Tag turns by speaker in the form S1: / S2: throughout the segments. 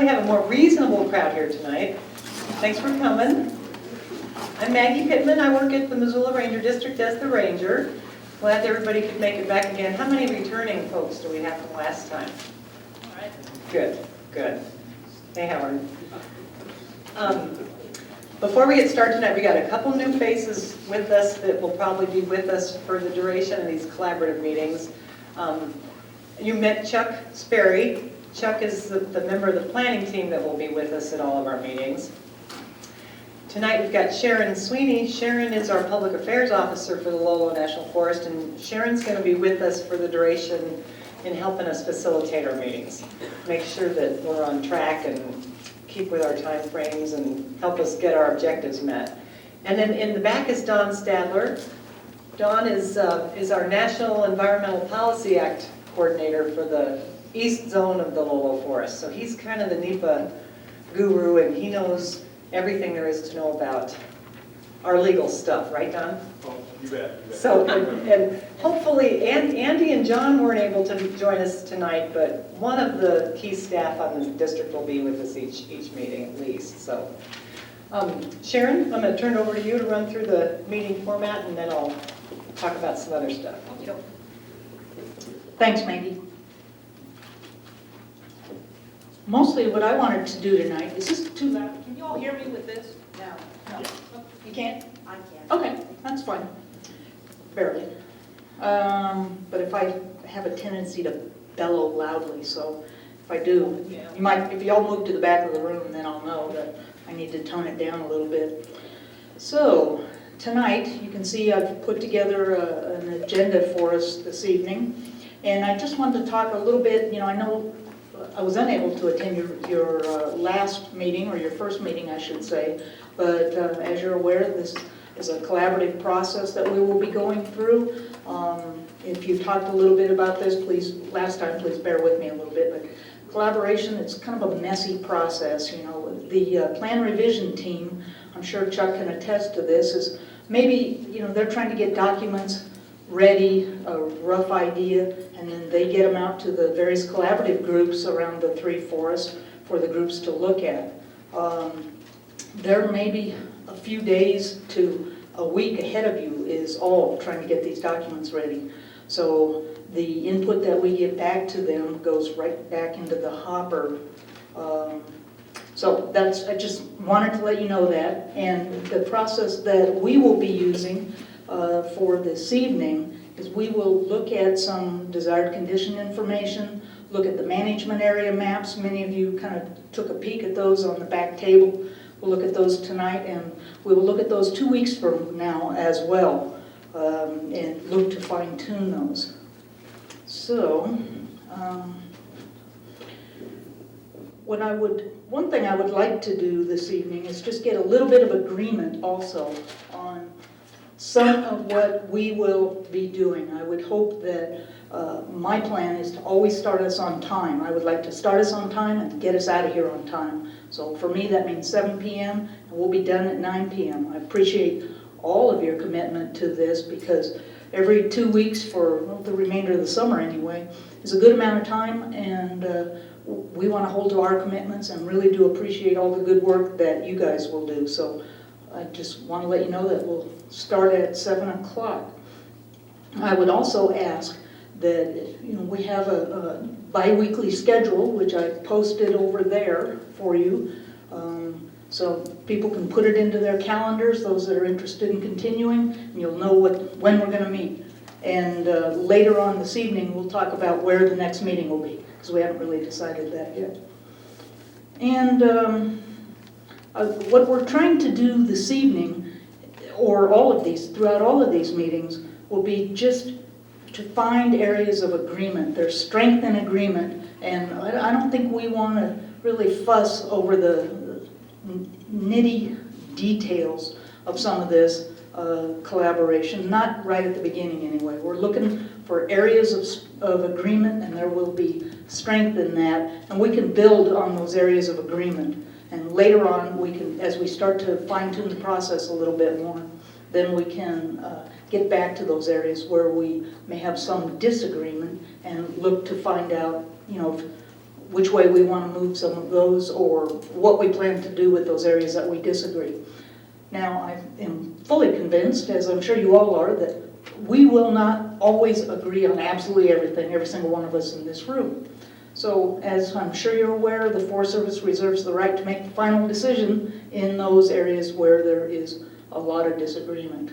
S1: we have a more reasonable crowd here tonight. Thanks for coming. I'm Maggie Pittman. I work at the Missoula Ranger District as the ranger. Glad everybody could make it back again. How many returning folks do we have from last time? All right. Good, good. Hey, Howard. Before we get started tonight, we got a couple new faces with us that will probably be with us for the duration of these collaborative meetings. You met Chuck Sperry. Chuck is the member of the planning team that will be with us at all of our meetings. Tonight we've got Sharon Sweeney. Sharon is our public affairs officer for the Lolo National Forest, and Sharon's going to be with us for the duration in helping us facilitate our meetings. Make sure that we're on track and keep with our time frames and help us get our objectives met. And then in the back is Don Stadler. Don is our National Environmental Policy Act coordinator for the east zone of the Lolo Forest. So he's kind of the NEPA guru, and he knows everything there is to know about our legal stuff, right, Don?
S2: Oh, you bet.
S1: So, and hopefully, Andy and John weren't able to join us tonight, but one of the key staff on the district will be with us each meeting at least. So, Sharon, I'm going to turn it over to you to run through the meeting format, and then I'll talk about some other stuff.
S3: Thanks, Maggie. Mostly what I wanted to do tonight, is this too loud? Can you all hear me with this? No. You can't?
S4: I can't.
S3: Okay, that's fine. Barely. But if I have a tendency to bellow loudly, so if I do, you might, if y'all move to the back of the room, then I'll know that I need to tone it down a little bit. So, tonight, you can see I've put together an agenda for us this evening. And I just wanted to talk a little bit, I know I was unable to attend your last meeting, or your first meeting, I should say. But as you're aware, this is a collaborative process that we will be going through. If you've talked a little bit about this, please bear with me a little bit. But collaboration, it's kind of a messy process. The plan revision team, I'm sure Chuck can attest to this, is maybe, they're trying to get documents ready, a rough idea, and then they get them out to the various collaborative groups around the three forests for the groups to look at. There may be a few days to a week ahead of you is all trying to get these documents ready. So the input that we get back to them goes right back into the hopper. So I just wanted to let you know that. And the process that we will be using for this evening is we will look at some desired condition information, look at the management area maps. Many of you kind of took a peek at those on the back table. We'll look at those tonight, and we will look at those 2 weeks from now as well, and look to fine tune those. So, one thing I would like to do this evening is just get a little bit of agreement also on some of what we will be doing. I would hope that my plan is to always start us on time. I would like to start us on time and get us out of here on time. So for me, that means 7 p.m. and we'll be done at 9 p.m. I appreciate all of your commitment to this, because every 2 weeks for the remainder of the summer anyway is a good amount of time, and we want to hold to our commitments and really do appreciate all the good work that you guys will do. So I just want to let you know that we'll start at 7 o'clock. I would also ask that we have a bi-weekly schedule, which I posted over there for you, so people can put it into their calendars, those that are interested in continuing, and you'll know when we're going to meet. And later on this evening, we'll talk about where the next meeting will be, because we haven't really decided that yet. And what we're trying to do this evening, or throughout all of these meetings, will be just to find areas of agreement. There's strength in agreement, and I don't think we want to really fuss over the nitty details of some of this collaboration, not right at the beginning anyway. We're looking for areas of agreement, and there will be strength in that, and we can build on those areas of agreement. And later on, we can, as we start to fine-tune the process a little bit more, then we can get back to those areas where we may have some disagreement and look to find out, which way we want to move some of those or what we plan to do with those areas that we disagree. Now, I am fully convinced, as I'm sure you all are, that we will not always agree on absolutely everything, every single one of us in this room. So, as I'm sure you're aware, the Forest Service reserves the right to make the final decision in those areas where there is a lot of disagreement.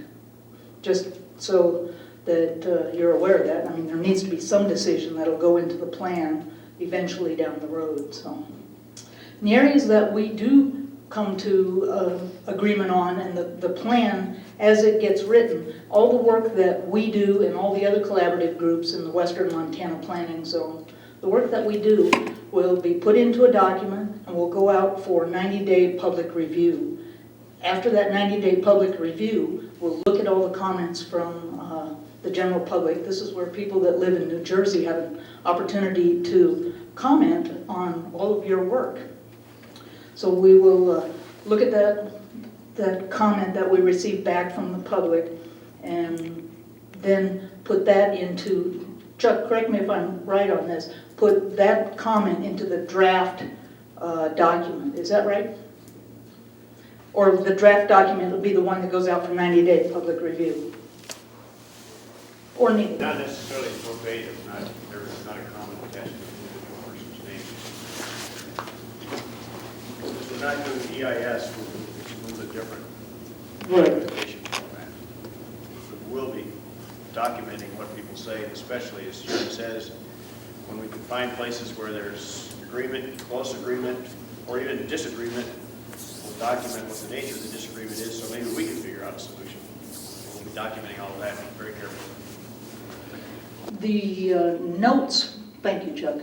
S3: Just so that you're aware of that, I mean, there needs to be some decision that'll go into the plan eventually down the road. So, in the areas that we do come to agreement on and the plan as it gets written, all the work that we do and all the other collaborative groups in the Western Montana Planning Zone, the work that we do will be put into a document and will go out for 90-day public review. After that 90-day public review, we'll look at all the comments from the general public. This is where people that live in New Jersey have an opportunity to comment on all of your work. So we will look at that comment that we received back from the public and then put that into, Chuck, correct me if I'm right on this, put that comment into the draft document. Is that right? Or the draft document will be the one that goes out for 90-day public review? Or neither?
S2: Not necessarily verbatim, there is not a comment attached to the individual person's name. Because we're not doing EIS, which is a little bit different.
S3: Right.
S2: Implementation format. We will be documenting what people say, especially as Sharon says, when we can find places where there's agreement, close agreement, or even disagreement, we'll document what the nature of the disagreement is, so maybe we can figure out a solution. We'll be documenting all of that very carefully.
S3: The notes, thank you, Chuck.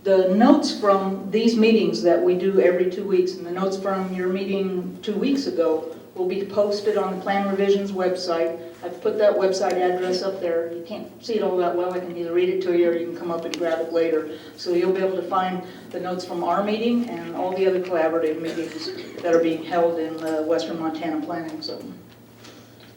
S3: The notes from these meetings that we do every 2 weeks and the notes from your meeting 2 weeks ago will be posted on the Plan Revisions website. I've put that website address up there. You can't see it all that well. I can either read it to you or you can come up and grab it later. So you'll be able to find the notes from our meeting and all the other collaborative meetings that are being held in the Western Montana Planning Zone.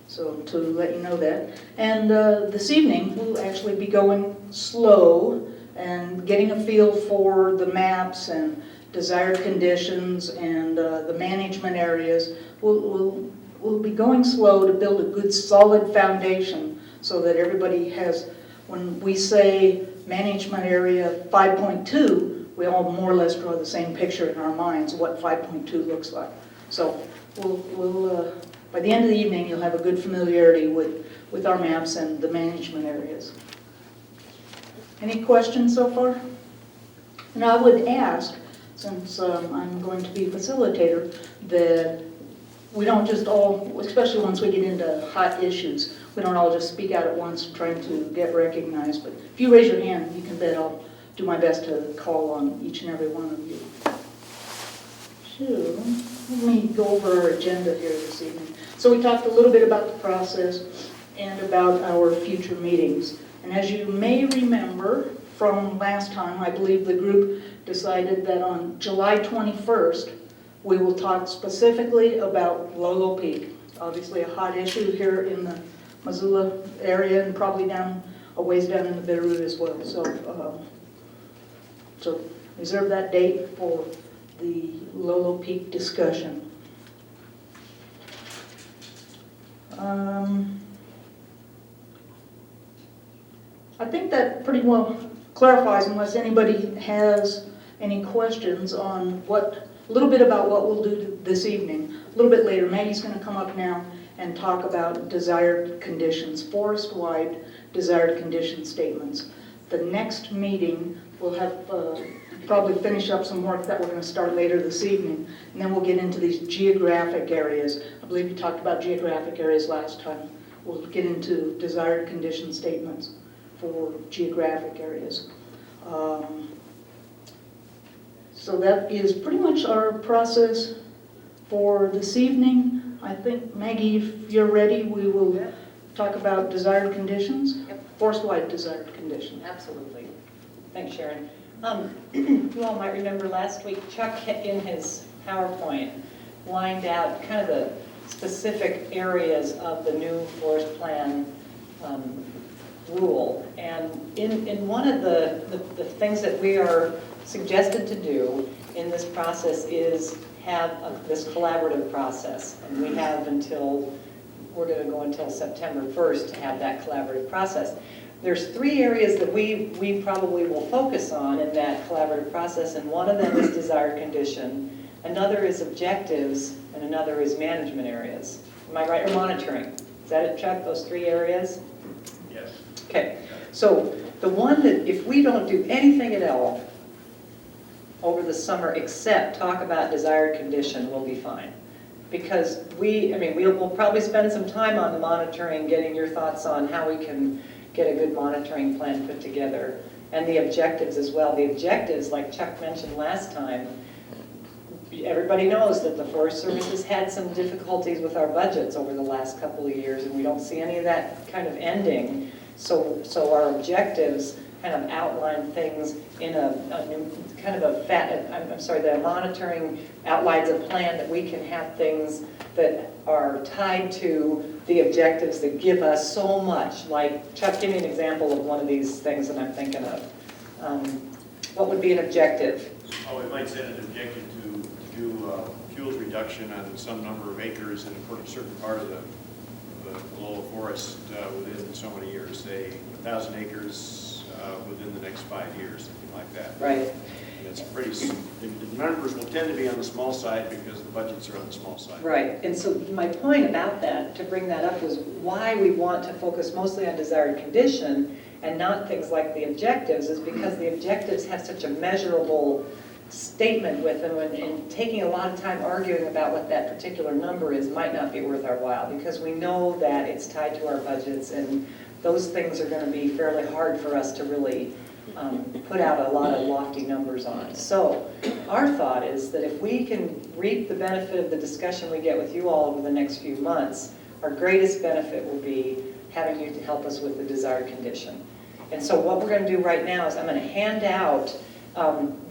S3: So to let you know that. And this evening, we'll actually be going slow and getting a feel for the maps and desired conditions and the management areas. We'll be going slow to build a good solid foundation so that everybody has, when we say management area 5.2, we all more or less draw the same picture in our minds of what 5.2 looks like. So we'll by the end of the evening, you'll have a good familiarity with our maps and the management areas. Any questions so far? And I would ask, since I'm going to be facilitator, that we don't just all, especially once we get into hot issues, we don't all just speak out at once trying to get recognized. But if you raise your hand, you can bet I'll do my best to call on each and every one of you. So, let me go over our agenda here this evening. So we talked a little bit about the process and about our future meetings. And as you may remember from last time, I believe the group decided that on July 21st, we will talk specifically about Lolo Peak. Obviously a hot issue here in the Missoula area and probably down a ways down in the Bitterroot as well. So reserve that date for the Lolo Peak discussion. I think that pretty well clarifies, unless anybody has any questions on a little bit about what we'll do this evening. A little bit later, Maggie's going to come up now and talk about desired conditions, forest-wide desired condition statements. The next meeting, we'll have probably finish up some work that we're going to start later this evening, and then we'll get into these geographic areas. I believe you talked about geographic areas last time. We'll get into desired condition statements for geographic areas. So that is pretty much our process for this evening. I think, Maggie, if you're ready, we will talk about desired conditions, forest-wide desired conditions.
S1: Absolutely. Thanks, Sharon. You all might remember last week, Chuck, in his PowerPoint, lined out kind of the specific areas of the new forest plan rule. And in one of the things that we are suggested to do in this process is have this collaborative process. And we have until, we're going to go until September 1st to have that collaborative process. There's 3 areas that we probably will focus on in that collaborative process, and one of them is desired condition, another is objectives, and another is management areas. Am I right, or monitoring? Is that it, Chuck, those 3 areas?
S2: Yes.
S1: Okay, so the one that if we don't do anything at all over the summer except talk about desired condition, we'll be fine. Because we'll probably spend some time on the monitoring, getting your thoughts on how we can get a good monitoring plan put together, and the objectives as well. The objectives, like Chuck mentioned last time, everybody knows that the Forest Service has had some difficulties with our budgets over the last couple of years, and we don't see any of that kind of ending. So our objectives kind of outline things in a new, kind of the monitoring outlines a plan that we can have things that are tied to the objectives that give us so much. Like, Chuck, give me an example of one of these things that I'm thinking of. What would be an objective?
S2: Oh, it might set an objective to do fuels reduction on some number of acres in a certain part of the Lolo forest within so many years, say 1,000 acres within the next 5 years, something like that.
S1: Right.
S2: And it's pretty, the numbers will tend to be on the small side because the budgets are on the small side.
S1: Right, and so my point about that, to bring that up, was why we want to focus mostly on desired condition and not things like the objectives, is because the objectives have such a measurable statement with them, and taking a lot of time arguing about what that particular number is might not be worth our while, because we know that it's tied to our budgets, and those things are going to be fairly hard for us to really put out a lot of lofty numbers on. So our thought is that if we can reap the benefit of the discussion we get with you all over the next few months, our greatest benefit will be having you to help us with the desired condition. And so what we're going to do right now is I'm going to hand out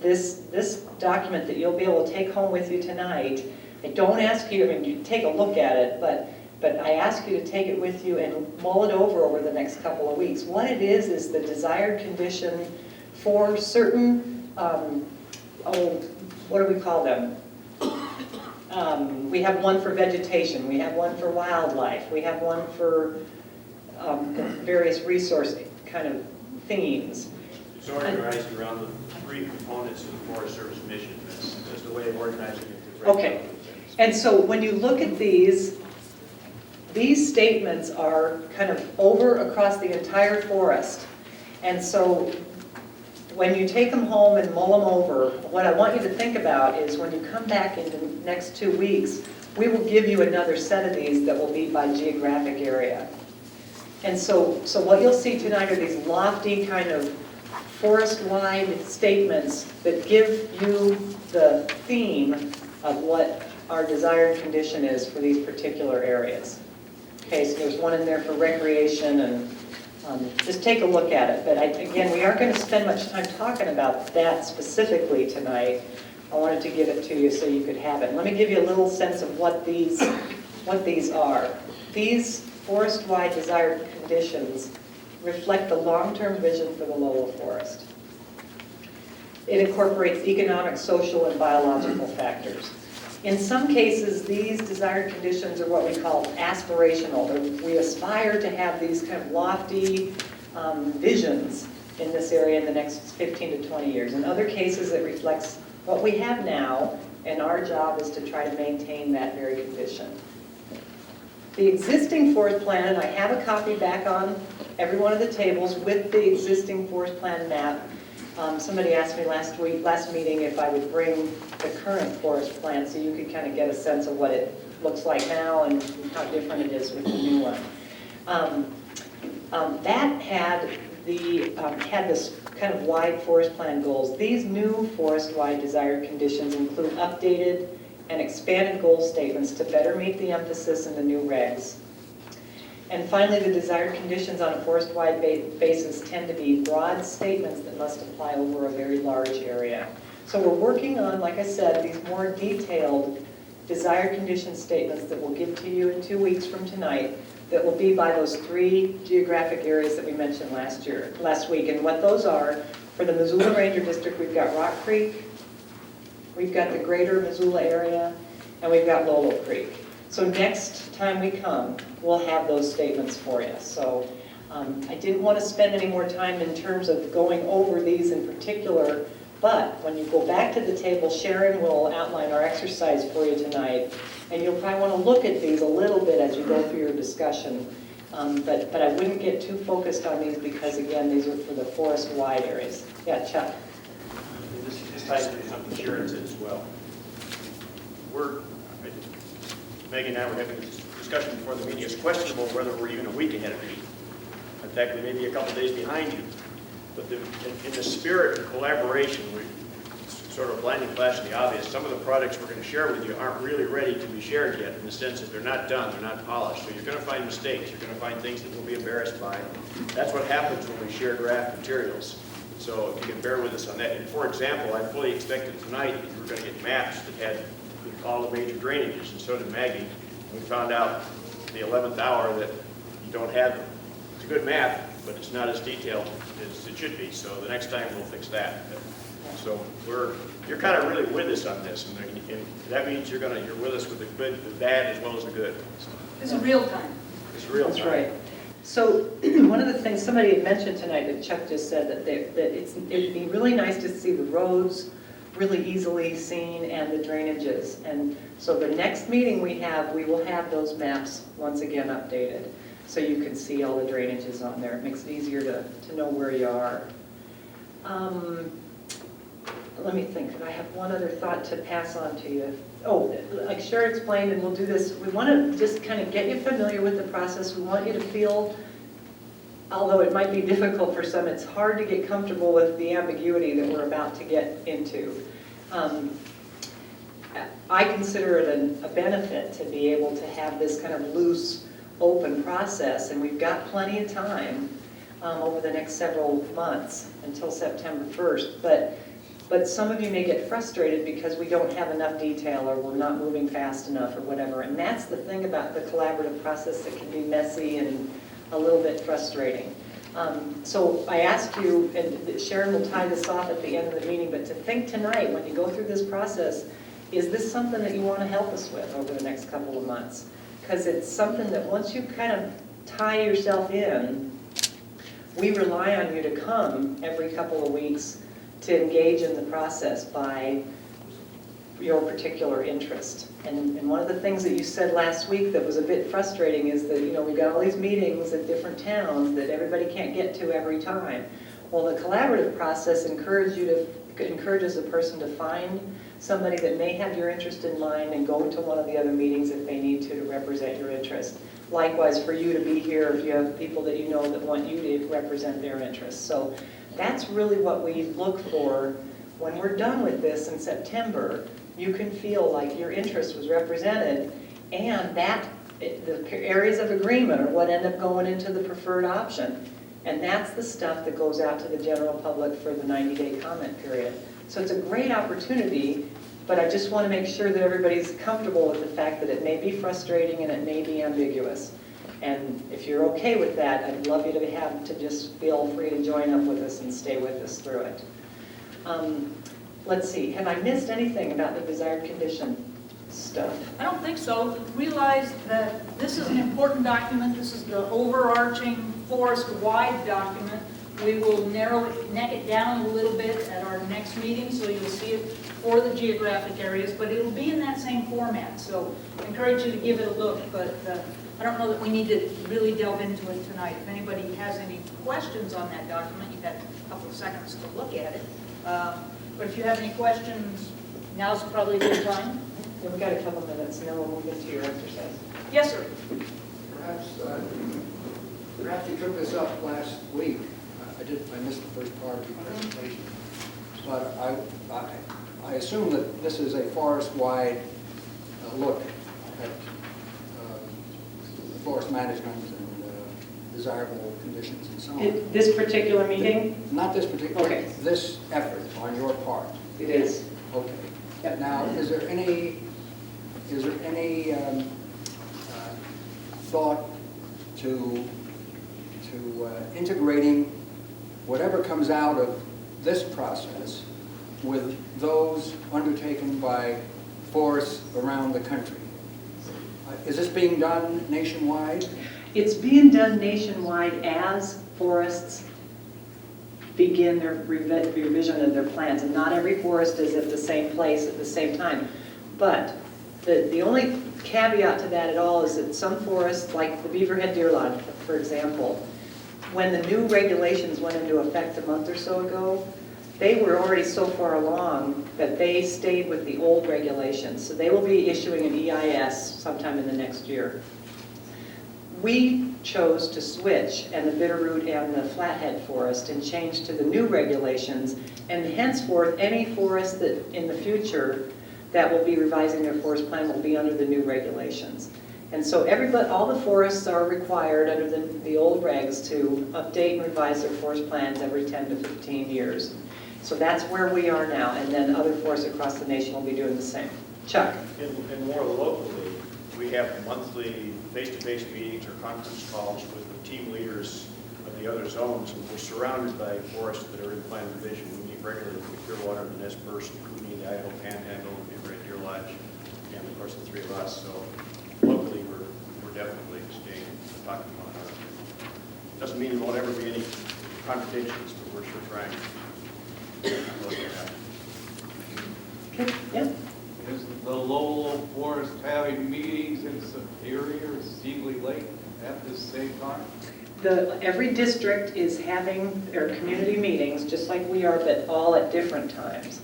S1: this document that you'll be able to take home with you tonight. I don't ask you, you take a look at it, but I ask you to take it with you and mull it over the next couple of weeks. What it is the desired condition for certain, what do we call them? We have one for vegetation, we have one for wildlife, we have one for various resource kind of themes.
S2: It's organized around the 3 components of the Forest Service mission. That's just a way of organizing it.
S1: Okay, and so when you look at these statements are kind of over across the entire forest. And so when you take them home and mull them over, what I want you to think about is when you come back in the next 2 weeks, we will give you another set of these that will be by geographic area. And so what you'll see tonight are these lofty kind of forest-wide statements that give you the theme of what our desired condition is for these particular areas. Okay, so there's one in there for recreation, and just take a look at it. But again, we aren't going to spend much time talking about that specifically tonight. I wanted to give it to you so you could have it. Let me give you a little sense of what these are. These forest-wide desired conditions reflect the long-term vision for the Lolo forest. It incorporates economic, social, and biological factors. In some cases, these desired conditions are what we call aspirational. We aspire to have these kind of lofty visions in this area in the next 15 to 20 years. In other cases, it reflects what we have now, and our job is to try to maintain that very condition. The existing forest plan, and I have a copy back on every one of the tables with the existing forest plan map. Somebody asked me last meeting, if I would bring the current forest plan so you could kind of get a sense of what it looks like now and how different it is with the new one. That had this kind of wide forest plan goals. These new forest-wide desired conditions include updated and expanded goal statements to better meet the emphasis in the new regs. And finally, the desired conditions on a forest-wide basis tend to be broad statements that must apply over a very large area. So we're working on, like I said, these more detailed desired condition statements that we'll give to you in 2 weeks from tonight that will be by those 3 geographic areas that we mentioned last week. And what those are, for the Missoula Ranger District, we've got Rock Creek, we've got the greater Missoula area, and we've got Lolo Creek. So next time we come, we'll have those statements for you. So I didn't want to spend any more time in terms of going over these in particular, but when you go back to the table, Sharon will outline our exercise for you tonight, and you'll probably want to look at these a little bit as you go through your discussion. But I wouldn't get too focused on these because, again, these are for the forest-wide areas. Yeah, Chuck?
S2: This ties into something Sharon said as well. Megan and I were having a discussion before the meeting. It's questionable whether we're even a week ahead of you. In fact, we may be a couple days behind you. But in the spirit of collaboration, it's sort of a blinding flash of the obvious. Some of the products we're going to share with you aren't really ready to be shared yet, in the sense that they're not done, they're not polished. So you're going to find mistakes. You're going to find things that we'll be embarrassed by. That's what happens when we share draft materials. So if you can bear with us on that. And for example, I fully expected tonight that you were going to get maps that had all the major drainages, and so did Maggie. We found out at the 11th hour that you don't have them. It's a good map, but it's not as detailed as it should be. So the next time we'll fix that. So you're kind of really with us on this, and that means you're with us with the good, the bad, as well as the good. So
S3: This is real time.
S2: it's real time.
S1: That's right. So one of the things somebody had mentioned tonight that Chuck just said, that it'd be really nice to see the roads really easily seen and the drainages. And so the next meeting we will have those maps once again updated, so you can see all the drainages on there. It makes it easier to know where you are. Let me think, I have one other thought to pass on to you. Oh, like Sharon explained, and we'll do this, we want to just kind of get you familiar with the process. We want you to feel, although it might be difficult for some, it's hard to get comfortable with the ambiguity that we're about to get into. I consider it a benefit to be able to have this kind of loose, open process, and we've got plenty of time over the next several months until September 1st. But some of you may get frustrated because we don't have enough detail, or we're not moving fast enough, or whatever. And that's the thing about the collaborative process that can be messy and a little bit frustrating. So I asked you, and Sharon will tie this off at the end of the meeting, but to think tonight when you go through this process, is this something that you want to help us with over the next couple of months? Because it's something that once you kind of tie yourself in, we rely on you to come every couple of weeks to engage in the process by your particular interest. And one of the things that you said last week that was a bit frustrating is that, we've got all these meetings in different towns that everybody can't get to every time. Well, the collaborative process encourages a person to find somebody that may have your interest in mind and go to one of the other meetings if they need to represent your interest. Likewise, for you to be here if you have people that you know that want you to represent their interests. So that's really what we look for. When we're done with this in September, you can feel like your interest was represented, and that the areas of agreement are what end up going into the preferred option. And that's the stuff that goes out to the general public for the 90-day comment period. So it's a great opportunity, but I just want to make sure that everybody's comfortable with the fact that it may be frustrating and it may be ambiguous. And if you're okay with that, I'd love you to just feel free to join up with us and stay with us through it. Let's see, have I missed anything about the desired condition stuff?
S4: I don't think so. Realize that this is an important document. This is the overarching forest-wide document. We will neck it down a little bit at our next meeting, so you'll see it for the geographic areas, but it'll be in that same format. So I encourage you to give it a look, but I don't know that we need to really delve into it tonight. If anybody has any questions on that document, you've had a couple of seconds to look at it. But if you have any questions, now's probably a good time.
S1: Yeah, we've got a couple minutes, and then we'll move into your exercise.
S4: Yes, sir.
S5: Perhaps you took this up last week. I missed the first part of your presentation. But I assume that this is a forest-wide look at forest management and desirable conditions and so on.
S1: This particular meeting?
S5: Not this particular,
S1: Okay.
S5: this effort on your part.
S1: It is.
S5: Okay.
S1: Yep.
S5: Now, is there any is there any thought to integrating whatever comes out of this process with those undertaken by forests around the country? Is this being done nationwide?
S1: It's being done nationwide as forests begin their revision of their plans. And not every forest is at the same place at the same time. But the only caveat to that at all is that some forests, like the Beaverhead Deer Lodge, for example, when the new regulations went into effect a month or so ago, they were already so far along that they stayed with the old regulations. So they will be issuing an EIS sometime in the next year. We chose to switch, and the Bitterroot and the Flathead Forest, and change to the new regulations, and henceforth, any forest that in the future that will be revising their forest plan will be under the new regulations. And so all the forests are required under the old regs to update and revise their forest plans every 10 to 15 years. So that's where we are now, and then other forests across the nation will be doing the same. Chuck?
S2: And more locally, we have monthly face-to-face meetings or conference calls with the team leaders of the other zones, and we're surrounded by forests that are in plan revision. We meet regularly with the Clearwater, the Nez Perce, the Kootenai, the Idaho Panhandle, the Beaverhead Deer Lodge, and of course the three of us. So locally, we're definitely staying talking about it. Doesn't mean there won't ever be any contradictions, but we're sure trying to look at that.
S1: Okay, yeah.
S6: Is the Lolo Forest having meetings in Superior, Sealy Lake at the same time?
S1: Every district is having their community meetings, just like we are, but all at different times.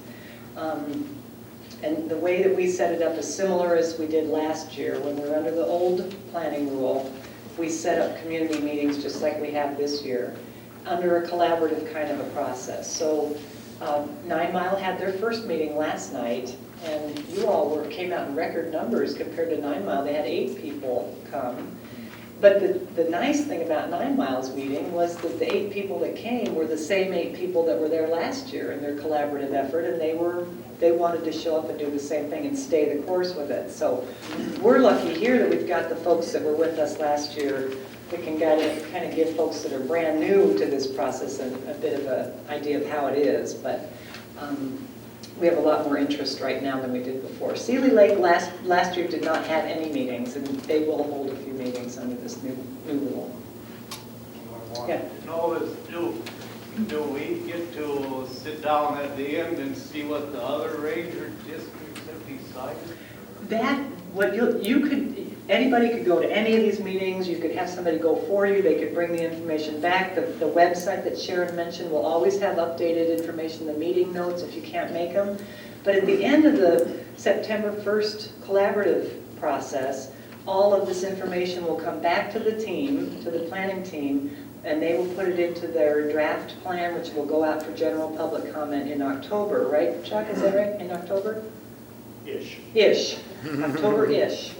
S1: And the way that we set it up is similar as we did last year. When we were under the old planning rule, we set up community meetings just like we have this year, under a collaborative kind of a process. So 9 Mile had their first meeting last night, and you all came out in record numbers compared to 9 Mile. They had 8 people come. But the nice thing about 9 Mile's meeting was that the 8 people that came were the same 8 people that were there last year in their collaborative effort, and they wanted to show up and do the same thing and stay the course with it. So we're lucky here that we've got the folks that were with us last year that can kind of give folks that are brand new to this process a bit of an idea of how it is. But we have a lot more interest right now than we did before. Sealy Lake last year did not have any meetings, and they will hold a few meetings under this new rule.
S6: I want
S1: Yeah.
S6: to know is, do we get to sit down at the end and see what the other ranger districts have decided?
S1: Anybody could go to any of these meetings. You could have somebody go for you. They could bring the information back. The website that Sharon mentioned will always have updated information, the meeting notes if you can't make them. But at the end of the September 1st collaborative process, all of this information will come back to the team, to the planning team, and they will put it into their draft plan, which will go out for general public comment in October, right, Chuck? Is that right? In October?
S2: Ish.
S1: Ish. October-ish.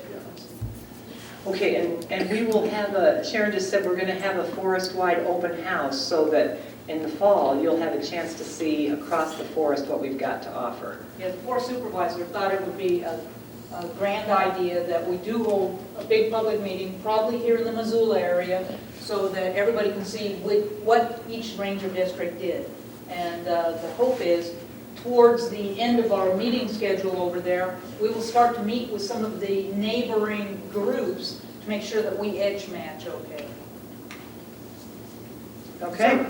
S1: Okay, and we will have Sharon just said we're going to have a forest-wide open house so that in the fall you'll have a chance to see across the forest what we've got to offer.
S4: Yeah, the forest supervisor thought it would be a grand idea that we do hold a big public meeting, probably here in the Missoula area, so that everybody can see what each ranger district did. And the hope is, towards the end of our meeting schedule over there, we will start to meet with some of the neighboring groups to make sure that we edge match okay.
S1: Okay?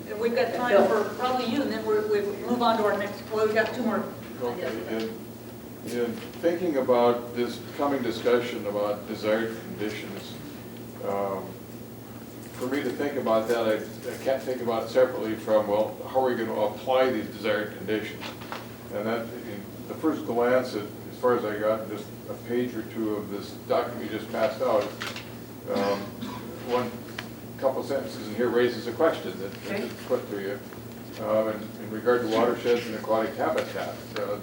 S4: And we've got time for probably you, and then we move on to our next, well, we've got 2 more.
S7: Okay, in thinking about this coming discussion about desired conditions, for me to think about that, I can't think about it separately from, well, how are we going to apply these desired conditions? And that, in the first glance, as far as I got, just a page or 2 of this document you just passed out, one couple sentences in here raises a question that I just put to you. In regard to watersheds and aquatic habitat,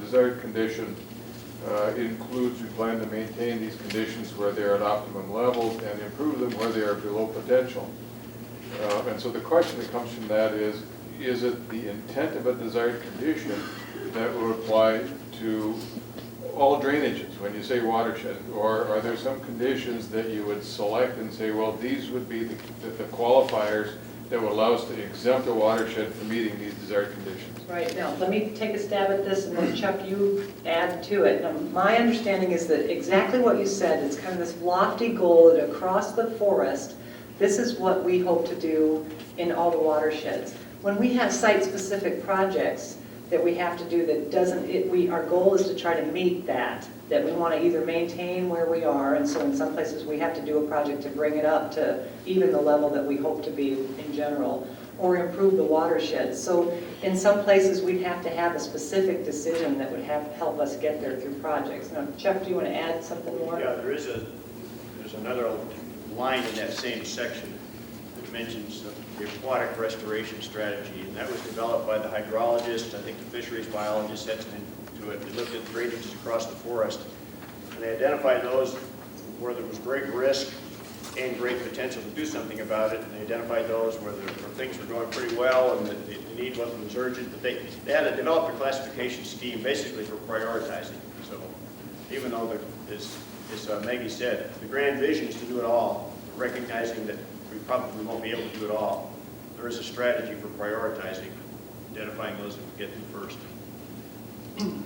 S7: desired condition includes we plan to maintain these conditions where they are at optimum levels and improve them where they are below potential. And so the question that comes from that is it the intent of a desired condition that would apply to all drainages, when you say watershed? Or are there some conditions that you would select and say, well, these would be the qualifiers that would allow us to exempt a watershed from meeting these desired conditions?
S1: Right, now, let me take a stab at this, and then Chuck, you add to it. Now, my understanding is that exactly what you said, it's kind of this lofty goal that across the forest, this is what we hope to do in all the watersheds. When we have site-specific projects that we have to do that doesn't, our goal is to try to meet that we want to either maintain where we are, and so in some places we have to do a project to bring it up to even the level that we hope to be in general, or improve the watershed. So in some places, we'd have to have a specific decision that would help us get there through projects. Now, Chuck, do you want to add something more?
S2: Yeah, there's another line in that same section that mentions the aquatic restoration strategy, and that was developed by the hydrologist. I think the fisheries biologist had some into it. They looked at drainages across the forest, and they identified those where there was great risk and great potential to do something about it, and they identified those where things were going pretty well and the need wasn't as urgent, but they had to develop a classification scheme basically for prioritizing. So even though, as Maggie said, the grand vision is to do it all, recognizing that we probably won't be able to do it all, there is a strategy for prioritizing, identifying those that we get to first.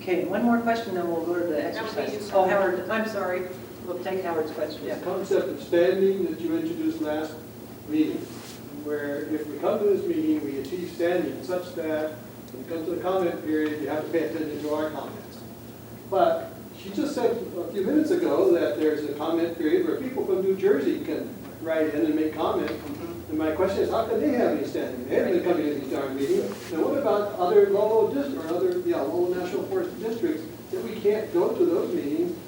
S1: Okay, one more question, then we'll go to the
S4: That would be
S1: exercise.
S4: you.
S1: Oh, Howard, I'm sorry. We'll take Howard's question.
S8: The concept of standing that you introduced last meeting, where if we come to this meeting, we achieve standing such that when it comes to the comment period, you have to pay attention to our comments. But she just said a few minutes ago that there's a comment period where people from New Jersey can write in and make comment. And my question is, how can they have any standing? They haven't been coming to these darn meetings. Now what about other Lolo districts, or other, Lolo National Forest districts, that we can't go to those meetings?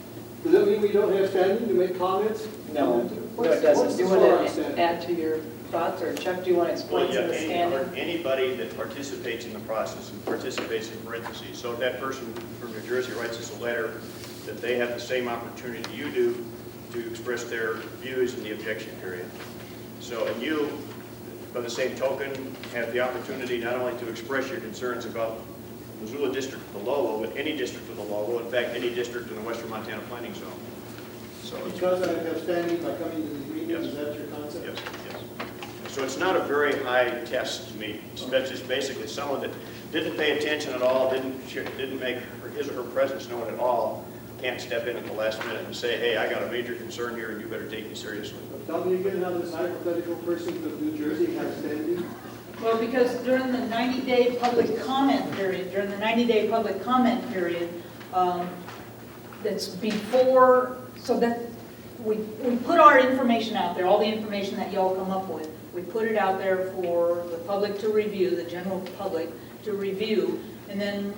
S8: Does that mean we don't have standing to make comments?
S1: No, it doesn't. Do you want to add to your thoughts, or Chuck, do you want to explain some of the standing?
S2: Anybody that participates in the process and participates in parentheses. So if that person from New Jersey writes us a letter, that they have the same opportunity you do to express their views in the objection period. So, and you, by the same token, have the opportunity not only to express your concerns about Missoula district of the Lolo, but any district of the Lolo, in fact, any district in the Western Montana planning zone. So it's,
S8: Because I have standing by coming to these meetings,
S2: Yes.
S8: is that your concept?
S2: yes, yes. So it's not a very high test to me. It's just basically someone that didn't pay attention at all, didn't make his or her presence known at all, can't step in at the last minute and say, hey, I got a major concern here and you better take me seriously.
S8: But tell me again how this hypothetical person from New Jersey has standing?
S4: Well, because during the 90-day public comment period, that's before, so that we put our information out there, all the information that y'all come up with, we put it out there for the public to review, the general public to review, and then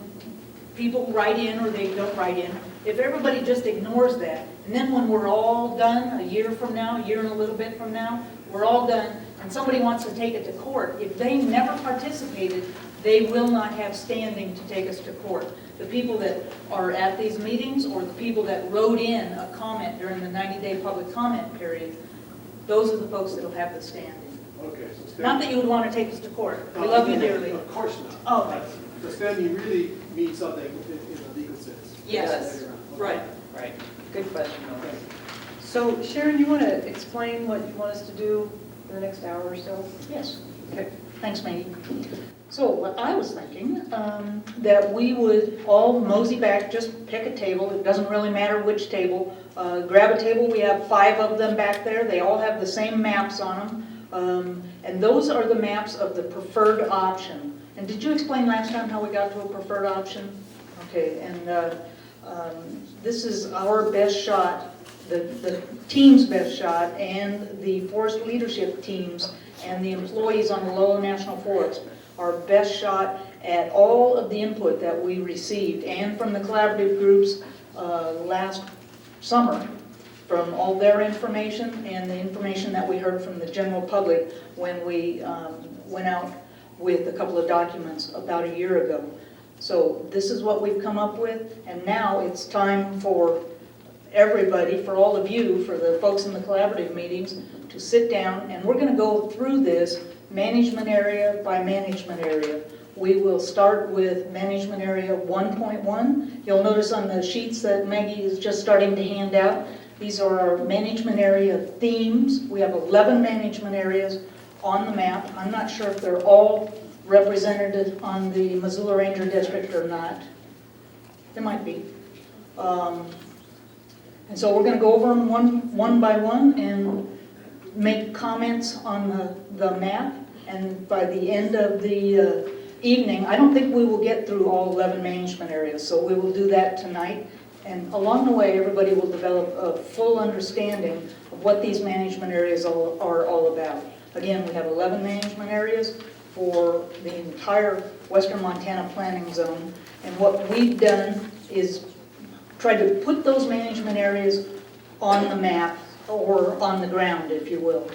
S4: people write in or they don't write in. If everybody just ignores that, and then when we're all done, a year from now, a year and a little bit from now, we're all done, and somebody wants to take it to court, if they never participated, they will not have standing to take us to court. The people that are at these meetings or the people that wrote in a comment during the 90-day public comment period, those are the folks that will have the standing.
S8: Okay, so standing.
S4: Not that you would want to take us to court. We love you dearly.
S8: Of course not.
S4: Oh,
S8: The standing really means something in a legal sense.
S4: yes, right.
S1: Right, good question. So Sharon, you want to explain what you want us to do for the next hour or so?
S4: Yes.
S1: Okay.
S4: Thanks, Maggie. So what I was thinking, that we would all mosey back, just pick a table, it doesn't really matter which table. Grab a table, we have 5 of them back there, they all have the same maps on them. And those are the maps of the preferred option. And did you explain last time how we got to a preferred option? Okay, and this is our best shot, the team's best shot, and the forest leadership teams and the employees on the Lolo National Forest, our best shot at all of the input that we received, and from the collaborative groups last summer, from all their information and the information that we heard from the general public when we went out with a couple of documents about a year ago. So this is what we've come up with, and now it's time for everybody, for all of you, for the folks in the collaborative meetings, to sit down, and we're going to go through this management area by management area.
S3: We will start with management area 1.1. You'll notice on the sheets that Maggie is just starting to hand out, these are our management area themes. We have 11 management areas on the map. I'm not sure if they're all represented on the Missoula Ranger District or not. There might be. And so we're going to go over them one by one and make comments on the map. And by the end of the evening, I don't think we will get through all 11 management areas, so we will do that tonight. And along the way, everybody will develop a full understanding of what these management areas are all about. Again, we have 11 management areas for the entire Western Montana Planning Zone. And what we've done is try to put those management areas on the map or on the ground, if you will.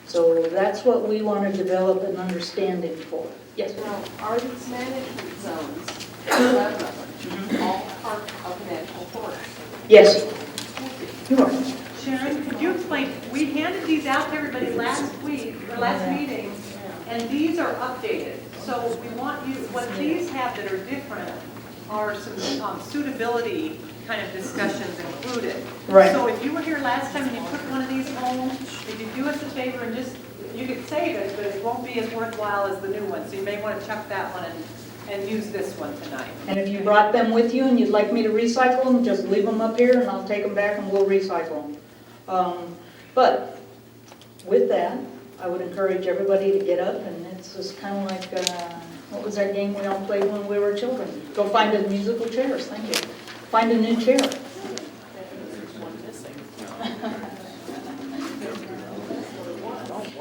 S3: So that's what we want to develop an understanding for. Yes?
S9: Now, are these management zones, 11 of them, all part of natural forest?
S3: Yes. You are.
S1: Sharon, could you explain, we handed these out to everybody last week, or last meeting, and these are updated. So we want you, what these have that are different are some suitability kind of discussions included.
S3: Right.
S1: So if you were here last time and you took one of these home, if you do us a favor and just, you could save it, but it won't be as worthwhile as the new one. So you may want to chuck that one and use this one tonight.
S3: And if you brought them with you and you'd like me to recycle them, just leave them up here and I'll take them back and we'll recycle them. But with that, I would encourage everybody to get up, and it's just kind of like, what was that game we all played when we were children? Go find the musical chairs, thank you. Find a new chair.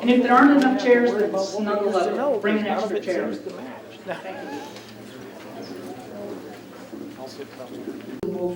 S3: And if there aren't enough chairs, then snuggle up, bring an extra chair.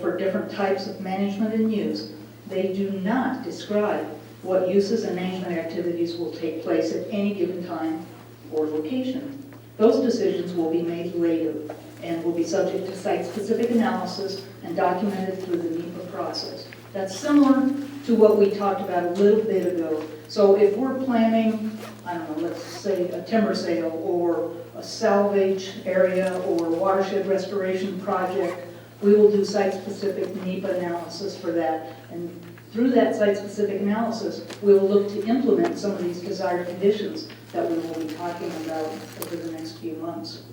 S3: For different types of management and use, they do not describe what uses and management activities will take place at any given time or location. Those decisions will be made later and will be subject to site-specific analysis and documented through the NEPA process. That's similar to what we talked about a little bit ago. So if we're planning, I don't know, let's say a timber sale or a salvage area or watershed restoration project, we will do site-specific NEPA analysis for that. And through that site-specific analysis, we will look to implement some of these desired conditions that we will be talking about over the next few months.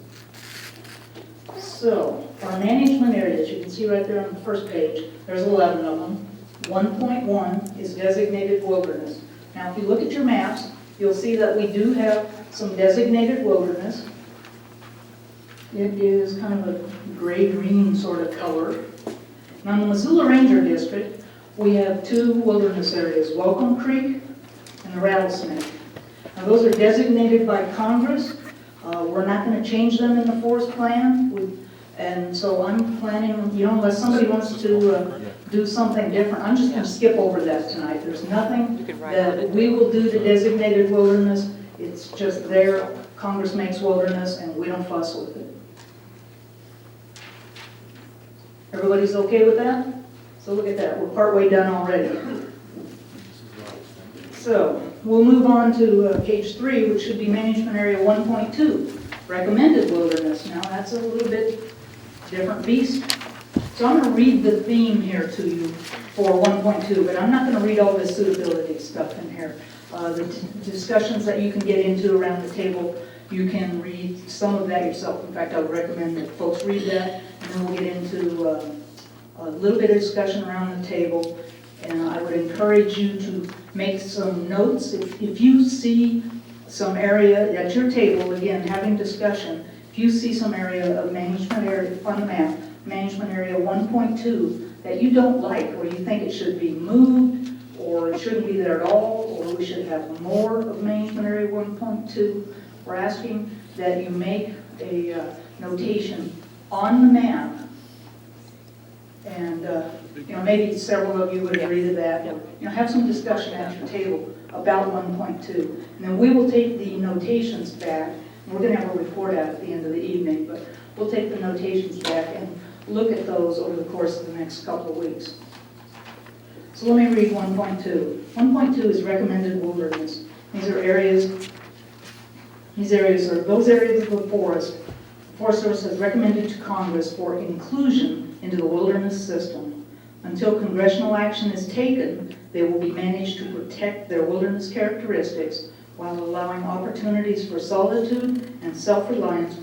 S3: So, our management areas, you can see right there on the first page, there's 11 of them. 1.1 is designated wilderness. Now, if you look at your maps, you'll see that we do have some designated wilderness. It is kind of a gray-green sort of color. Now, in the Missoula Ranger District, we have 2 wilderness areas, Welcome Creek and the Rattlesnake. Now, those are designated by Congress. We're not going to change them in the forest plan. And so I'm planning, unless somebody wants to do something different, I'm just going to skip over that tonight. There's nothing that we will do to designated wilderness. It's just there. Congress makes wilderness, and we don't fuss with it. Everybody's okay with that? So look at that. We're partway done already. So we'll move on to page 3, which should be management area 1.2, recommended wilderness. Now that's a little bit different beast. So I'm going to read the theme here to you for 1.2, but I'm not going to read all the suitability stuff in here. The discussions that you can get into around the table, you can read some of that yourself. In fact, I would recommend that folks read that, and then we'll get into a little bit of discussion around the table. And I would encourage you to make some notes. If you see some area at your table, again, having discussion, if you see some area of management area on the map, management area 1.2, that you don't like, or you think it should be moved, or it shouldn't be there at all, or we should have more of management area 1.2, we're asking that you make a notation on the map. And maybe several of you would agree to that. Have some discussion at your table about 1.2. And then we will take the notations back. And we're going to have a report out at the end of the evening, but we'll take the notations back and look at those over the course of the next couple of weeks. So let me read 1.2. 1.2 is recommended wilderness. These are those areas of the forest Forest Service has recommended to Congress for inclusion into the wilderness system. Until congressional action is taken, they will be managed to protect their wilderness characteristics while allowing opportunities for solitude and self-reliance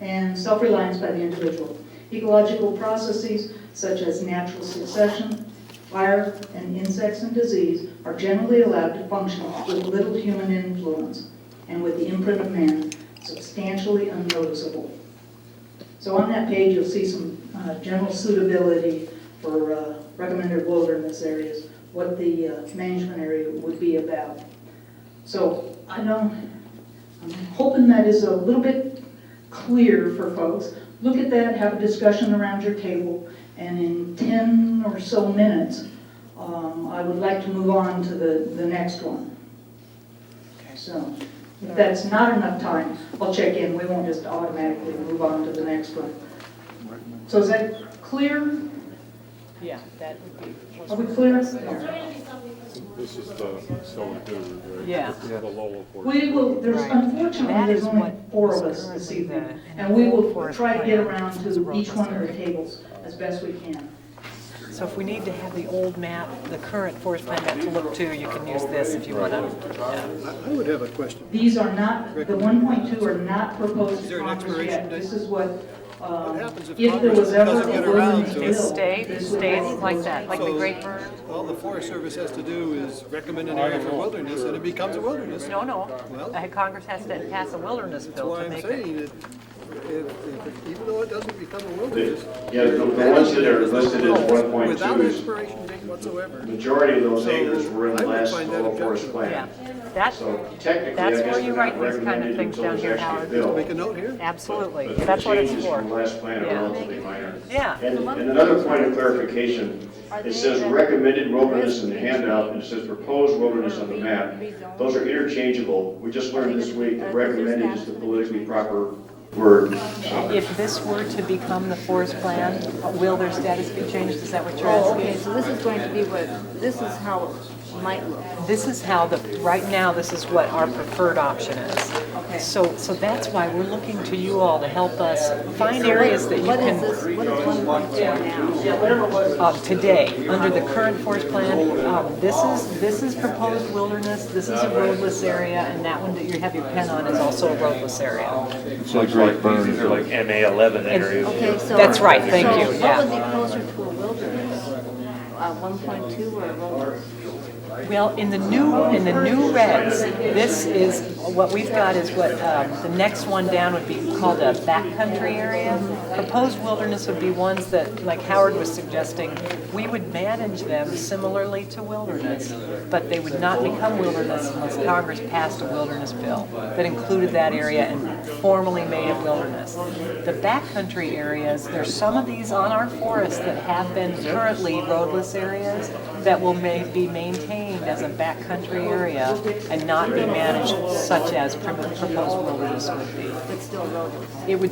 S3: and self-reliance by the individual. Ecological processes such as natural succession, fire, and insects and disease are generally allowed to function with little human influence and with the imprint of man substantially unnoticeable. So on that page, you'll see some general suitability for recommended wilderness areas, what the management area would be about. So I'm hoping that is a little bit clear for folks. Look at that, have a discussion around your table, and in 10 or so minutes, I would like to move on to the next one. So if that's not enough time, I'll check in. We won't just automatically move on to the next one. So is that clear?
S1: Yeah, that would be.
S3: Are we clear?
S7: This is the Stone River, right?
S1: Yeah.
S7: This is the Lolo portion.
S3: We will, there's
S1: Right.
S3: unfortunately,
S1: That
S3: there's
S1: is
S3: only
S1: what
S3: 4 of
S1: is
S3: us this
S1: currently
S3: evening.
S1: the
S3: And we will
S1: forest
S3: try to get
S1: plan
S3: around
S1: is
S3: to each one of the
S1: area.
S3: tables as best we can.
S1: So if we need to have the old map, the current forest plan map to look to, you can use this if you want to.
S8: I would have a question.
S3: These are not, the 1.2 are not proposed
S8: Is there
S3: to
S8: an
S3: Congress
S8: expiration
S3: yet.
S8: date?
S3: This is what,
S8: happens if
S3: if there was
S8: Congress
S3: ever
S8: doesn't
S3: a
S8: get around
S3: wilderness
S8: to
S3: bill.
S8: it?
S3: this would
S1: Stays like that, like the
S8: So-
S1: Great Burn.
S8: All the Forest Service has to do is recommend an area for wilderness, and it becomes a wilderness.
S1: No,
S8: Well-
S1: Congress has to pass a wilderness
S8: That's
S1: bill
S8: why
S1: to
S8: I'm
S1: make it.
S8: saying that even though it doesn't become a wilderness.
S2: Yeah, the ones that are listed as
S8: Without
S2: 1.2 is,
S8: expiration date whatsoever.
S2: majority of those
S8: So,
S2: acres were in the
S8: I would
S2: last
S8: find that
S2: Lolo Forest
S8: objectionable.
S1: Yeah,
S2: Plan.
S1: that,
S2: So technically, I
S1: that's
S2: guess
S1: where you
S2: they're
S1: write
S2: not
S1: these kind of
S2: recommended
S1: things
S2: until
S1: down
S2: there's
S1: here,
S2: actually a
S1: Howard.
S2: bill.
S8: Make a note here.
S1: absolutely.
S2: But the
S1: That's what it's
S2: changes
S1: for.
S2: from the last plan are
S1: Yeah.
S2: relatively minor.
S1: Yeah.
S2: And another point of clarification, it says recommended wilderness in the handout, and it says proposed wilderness on the map. Those are interchangeable. We just learned this week that recommended is the politically proper word.
S1: If this were to become the forest plan, will their status be changed? Is that what you're
S9: Oh, okay,
S1: asking?
S9: so this is going to be this is how it might look.
S1: This is how right now, this is what our preferred option is.
S9: Okay.
S1: So that's why we're looking to you all to help us find areas that you
S9: What is
S1: can.
S9: this, what is 1.2 now?
S1: Today, under the current forest plan, this is proposed wilderness, this is a roadless area, and that one that you have your pen on is also a roadless area.
S10: So it's like, these are like MA11 areas.
S9: Okay, so.
S1: That's right, thank you,
S9: So
S1: yeah.
S9: what would be closer to a wilderness? 1.2 or a wilderness?
S1: Well, in the new regs, this is, what we've got is what, the next one down would be called a backcountry area. Proposed wilderness would be ones that, like Howard was suggesting, we would manage them similarly to wilderness, but they would not become wilderness unless Congress passed a wilderness bill that included that area and formally made it wilderness. The backcountry areas, there's some of these on our forests that have been currently roadless areas that will be maintained as a backcountry area and not be managed such as proposed wilderness would be.
S9: It's still roadless.
S1: It would,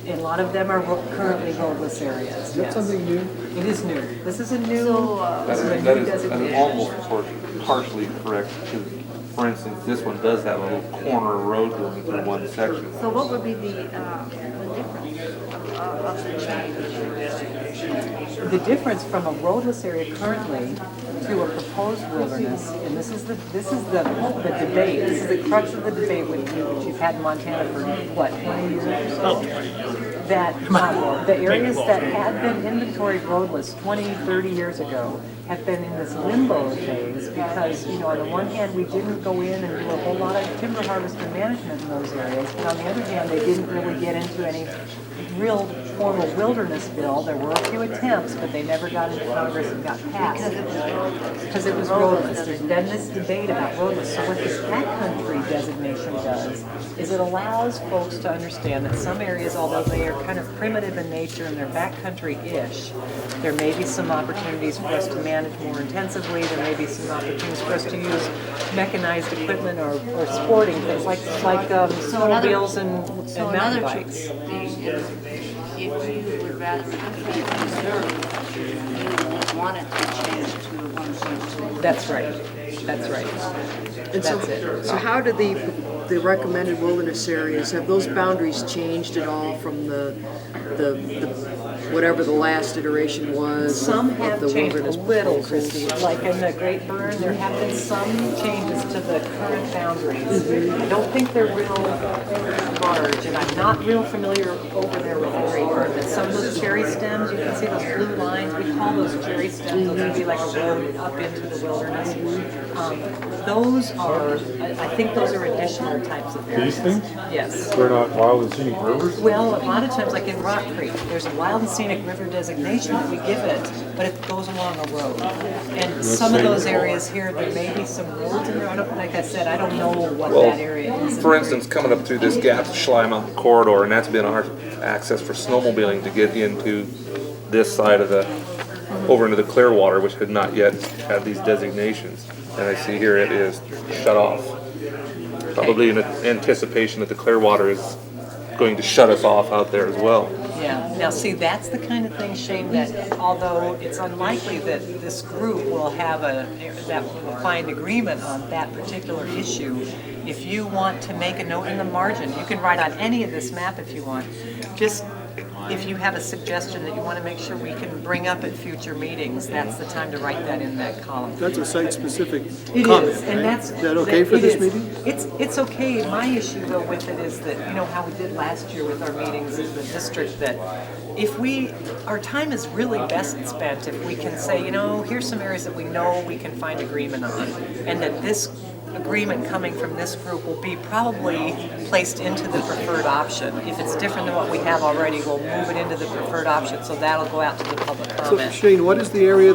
S1: a lot of them are currently roadless areas,
S8: Is that
S1: yes.
S8: something new?
S1: It is new. This is a new,
S9: So,
S1: this is a
S10: That
S1: new
S10: is
S1: designation.
S10: almost partially correct, because, for instance, this one does have a little corner road going through one section.
S9: so what would be the difference of the change?
S1: The difference from a roadless area currently to a proposed wilderness, and this is the debate, this is the crux of the debate which you've had in Montana for, what, 20 years or so? That the areas that had been inventoried roadless 20, 30 years ago have been in this limbo phase because, on the one hand, we didn't go in and do a whole lot of timber harvest and management in those areas, but on the other hand, they didn't really get into any real formal wilderness bill. There were a few attempts, but they never got into Congress and got passed. Because it was roadless. There's been this debate about roadless. So what this backcountry designation does is it allows folks to understand that some areas, although they are kind of primitive in nature and they're backcountry-ish, there may be some opportunities for us to manage more intensively. There may be some opportunities for us to use mechanized equipment or sporting things like snowmobiles and
S9: So
S1: mountain
S9: another
S1: bikes.
S9: thing is, if you would rather keep it reserved, you would want it to change to a 1.2.
S1: That's right. That's right.
S11: And so,
S1: That's it.
S11: so how do the the recommended wilderness areas, have those boundaries changed at all from the whatever the last iteration was?
S1: Some
S11: of
S1: have
S11: the
S1: changed a
S11: wilderness
S1: little,
S11: proposals?
S1: Christie, like in the Great Burn, there have been some changes to the current boundaries. I don't think they're real large, and I'm not real familiar over there with the Great Burn, but some of those cherry stems, you can see those blue lines, we call those cherry stems, those would be like a road up into the wilderness. Those are, I think those are additional types of areas.
S12: These things?
S1: Yes.
S12: They're not wild and scenic rivers?
S1: Well, a lot of times, like in Rock Creek, there's a wild and scenic river designation that we give it, but it goes along a road. And some of those areas here, there may be some roads in there. I don't, like I said, I don't know what that area is.
S10: For instance, coming up through this gap, Schleimer corridor, and that's been our access for snowmobiling to get into this side of the, over into the Clearwater, which had not yet had these designations. And I see here it is shut off. Probably in anticipation that the Clearwater is going to shut us off out there as well.
S1: Yeah, now see, that's the kind of thing, Shane, that although it's unlikely that this group will have that will find agreement on that particular issue, if you want to make a note in the margin, you can write on any of this map if you want. Just if you have a suggestion that you want to make sure we can bring up at future meetings, that's the time to write that in that column.
S8: That's a site-specific
S1: It
S8: comment,
S1: is, and
S8: right?
S1: that's.
S8: Is that okay for
S1: it
S8: this
S1: is.
S8: meeting?
S1: It's okay. My issue though with it is that, you know, how we did last year with our meetings in the district, that if our time is really best spent if we can say, you know, here's some areas that we know we can find agreement on, and that this agreement coming from this group will be probably placed into the preferred option. If it's different than what we have already, we'll move it into the preferred option, so that'll go out to the public
S8: So
S1: comment.
S8: Shane, what is the area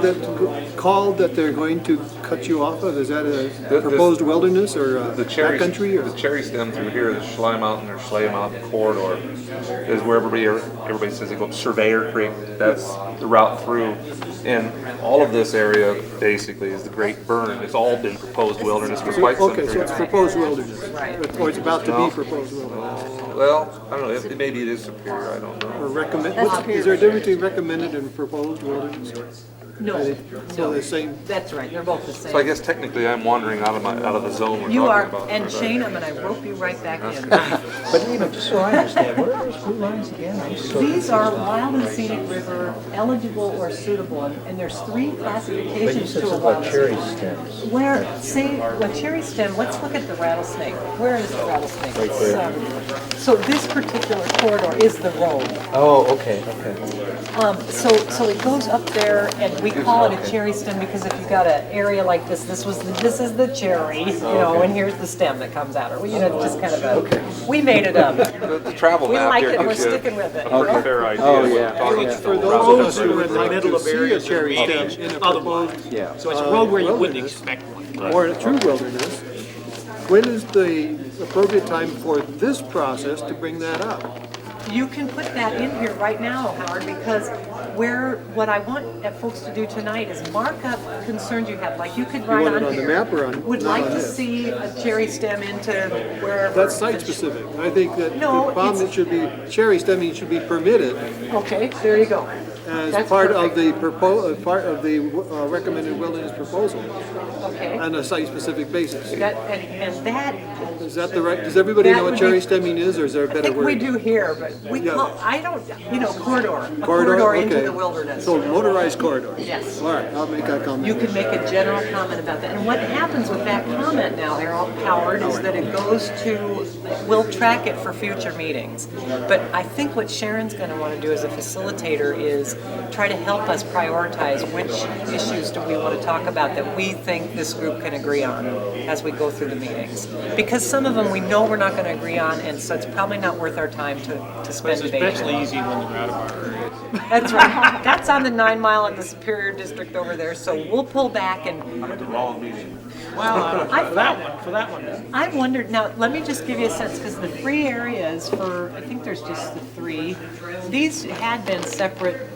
S8: called that they're going to cut you off of? Is that a proposed wilderness or
S10: The cherry,
S8: backcountry? Or?
S10: the cherry stem through here, the Schley Mountain or Schley Mountain corridor, is where everybody says they go up Surveyor Creek. That's the route through. And all of this area basically is the Great Burn. It's all been proposed wilderness for quite some
S8: Okay, so
S10: period.
S8: it's proposed wilderness.
S1: Right.
S8: Or it's about to
S10: No.
S8: be proposed wilderness.
S10: Well, I don't know, maybe it is Superior, I don't know.
S8: Or recommend, is there a difference between recommended and proposed wilderness?
S1: No,
S8: So the same,
S1: that's right. They're both the same.
S10: So I guess technically I'm wandering out of the zone we're
S1: You are,
S10: talking about.
S1: and
S10: right?
S1: Shane, I'm going to rope you right back in.
S13: But you know, just so I understand, what are those blue lines again?
S1: These are wild and scenic river eligible or suitable, and there's three
S13: But you
S1: classifications
S13: said
S1: to a
S13: something
S1: wild
S13: about
S1: and
S13: cherry
S1: scenic.
S13: stems.
S1: Where, say, the cherry stem, let's look at the rattlesnake. Where is the rattlesnake?
S13: Right
S1: It's,
S13: there.
S1: so this particular corridor is the road.
S13: Oh, okay.
S1: So it goes up there, and we call it a cherry stem because if you've got an area like this, this is the cherry, you know, and here's the stem that comes out, or, you know, just kind of we made it up.
S10: The travel
S1: We
S10: map
S1: like
S10: here
S1: it, we're
S10: gives you
S1: sticking with it.
S10: a pretty fair idea.
S13: Oh,
S10: of what
S13: yeah.
S10: we're talking
S13: Yeah.
S10: about.
S8: for those of us who would like to see a cherry stem in a proposed
S13: Yeah.
S14: So it's a road where you wouldn't
S8: wilderness,
S14: expect one.
S8: or a true wilderness, when is the appropriate time for this process to bring that up?
S1: You can put that in here right now, Howard, because what I want folks to do tonight is mark up concerns you have, like you could write
S8: want
S1: on
S8: it on the
S1: here.
S8: map or on-
S1: Would
S8: not
S1: like
S8: on
S1: to
S8: this?
S1: see a cherry stem into wherever.
S8: That's site-specific. I think that the
S1: No,
S8: problem
S1: it's-
S8: should be, cherry stemming should be permitted
S1: Okay, there you go.
S8: as
S1: That's
S8: part of
S1: perfect.
S8: the recommended wilderness proposal
S1: Okay.
S8: on a site-specific basis.
S1: That, and that,
S8: Is that the right, does everybody
S1: That
S8: know what
S1: would
S8: cherry
S1: be-
S8: stemming is, or is there a
S1: I
S8: better
S1: think we
S8: word?
S1: do here, but we
S8: Yeah.
S1: call, I don't, corridor. A corridor into
S8: Okay.
S1: the wilderness.
S8: So motorized corridor.
S1: Yes.
S8: All right, I'll make that comment.
S1: You can make a general comment about that. And what happens with that comment now, Howard, is that it goes to, we'll track it for future meetings. But I think what Sharon's going to want to do as a facilitator is try to help us prioritize which issues do we want to talk about that we think this group can agree on as we go through the meetings. Because some of them we know we're not going to agree on, and so it's probably not worth our time to spend
S14: It's
S1: debating.
S14: especially easy when they're out of our area.
S1: That's right. That's on the 9 Mile in the Superior District over there. So we'll pull back and
S14: Well, for that one.
S1: I wondered, now, let me just give you a sense, because the three areas I think there's just the three, these had been separate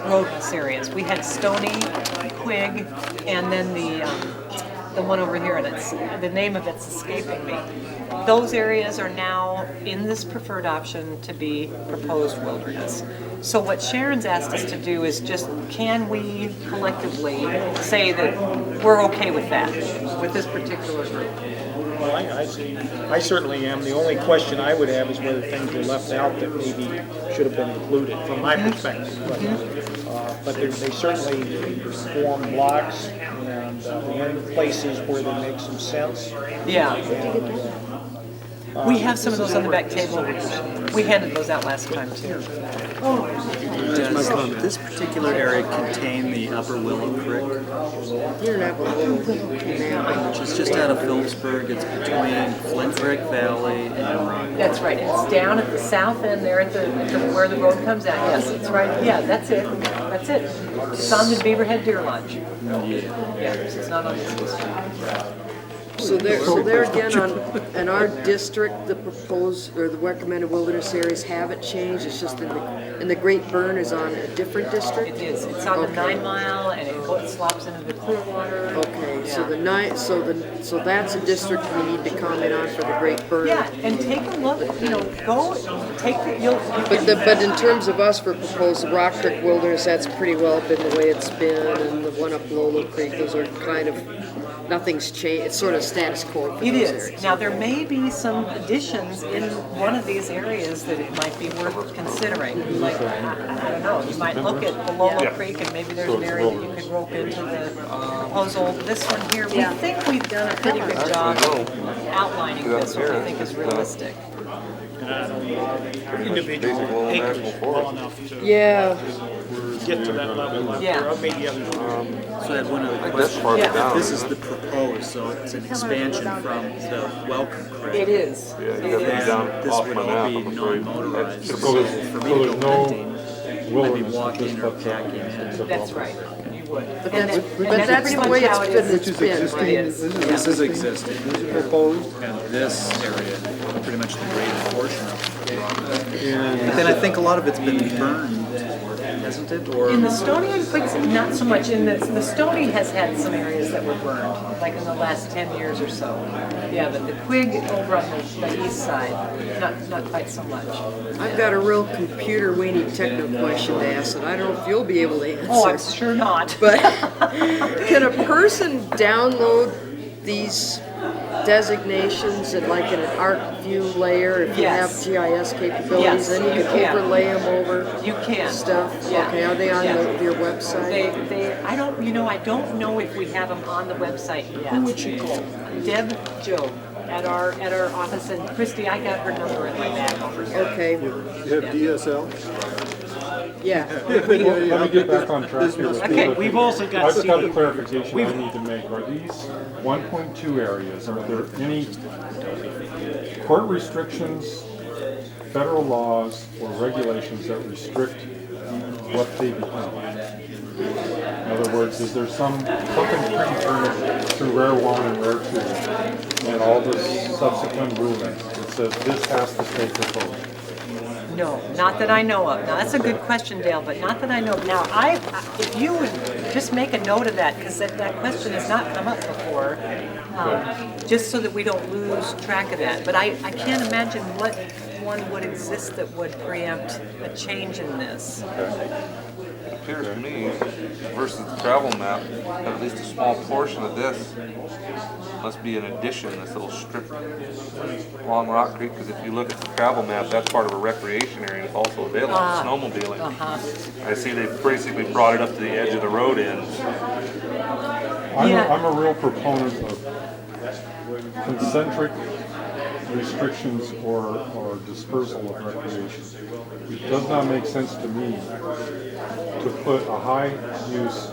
S1: roadless areas. We had Stony, Quig, and then the one over here, and the name of it's escaping me. Those areas are now in this preferred option to be proposed wilderness. So what Sharon's asked us to do is just, can we collectively say that we're okay with that, with this particular group?
S14: Well, I certainly am. The only question I would have is whether things were left out that maybe should have been included, from my perspective. But they certainly form blocks, and they're in places where they make some sense.
S15: Yeah. We have some of those on the back table. We handed those out last time too.
S13: Does this particular area contain the Upper Willow Creek?
S11: You're not going
S13: Which is just out of Phillipsburg. It's between Flint Creek Valley and Rock.
S15: That's right. It's down at the south end there at the where the road comes out. Yes, it's right. Yeah, that's it. That's it. It's on the Beaverhead Deer Lodge. Yeah, it's not on this list.
S11: So there again, in our district, the proposed, or the recommended wilderness areas haven't changed, it's just in the Great Burn is on a different district?
S15: It is. It's on the 9 Mile, and it slops into the Clearwater.
S11: Okay, so that's a district we need to comment on for the Great Burn.
S15: Yeah, and take a look, go, take the,
S11: But in terms of us for proposed Rock Creek Wilderness, that's pretty well been the way it's been, and the one up Lolo Creek, those are kind of, nothing's changed, it's sort of status quo for
S15: It
S11: those
S15: is.
S11: areas.
S15: Now, there may be some additions in one of these areas that it might be worth considering. Like, I don't know, you might look at the Lolo Creek and maybe there's an area that you could rope into the proposal. This one here, we think we've done a pretty good job outlining this, what we think is realistic.
S14: Individual acres well enough to get to that level, or maybe others.
S13: So I had one other question. This is the proposed, so it's an expansion from the Welcome Creek.
S15: It is.
S10: Yeah, you got to be down
S13: This
S10: off
S13: would
S10: my
S13: all
S10: map,
S13: be
S10: I'm afraid.
S13: non-motorized.
S12: So
S13: So
S12: there's-
S13: for
S12: so
S13: me to
S12: there's
S13: go
S12: no
S13: hunting, I'd be
S12: wilderness
S13: walking or
S12: just
S13: packing in.
S15: That's right, you would.
S11: But that's the way it's been, right?
S13: This is existing. Proposed. And this area, pretty much the graded portion of the rock. But then I think a lot of it's been burned, hasn't it? Or
S15: In the Stony and Quig's, not so much. In the Stony has had some areas that were burned, like in the last 10 years or so. Yeah, but the Quig over on the east side, not quite so much.
S11: I've got a real computer weenie techno question to ask, and I don't know if you'll be able to answer.
S15: Oh, I'm sure not.
S11: But can a person download these designations in like in an ArcView layer if you have GIS capabilities?
S15: Yes,
S11: Then you
S15: you
S11: can
S15: can.
S11: overlay them over
S15: You can.
S11: stuff?
S15: Yeah.
S11: Okay, are they on your website?
S15: I don't know if we have them on the website yet. Who would you call? Deb Joe at our office, and Christy, I got her number in my bag over here.
S11: Okay.
S8: You have DSL?
S11: Yeah.
S12: Let me get back on track here.
S15: Okay,
S14: we've also got
S12: I've got a
S14: CD.
S12: clarification I need to make. Are these 1.2 areas, are there any court restrictions, federal laws, or regulations that restrict what they become? In other words, is there something predetermined through Rare 1 and Rare 2 and all the subsequent rulings that says this has to stay proposed?
S15: No, not that I know of. Now, that's a good question, Dale, but not that I know of. Now, if you would just make a note of that, because that question has not come up before, just so that we don't lose track of that. But I can't imagine what one would exist that would preempt a change in this.
S10: It appears to me, versus the travel map, that at least a small portion of this must be an addition, this little strip along Rock Creek, because if you look at the travel map, that's part of a recreation area, and it's also available for snowmobiling. I see they've basically brought it up to the edge of the road end.
S12: I'm a real proponent of concentric restrictions or dispersal of recreation. It does not make sense to me to put a high-use,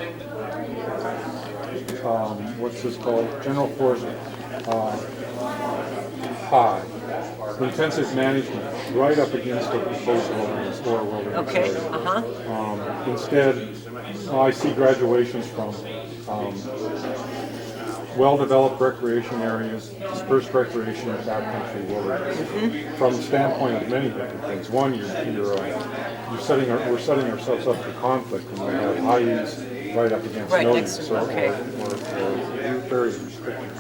S12: what's this called, general forest, high, intensive management, right up against a proposed wilderness or a wilderness area. Instead, I see graduations from well-developed recreation areas, dispersed recreation, and backcountry wilderness. From the standpoint of many different things. One, we're setting ourselves up for conflict when we have high use right up against no use, or very restricted.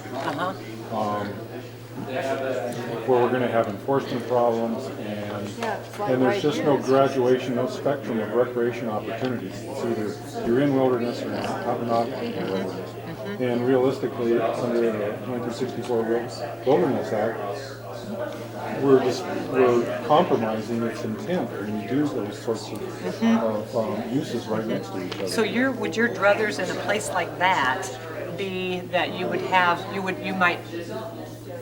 S12: Where we're going to have enforcement problems, and there's just no graduation, no spectrum of recreation opportunities. It's either you're in wilderness or not in wilderness. And realistically, under the 1964 Wilderness Act, we're compromising its intent when you do those sorts of uses right next to each other.
S15: So would your druthers in a place like that be that you would have, you might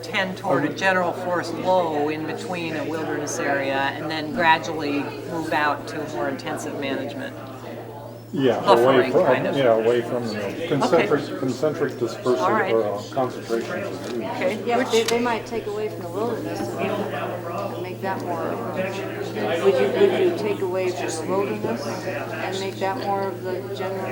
S15: tend toward a general forest low in between a wilderness area and then gradually move out to more intensive management?
S12: Yeah,
S15: Buffering, kind of.
S12: away from the mill. Concentric dispersal
S15: All right.
S12: or concentrations of use.
S15: Okay.
S11: Yeah, they might take away from the wilderness and make that more, would you take away from the wilderness and make that more of the general?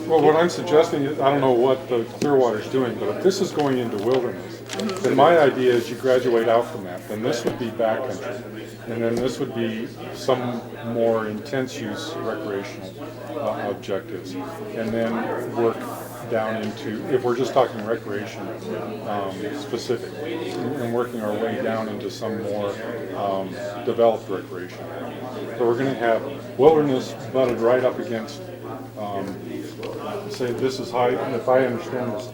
S12: Well, what I'm suggesting is, I don't know what the Clearwater's doing, but if this is going into wilderness, then my idea is you graduate out from that. Then this would be backcountry, and then this would be some more intense use recreational objectives, and then work down into, if we're just talking recreation specific, and working our way down into some more developed recreation. So we're going to have wilderness butted right up against, say this is high, if I understand this,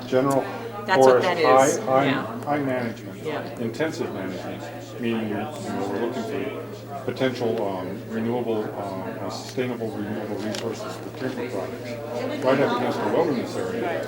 S12: general
S15: That's what
S12: forest,
S15: that is, yeah.
S12: high management,
S15: Yeah.
S12: intensive management, meaning we're looking for potential renewable, sustainable renewable resources for timber products, right up against the wilderness area.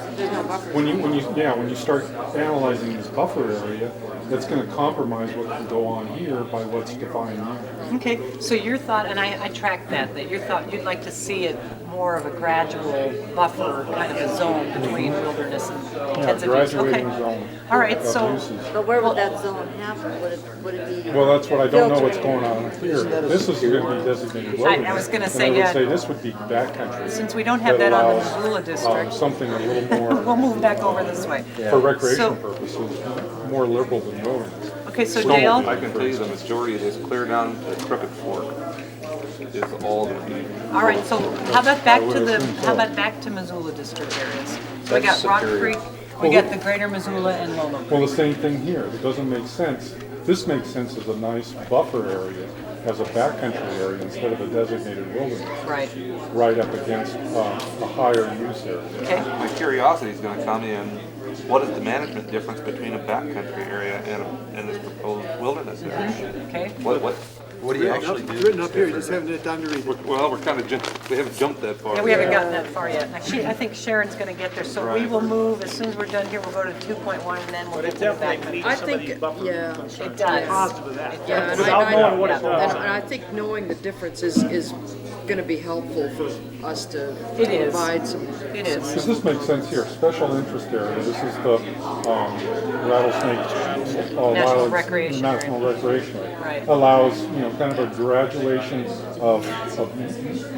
S12: When you start analyzing this buffer area, that's going to compromise what can go on here by what's defined here.
S15: Okay, so your thought, and I tracked that your thought, you'd like to see it more of a gradual buffer, kind of a zone between wilderness and intensive use.
S12: Graduating
S15: Okay.
S12: zone.
S15: All right,
S12: of
S15: so,
S12: uses.
S11: But where would that zone happen? Would it be?
S12: Well, that's what I don't know what's
S11: filtering?
S12: going on here. This is going to be designated wilderness.
S15: I was gonna
S12: and
S15: say,
S12: I would
S15: yeah.
S12: say this would be backcountry.
S15: Since we don't have that on the
S12: allows,
S15: Missoula district.
S12: Something a little more,
S15: we'll move back over this way.
S12: for recreational
S15: So-
S12: purposes, more liberal than wilderness.
S15: Okay, so
S12: Snowmobile.
S15: Dale,
S10: I can tell you the majority of this clear down to Crooked Fork is all going to be.
S15: all right, so how about back
S12: I would
S15: to the,
S12: assume so.
S15: how about back to Missoula district areas? So we got
S10: That's
S15: Rock
S10: superior.
S15: Creek, we got the greater Missoula and Lolo Creek.
S12: Well, the same thing here. It doesn't make sense. This makes sense as a nice buffer area, as a backcountry area instead of a designated wilderness.
S15: Right,
S12: Right up against a higher use area.
S15: okay.
S10: My curiosity is going to come in, what is the management difference between a backcountry area and this proposed wilderness area?
S15: Okay.
S10: What do you actually do?
S8: Written up here, you just haven't had time to read it.
S10: Well, we're kind of we haven't jumped that far.
S15: Yeah, we haven't gotten that far yet. I think Sharon's gonna get there, so we will move, as soon as we're done here, we'll go to 2.1 and then we'll
S6: But
S15: get
S6: it
S15: to the back.
S6: definitely meets
S11: I
S6: some of
S11: think,
S6: these buffer
S11: yeah.
S6: concerns.
S15: It does.
S6: Positive of that.
S11: Yeah, and
S6: Without knowing what it
S11: and
S6: does.
S11: I think knowing the difference is going to be helpful for us to
S15: It is.
S11: provide some.
S15: It is.
S12: Does this make sense here? Special interest area. This is the rattlesnake.
S15: National recreation area.
S12: National recreation area.
S15: Right.
S12: Allows, kind of a graduation of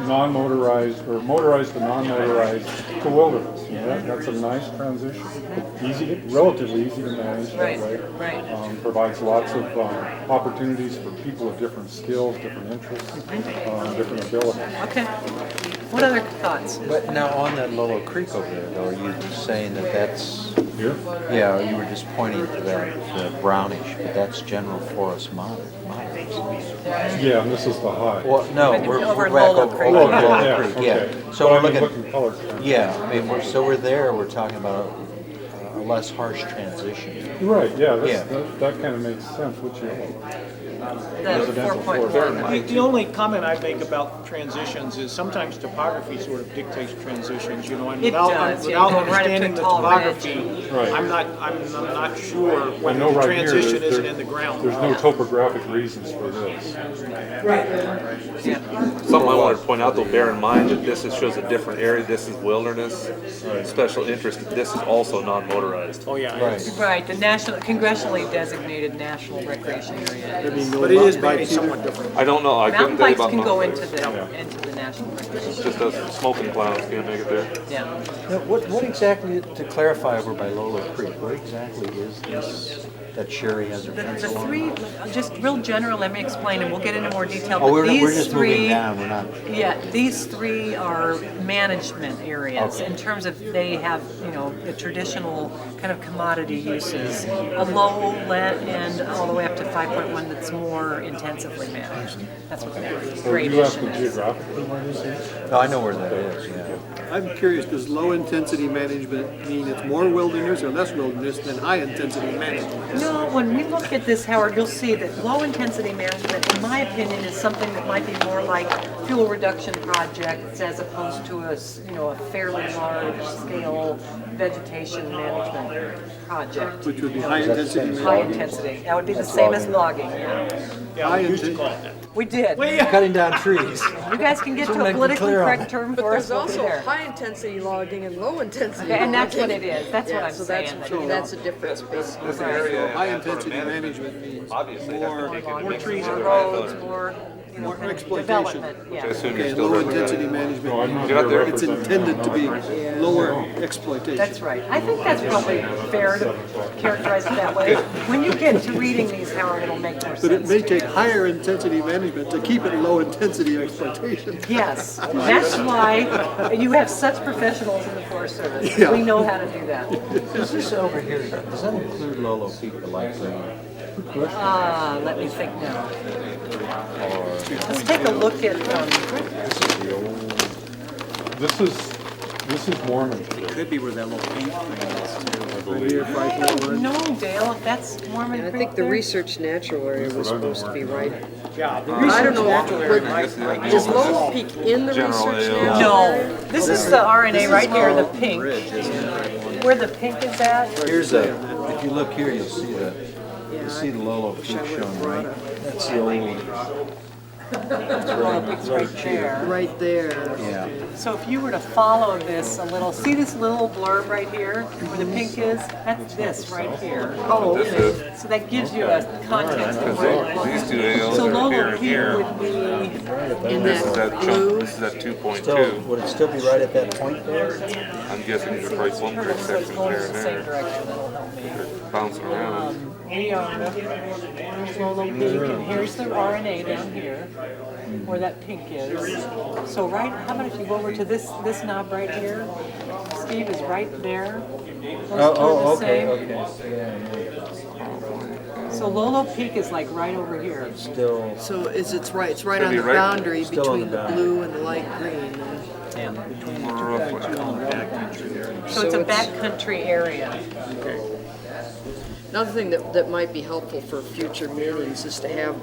S12: non-motorized or motorized to non-motorized to wilderness. That's a nice transition. Relatively easy to manage that
S15: Right,
S12: way.
S15: right.
S12: Provides lots of opportunities for people with different skills, different interests, different abilities.
S15: Okay. What other thoughts?
S13: But now on that Lolo Creek over there, though, are you saying that that's,
S12: Here?
S13: yeah, you were just pointing to that, the brownish, but that's general forest moderate.
S12: Yeah, and this is the high.
S13: Well, no, we're
S15: Over
S13: we're back
S15: Lolo
S13: over
S15: Creek.
S13: Lolo
S12: Yeah,
S13: Creek,
S12: okay.
S13: yeah. So
S12: But
S13: we're
S12: I mean,
S13: looking,
S12: looking color.
S13: yeah, I mean, we're there, we're talking about a less harsh transition.
S12: Right, yeah,
S13: Yeah.
S12: that kind of makes sense, which you,
S15: The
S12: Residential
S15: 4.1.
S6: The only comment I make about transitions is sometimes topography sort of dictates transitions, and
S15: It
S6: without
S15: does, yeah,
S6: without
S15: going right up to a
S6: understanding the
S15: tall
S6: topography,
S12: Right.
S6: I'm not sure
S12: I
S6: whether
S12: know
S6: the
S12: right here,
S6: transition
S12: there's
S6: isn't in the ground.
S12: there's no topographic reasons for this.
S10: Something I wanted to point out though, bear in mind that this shows a different area, this is wilderness, special interest, this is also non-motorized.
S6: Oh, yeah.
S13: Right.
S15: Right, the national, congressionally designated national recreation area.
S6: But it is maybe somewhat different.
S10: I don't know, I
S15: Mountain
S10: couldn't tell you
S15: bikes
S10: about
S15: can go
S10: mountain
S15: into the national recreation.
S10: bikes. Just those smoking clouds can't make it there.
S15: Yeah.
S13: Now, what exactly, to clarify over by Lolo Creek, what exactly is this that Sherry has her
S15: The
S13: pencil on?
S15: three, just real general, let me explain, and we'll get into more detail.
S13: Oh,
S15: but
S13: we're
S15: these
S13: just
S15: three,
S13: moving down, we're not.
S15: Yeah, these three are management areas
S13: Okay.
S15: in terms of they have, the traditional kind of commodity uses. A low and all the way up to 5.1 that's more intensively managed. That's what that
S12: Or you have
S15: gradation
S12: the
S15: is.
S12: geographically where this is?
S13: No, I know where that is, yeah.
S8: I'm curious, does low-intensity management mean it's more wilderness or less wilderness than high-intensity management?
S15: No, when we look at this, Howard, you'll see that low-intensity management, in my opinion, is something that might be more like fuel reduction projects as opposed to a fairly large-scale vegetation management project.
S8: Which would be high-intensity
S15: High
S8: management?
S15: intensity. That would be the same as logging.
S2: Yeah, we used to call it that.
S15: We did.
S13: Cutting down trees.
S15: You guys can get
S13: So
S15: to a
S13: make it
S15: politically
S13: clear on
S15: correct
S13: it.
S15: term
S11: But
S15: for us.
S11: there's
S15: We'll be
S11: also
S15: there.
S11: high-intensity logging and low-intensity
S15: Okay, and that's what
S11: logging.
S15: it is. That's what
S11: Yeah,
S15: I'm
S11: so
S15: saying.
S11: that's a difference, basically.
S10: This area.
S8: High-intensity management means
S10: Obviously,
S8: more,
S10: more trees
S15: More roads, more,
S8: more exploitation.
S15: development,
S10: I
S15: yeah.
S10: assume you're
S8: Okay,
S10: still
S8: low-intensity
S10: representing.
S12: No, I'm
S8: management,
S12: not
S10: You're not
S12: here
S10: there.
S8: it's
S12: representing
S8: intended to be
S12: them.
S8: lower exploitation.
S15: That's right. I think that's probably fair to characterize it that way. When you get to reading these, Howard, it'll make more sense.
S8: But it may take higher intensity management to keep it low-intensity exploitation.
S15: Yes, that's why you have such professionals in the Forest Service.
S8: Yeah.
S15: We know how to do that.
S13: Is this over here, does that include Lolo Peak, the light green?
S15: Let me think now. Let's take a look at,
S12: This is Mormon.
S13: It could be where that little pink thing is too.
S8: Right here,
S15: I don't know, Dale, if that's Mormon
S11: And I
S15: Creek
S11: think the
S15: there.
S11: research natural area was supposed to be right.
S8: Yeah, the
S11: I don't know,
S8: natural area
S11: but
S8: might
S11: is Lolo Peak in the
S10: General
S11: research
S10: area.
S11: natural area?
S15: No, this is the RNA right here, the pink.
S13: Bridge, isn't it?
S15: Where the pink is at,
S13: Here's if you look here, you'll see the Lolo Peak shown, right? That's the old.
S15: it's right there.
S11: Right there.
S13: Yeah.
S15: So if you were to follow this a little, see this little blurb right here, where the pink is? That's this right here.
S11: Oh,
S10: This
S11: okay.
S10: is,
S15: So that gives you a context of where you're
S10: because
S15: looking.
S10: these two AOs
S15: So
S10: are here
S15: Lolo
S10: and
S15: Peak
S10: here.
S15: would be,
S11: In
S10: This is
S11: that
S10: that
S11: blue.
S10: chunk, this is that 2.2.
S13: Still, would it still be right at that point there?
S10: I'm guessing these are probably plum creek
S15: so it's
S10: sections
S15: going
S10: there
S15: in
S10: and
S15: the same
S10: there.
S15: direction, that'll help me.
S10: Bouncing around.
S15: We are Lolo Peak, and here's the RNA down here, where that pink is. So right, how about if you go over to this knob right here? Steve is right there. Those two are the same.
S13: Yeah.
S15: So Lolo Peak is like right over here.
S13: Still,
S11: So it's right
S10: It'd
S11: on
S10: be
S11: the
S10: right-
S11: boundary
S13: still on
S11: between
S13: the
S11: the
S13: boundary.
S11: blue and the light green.
S13: and between the
S10: Or roughly.
S15: So it's a backcountry area.
S11: Another thing that might be helpful for future meetings is to have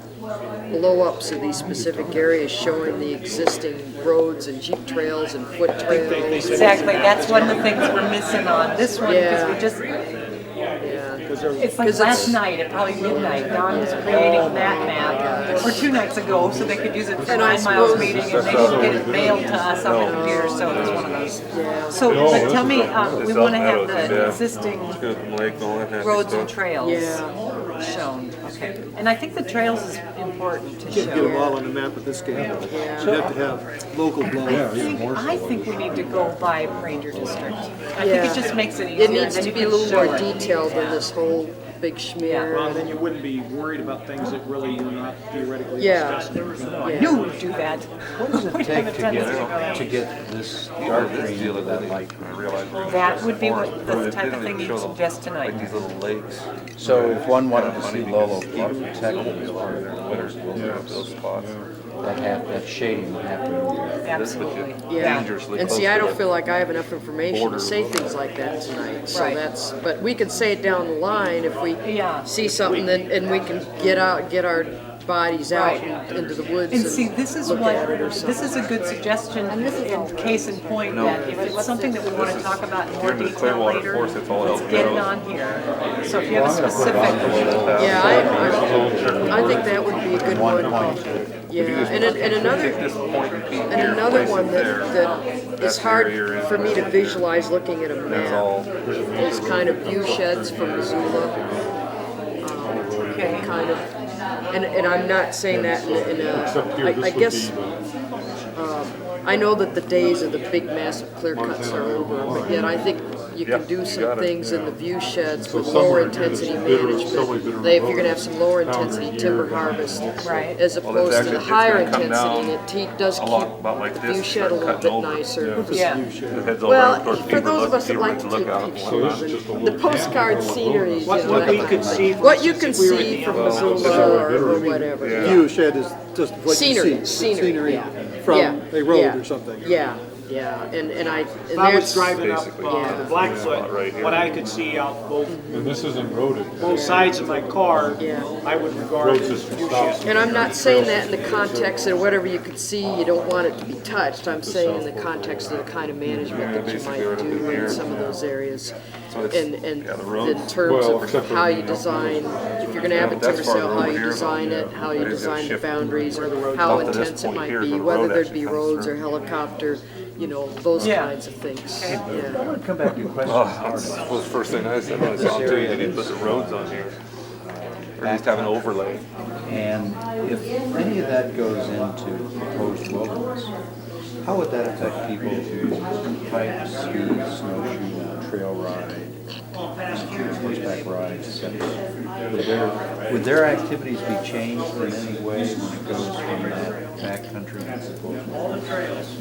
S11: blow-ups of these specific areas showing the existing roads and jeep trails and foot trails.
S15: Exactly, that's one of the things we're missing on this one, because we just,
S11: Yeah.
S15: it's like last night at probably midnight, Don was creating that map, or 2 nights ago, so they could use it for
S11: And I
S15: 9 miles
S11: suppose-
S15: meeting, and they didn't get it mailed to us on the computer, so it was one of those. So, but tell me, we want to have the existing
S10: Lake and all that happy
S15: roads and
S10: stuff.
S15: trails
S11: Yeah.
S15: shown, okay. And I think the trails is important to
S8: Can't get them
S15: show.
S8: all on the map at this scale. You have to have local blow.
S15: I think we need to go by ranger district. I think
S11: Yeah.
S15: it just makes it easier.
S11: It needs
S15: then
S11: to
S15: you
S11: be a
S15: can
S11: little
S15: show
S11: more
S15: it.
S11: detailed than
S15: Yeah.
S11: this whole big schmear.
S14: Well, then you wouldn't be worried about things that really you're not theoretically
S11: Yeah.
S14: discussing.
S15: I knew we'd do that.
S13: what does it
S15: We
S13: take
S15: have a
S13: to
S15: tendency to go that way.
S13: get this
S10: Even
S13: dark
S10: this
S13: green
S10: deal
S13: to
S10: of
S13: that
S10: that,
S13: light
S10: I realize we're in
S15: That
S10: the
S15: would be
S10: forest,
S15: what
S10: but
S15: the
S10: it
S15: type of
S10: didn't
S15: thing
S10: even
S15: you'd
S10: show the-
S15: suggest tonight.
S10: Like these little lakes.
S13: So if one wanted to
S10: Funny
S13: see Lolo
S10: because
S13: Peak protected as part of their
S10: Winners
S13: winter
S10: will have those spots.
S13: that shading would have to be.
S15: Absolutely.
S11: Yeah,
S10: Dangerously
S11: and
S10: close
S11: see, I
S10: to
S11: don't
S10: the
S11: feel like I have enough information
S10: border
S11: to say
S10: of
S11: things like that tonight, so
S15: Right.
S11: but we could say it down the line if we
S15: Yeah.
S11: see something and we can get our bodies out
S15: Right.
S11: into the woods
S15: And see, this is
S11: look
S15: what,
S11: at it or
S15: this
S11: something.
S15: is a good suggestion, in case in point, that if it's something that we want to talk about in more
S10: Here in the
S15: detail
S10: Clearwater
S15: later,
S10: Forest, it's all
S15: let's
S10: elk
S15: get it
S10: meadows.
S15: on here. So if you have a specific,
S11: Yeah, I think that would be a good one. Yeah, and another
S10: Take this point and peak
S11: and
S10: here,
S11: another
S10: place it
S11: one
S10: there.
S11: that is
S10: That's
S11: hard
S10: where you're in.
S11: for me to visualize looking at a
S10: That's all.
S11: map is kind of view sheds from Missoula.
S15: okay,
S11: Kind of, and I'm not saying that in
S12: Except here,
S11: a,
S12: this
S11: I
S12: would
S11: guess,
S12: be
S11: I know that the days of the big massive clear cuts are over, but yet I think you
S10: Yeah,
S11: can do
S10: you
S11: some
S10: got it.
S11: things in the view sheds
S12: So
S11: with
S12: somewhere
S11: lower
S12: here, there's
S11: intensity
S12: literally somewhere
S11: management.
S12: literally
S11: If you're gonna have some lower
S12: boundary
S11: intensity
S12: here.
S11: timber harvest,
S15: Right.
S11: as
S10: Well,
S11: opposed to
S10: actually-
S11: the
S10: it's
S11: higher
S10: gonna come
S11: intensity,
S10: down
S11: and it does
S10: a
S11: keep
S10: lot, about like
S11: the
S10: this,
S11: view shed a
S10: start
S11: little
S10: cutting
S11: bit
S10: over.
S11: nicer.
S15: Yeah.
S10: It heads over
S11: Well,
S10: towards
S11: for
S10: Beaver,
S11: those of
S10: look,
S11: us that
S10: Beaver
S11: like
S10: to
S11: to
S10: look
S11: take
S10: out.
S11: pictures,
S12: So this is just a
S11: and
S12: little
S11: the postcard
S12: camp.
S11: scenery, you know,
S6: What
S11: that
S6: we
S11: kind
S6: could
S11: of
S6: see,
S11: thing.
S6: for
S11: What you
S6: instance,
S11: can
S6: if we were at
S11: see
S6: the
S11: from
S6: end of the
S11: Missoula or whatever.
S10: Yeah.
S8: View shed is just what you
S11: Scenery,
S8: see.
S11: scenery, yeah.
S8: From
S11: Yeah,
S8: a road
S11: yeah,
S8: or something.
S11: Yeah, yeah, and
S6: If I was
S11: there's,
S6: driving up
S10: basically,
S11: yeah.
S6: the Blackfoot,
S10: right here.
S6: what I could see out both
S12: And this isn't roaded.
S6: sides of my car,
S11: Yeah.
S6: I would regard
S12: Road
S6: as
S12: system
S6: view
S12: stops.
S6: shed.
S11: And I'm not saying that in the context of whatever you could see, you don't want it to be touched. I'm saying in the context of the kind of management that you
S10: basically
S11: might
S10: right up
S11: do
S10: in
S11: in
S10: here.
S11: some of those areas.
S10: So it's-
S11: And
S10: yeah, the roads.
S11: in terms
S12: Well,
S11: of
S12: except for,
S11: how
S12: you
S11: you
S12: know,
S11: design, if you're gonna have a
S10: that's
S11: timber sale,
S10: farther
S11: how
S10: over
S11: you
S10: here,
S11: design
S10: though.
S11: it, how you
S10: It is gonna
S11: design the
S10: shift
S11: boundaries,
S10: up
S11: how
S10: to this
S11: intense it
S10: point
S11: might
S10: here is
S11: be,
S10: where the
S11: whether
S10: road
S11: there'd
S10: actually
S11: be
S10: comes
S11: roads
S10: through.
S11: or helicopter, you know, those
S15: Yeah.
S11: kinds of things.
S13: I
S11: Yeah.
S13: want to come back to your question.
S10: Oh, that's that was the first thing I said when I saw it too, they didn't put the roads on here. Or at least have an overlay.
S13: And if any of that goes into proposed wilderness, how would that affect people who hike, ski, snowshoe, trail ride, horseback rides, etc.? Would their activities be changed in any way when it goes from that backcountry to proposed wilderness?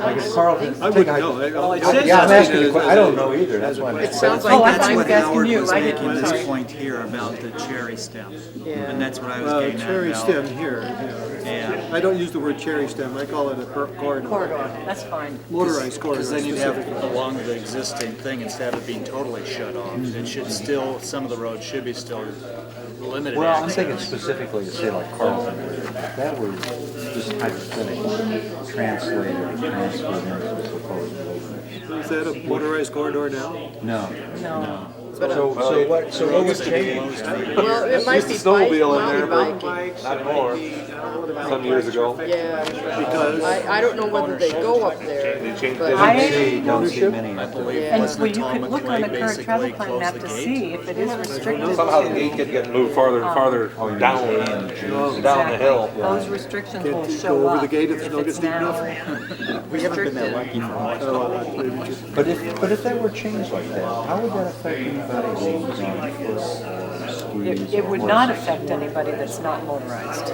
S13: I guess Carlton.
S8: I wouldn't know.
S6: Well, it says
S13: Yeah, I'm
S6: that-
S13: asking you a question. I don't know either, that's why I'm.
S11: It sounds like
S15: Oh,
S11: that
S15: that's
S11: might
S15: what
S11: be-
S15: asking you, I
S16: making
S15: didn't,
S16: this
S15: sorry.
S16: point here about the cherry stem.
S11: Yeah.
S16: And that's what I was getting at
S8: Cherry
S16: about.
S8: stem here, you know.
S16: Yeah.
S8: I don't use the word cherry stem, I call it a corridor.
S15: Corridor, that's fine.
S8: Motorized corridor.
S16: Because then you'd have
S8: specifically.
S16: along the existing thing, instead of being totally shut off, it should still, some of the roads should be still limited
S13: Well, I'm
S16: access.
S13: thinking specifically to say like Carlton, if that was just hypothetically translated or transferred into proposed wilderness.
S8: Is that a motorized corridor now?
S13: No.
S15: No.
S13: So what would change?
S11: Well, it might be bike,
S10: Snowmobile in there,
S11: mountain
S10: but
S11: biking.
S10: not anymore. Some years ago.
S11: Yeah,
S8: Because
S11: I don't know whether they go up there,
S10: They changed
S11: but
S10: it.
S13: Don't see many.
S16: I believe
S15: And
S16: wasn't
S15: well,
S16: it
S15: you
S16: Tom
S15: could look on the
S16: McQuaid
S15: current travel
S16: basically
S15: plan
S16: closed
S15: map
S16: the
S15: to
S16: gate?
S15: see if it is restricted.
S10: Somehow the gate could get moved farther and farther down the hill.
S15: Those restrictions will
S8: can't you
S15: show
S8: go over
S15: up
S8: the gate if the
S15: if
S8: snow
S15: it's
S8: gets deep
S15: now.
S8: enough?
S16: We haven't been that lucky for much.
S13: But if that were changed like that, how would that affect anybody who's on foot or skis?
S15: It would not affect anybody that's not motorized.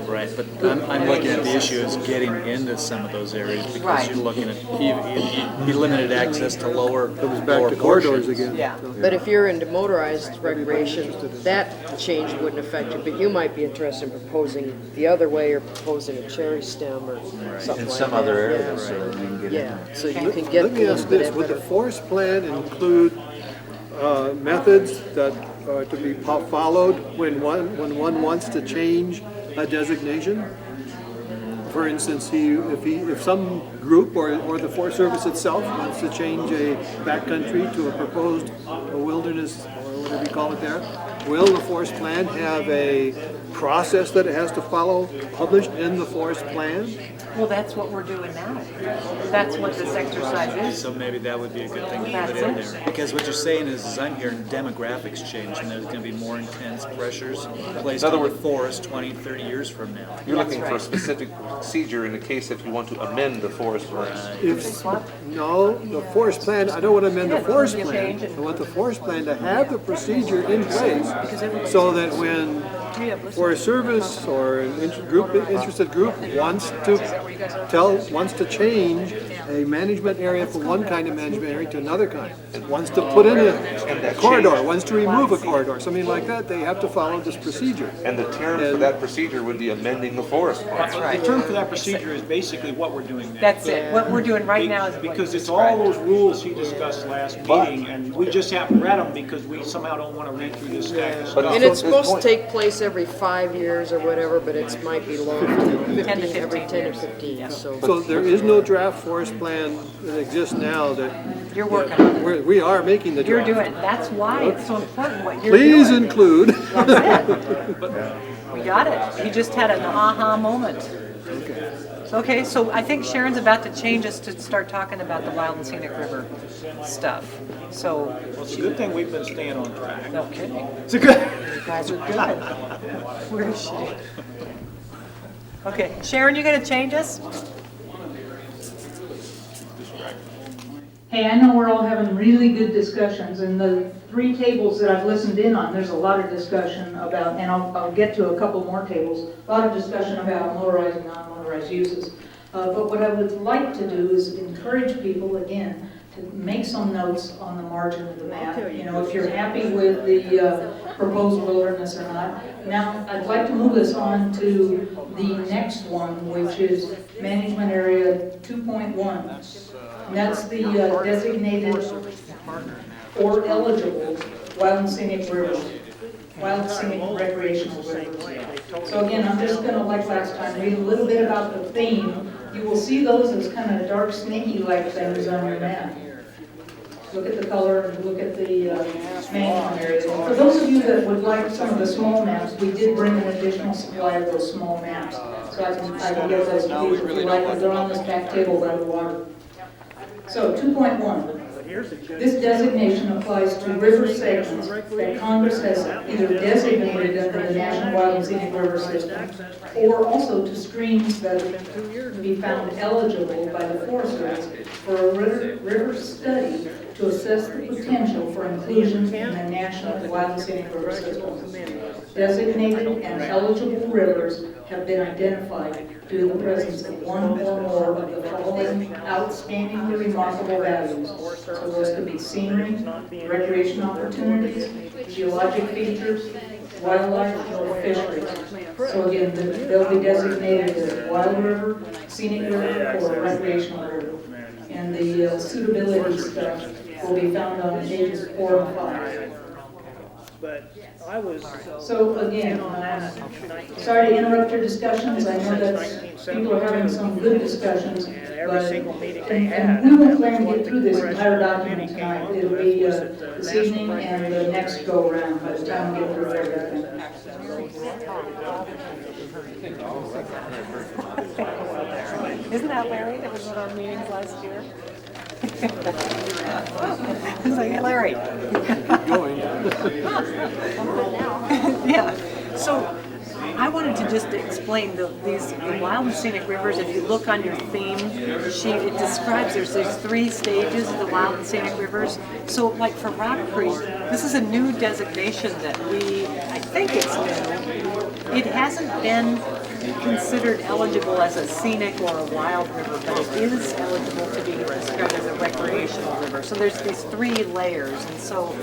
S16: Right, but I'm looking at the issue as getting into some of those areas because
S15: Right.
S16: you're looking at, you limited access to lower
S8: Back to corridors
S16: portions.
S8: again.
S15: Yeah.
S11: But if you're into motorized recreation, that change wouldn't affect you, but you might be interested in proposing the other way or proposing a cherry stem or something
S13: In
S11: like
S13: some
S11: that.
S13: other
S11: Yeah.
S13: areas so that you can get in
S11: Yeah,
S13: there.
S11: so you can get
S8: Let me
S11: a
S8: ask
S11: little
S8: this,
S11: bit
S8: would the
S11: better.
S8: forest plan include methods that are to be followed when one wants to change a designation? For instance, if some group or the Forest Service itself wants to change a backcountry to a proposed wilderness, or whatever you call it there, will the forest plan have a process that it has to follow published in the forest plan?
S15: Well, that's what we're doing now. That's what this exercise is.
S16: So maybe that would be a good thing to
S15: That's
S16: put in
S15: it.
S16: there. Because what you're saying is I'm hearing demographics change and there's gonna be more intense pressures placed
S10: In other
S16: on the
S10: words-
S16: forest 20, 30 years from now.
S10: You're
S15: That's
S10: looking for a
S15: right.
S10: specific procedure in the case if you want to amend the forest plan.
S8: No, the forest plan, I don't want to amend the
S15: Yeah,
S8: forest
S15: you
S8: plan.
S15: change it.
S8: I want the forest plan to have the procedure in place so that when Forest Service or an interested group wants to change a management area from one kind of management area to another kind, wants to put in a corridor, wants to remove a corridor, something like that, they have to follow this procedure.
S10: And the term for that procedure would be amending the forest plan.
S15: That's right.
S6: The term for that procedure is basically what we're doing now.
S15: That's it. What we're doing right now is what
S6: Because
S15: you
S6: it's all
S15: described.
S6: those rules he discussed last meeting, and we just haven't read them because we somehow don't want to read through this stack of stuff.
S11: And it's supposed to take place every 5 years or whatever, but it might be longer,
S15: 10 to
S11: 15, every
S15: 15
S11: 10 or
S15: years.
S11: 15, so.
S8: So there is no draft forest plan that exists now that.
S15: You're working on it.
S8: We are making the
S15: You're
S8: draft.
S15: doing it. That's why it's so important what you're
S8: Please
S15: doing.
S8: include.
S15: That's it. We got it. You just had an aha moment. Okay, so I think Sharon's about to change us to start talking about the Wild and Scenic River stuff. So,
S6: Well, it's a good thing we've been staying on track.
S15: no kidding.
S6: It's a good.
S15: You guys are good. Where is she? Okay, Sharon, you gonna change us?
S4: Hey, I know we're all having really good discussions, and the 3 tables that I've listened in on, there's a lot of discussion about, and I'll get to a couple more tables, a lot of discussion about motorized and non-motorized uses. But what I would like to do is encourage people, again, to make some notes on the margin of the map. You know, if you're happy with the proposed wilderness or not. Now, I'd like to move us on to the next one, which is management area 2.1. And that's the designated or eligible wild and scenic rivers, wild scenic recreational rivers. So again, I'm just going to, like last time, read a little bit about the theme. You will see those as kind of dark, snaky-like things on your map. Look at the color and look at the management area. For those of you that would like some of the small maps, we did bring an additional supply of those small maps. So I can get those to you if you like, but they're on this back table by the water. So 2.1. This designation applies to river segments that Congress has either designated under the National Wild and Scenic River System, or also to streams that would be found eligible by the Forest Service for a river study to assess the potential for inclusion in the National Wild and Scenic River System. Designated and eligible rivers have been identified due to the presence of one or more of the following outstandingly remarkable values. So those could be scenery, recreation opportunities, geologic features, wildlife, or fisheries. So again, they'll be designated as a wild river, scenic river, or a recreational river. And the suitability stuff will be found on pages 4 and 5.
S14: But I was.
S4: So again, sorry to interrupt your discussions. I know that people are having some good discussions, but and we won't plan to get through this entire document tonight. It'll be this evening and the next go around by the time we get through everything.
S15: Isn't that Larry that was at our meetings last year? I was like, hey, Larry. Yeah, so I wanted to just explain the wild and scenic rivers. If you look on your theme sheet, it describes there's 3 stages of the wild and scenic rivers. So like for Rock Creek, this is a new designation that I think it's new. It hasn't been considered eligible as a scenic or a wild river, but it is eligible to be described as a recreational river. So there's these 3 layers, and so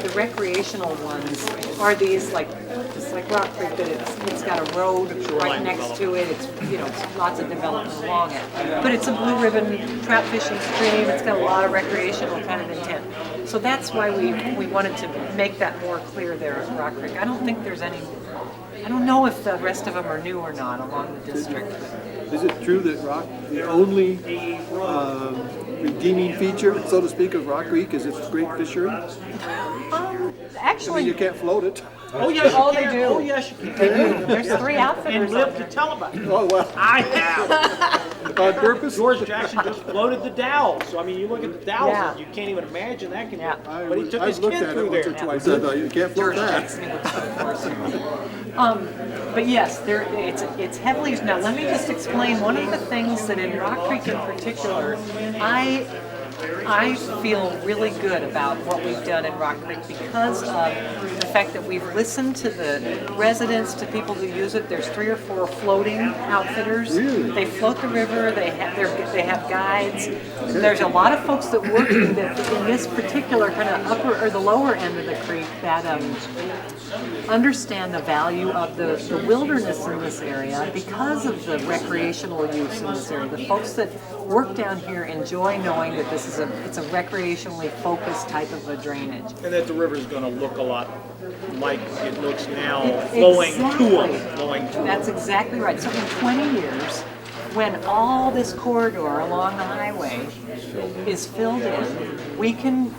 S15: the recreational ones are these just like Rock Creek, that it's got a road right next to it. It's it's lots of development along it, but it's a blue ribbon trout fishing stream. It's got a lot of recreational kind of intent. So that's why we wanted to make that more clear there at Rock Creek. I don't think there's any. I don't know if the rest of them are new or not along the district.
S8: Is it true that the only redeeming feature, so to speak, of Rock Creek is its great fishery?
S15: Actually,
S8: I mean, you can't float it.
S14: Oh, yes, you
S15: Oh,
S14: can.
S15: they do.
S14: Oh, yes, you can.
S15: They do. There's 3 outfitters
S14: And
S15: on
S14: live
S15: there.
S14: to tell about it.
S8: Oh, well,
S14: I have.
S8: on purpose?
S14: George Jackson just floated the Dalles. So, I mean, you look at the Dalles,
S15: Yeah.
S14: and you can't even imagine that can
S15: Yeah.
S14: But he took his
S8: I've looked
S14: kid
S8: at
S14: through
S8: it once
S14: there.
S8: or twice. I thought, you can't float
S15: George
S8: that.
S15: Jackson was of course. But yes, it's heavily used. Now let me just explain one of the things that in Rock Creek in particular, I feel really good about what we've done in Rock Creek because of the fact that we've listened to the residents, to people who use it. There's 3 or 4 floating outfitters.
S8: Really?
S15: They float the river. They have guides. There's a lot of folks that work in this particular kind of upper or the lower end of the creek that understand the value of the wilderness in this area because of the recreational use in this area. The folks that work down here enjoy knowing that it's a recreationally focused type of a drainage.
S14: And that the river's going to look a lot like it looks now, flowing to them.
S15: That's exactly right. So in 20 years, when all this corridor along the highway is filled in, we can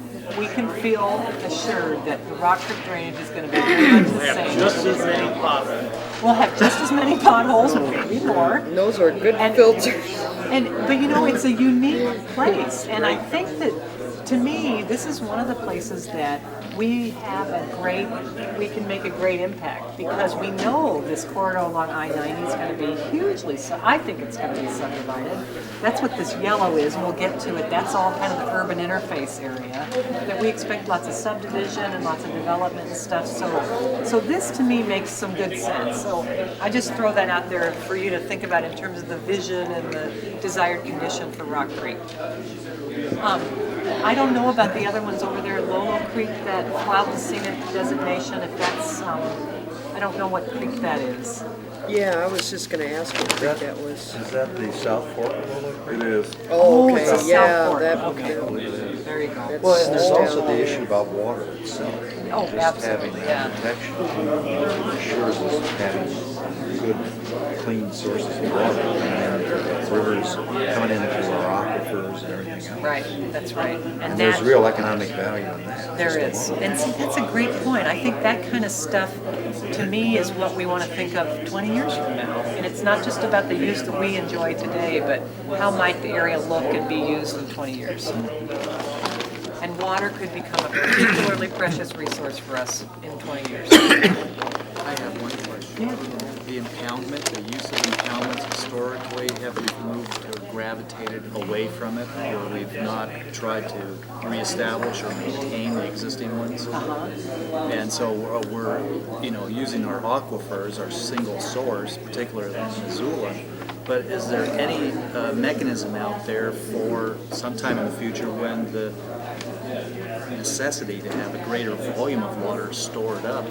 S15: feel assured that the Rock Creek drainage is going to be very much the same.
S14: Just as many potholes.
S15: We'll have just as many potholes, maybe more.
S11: And those are good filters.
S15: But it's a unique place, and I think that to me, this is one of the places that we can make a great impact because we know this corridor along I-90 is going to be hugely, I think it's going to be subdivided. That's what this yellow is, and we'll get to it. That's all kind of the urban interface area that we expect lots of subdivision and lots of development and stuff. So this to me makes some good sense. So I just throw that out there for you to think about in terms of the vision and the desired condition for Rock Creek. I don't know about the other ones over there at Lolo Creek that filed the scenic designation, if that's, I don't know what creek that is.
S11: Yeah, I was just gonna ask what creek that was.
S13: Is that the South Fork of Lolo Creek?
S10: It is.
S11: Oh,
S15: it's a
S11: okay,
S15: South
S11: yeah,
S15: Fork.
S11: that,
S15: Okay. There you go.
S11: that's
S13: Well, and there's
S11: down
S13: also the
S11: there.
S13: issue about water itself.
S15: Oh,
S13: Just
S15: absolutely,
S13: having
S15: yeah.
S13: that protection ensures us having good, clean sources of water coming into rivers, coming into our aquifers and everything else.
S15: Right, that's right.
S13: And there's real economic value in that.
S15: There
S13: just
S15: is.
S13: alone.
S15: And see, that's a great point. I think that kind of stuff, to me, is what we want to think of 20 years from now. And it's not just about the use that we enjoy today, but how might the area look and be used in 20 years. And water could become a particularly precious resource for us in 20 years.
S16: I have one question. The impoundment, the use of impoundments historically, have we moved or gravitated away from it, or we've not tried to reestablish or maintain the existing ones? And so we're using our aquifers, our single source, particularly in Missoula. But is there any mechanism out there for sometime in the future when the necessity to have a greater volume of water stored up,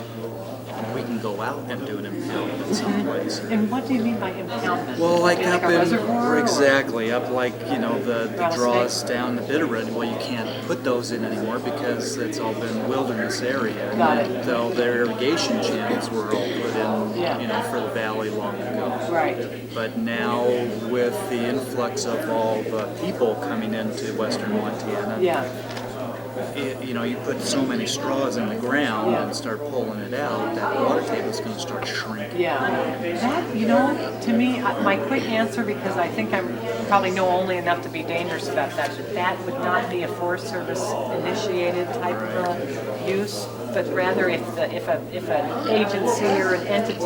S16: we can go out and do an impoundment in some place?
S15: And what do you mean by impoundment?
S16: Well, like
S15: Like
S16: up
S15: a
S16: in,
S15: reservoir, or-
S16: exactly, up like, the
S15: Rattlesnake?
S16: draws down the Bitterroot, well, you can't put those in anymore because it's all been wilderness area.
S15: Got it.
S16: Though their irrigation channels were all put in,
S15: Yeah.
S16: for the valley long ago.
S15: Right.
S16: But now with the influx of all the people coming into western Montana,
S15: Yeah.
S16: you put so many straws in the ground
S15: Yeah.
S16: and start pulling it out, that water table's gonna start shrinking.
S15: Yeah, that, to me, my quick answer, because I think I probably know only enough to be dangerous about that, that would not be a Forest Service initiated type of use, but rather if an agency or an entity,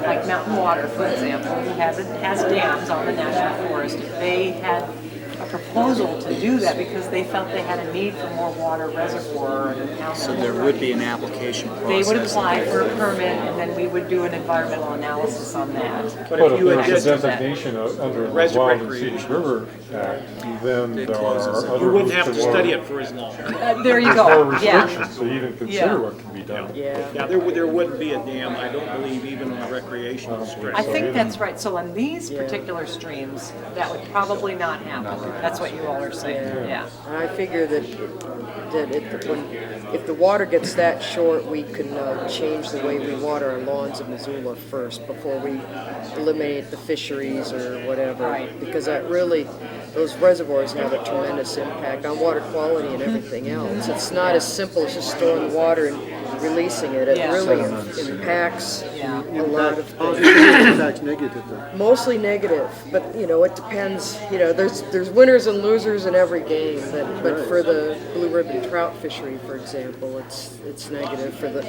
S15: like Mountain Water, for example, who has dams on the national forest, if they had a proposal to do that because they felt they had a need for more water reservoir and impoundment.
S16: So there would be an application process.
S15: They would apply for a permit, and then we would do an environmental analysis on that.
S12: But if
S14: you
S12: there's a
S14: had
S12: designation under the
S14: Res-
S12: Wild and
S14: recreation.
S12: Scenic River Act, then
S16: It
S12: there
S16: closes
S12: are
S16: it.
S12: other.
S14: You wouldn't have to
S12: routes
S14: study
S12: water.
S14: it for as long.
S15: There you
S12: There's more
S15: go, yeah.
S12: restrictions, so even consider
S15: Yeah.
S12: what can be done.
S11: Yeah.
S14: Yeah, there wouldn't be a dam, I don't believe, even on a recreational strip.
S15: I think that's right. So on these particular streams, that would probably not happen. That's what you all are saying, yeah.
S11: I figure that if the water gets that short, we can change the way we water our lawns in Missoula first before we eliminate the fisheries or whatever.
S15: Right.
S11: Because those reservoirs have a tremendous impact on water quality and everything else. It's not as simple as just storing the water and releasing it. It
S15: Yeah.
S11: really impacts
S15: Yeah.
S11: a lot of things.
S8: Impact's negative though.
S11: Mostly negative, but it depends. There's winners and losers in every game. But for the blue ribbon trout fishery, for example, it's negative. For the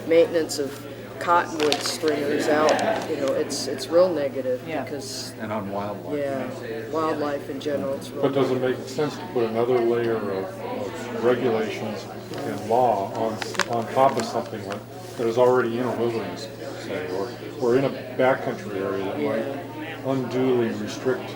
S11: maintenance of cottonwood stringers out, it's real negative
S15: Yeah.
S11: because
S13: And on wildlife.
S11: wildlife in general, it's real.
S12: But does it make sense to put another layer of regulations and law on top of something that is already in a wilderness, say, or in a backcountry area that might unduly restrict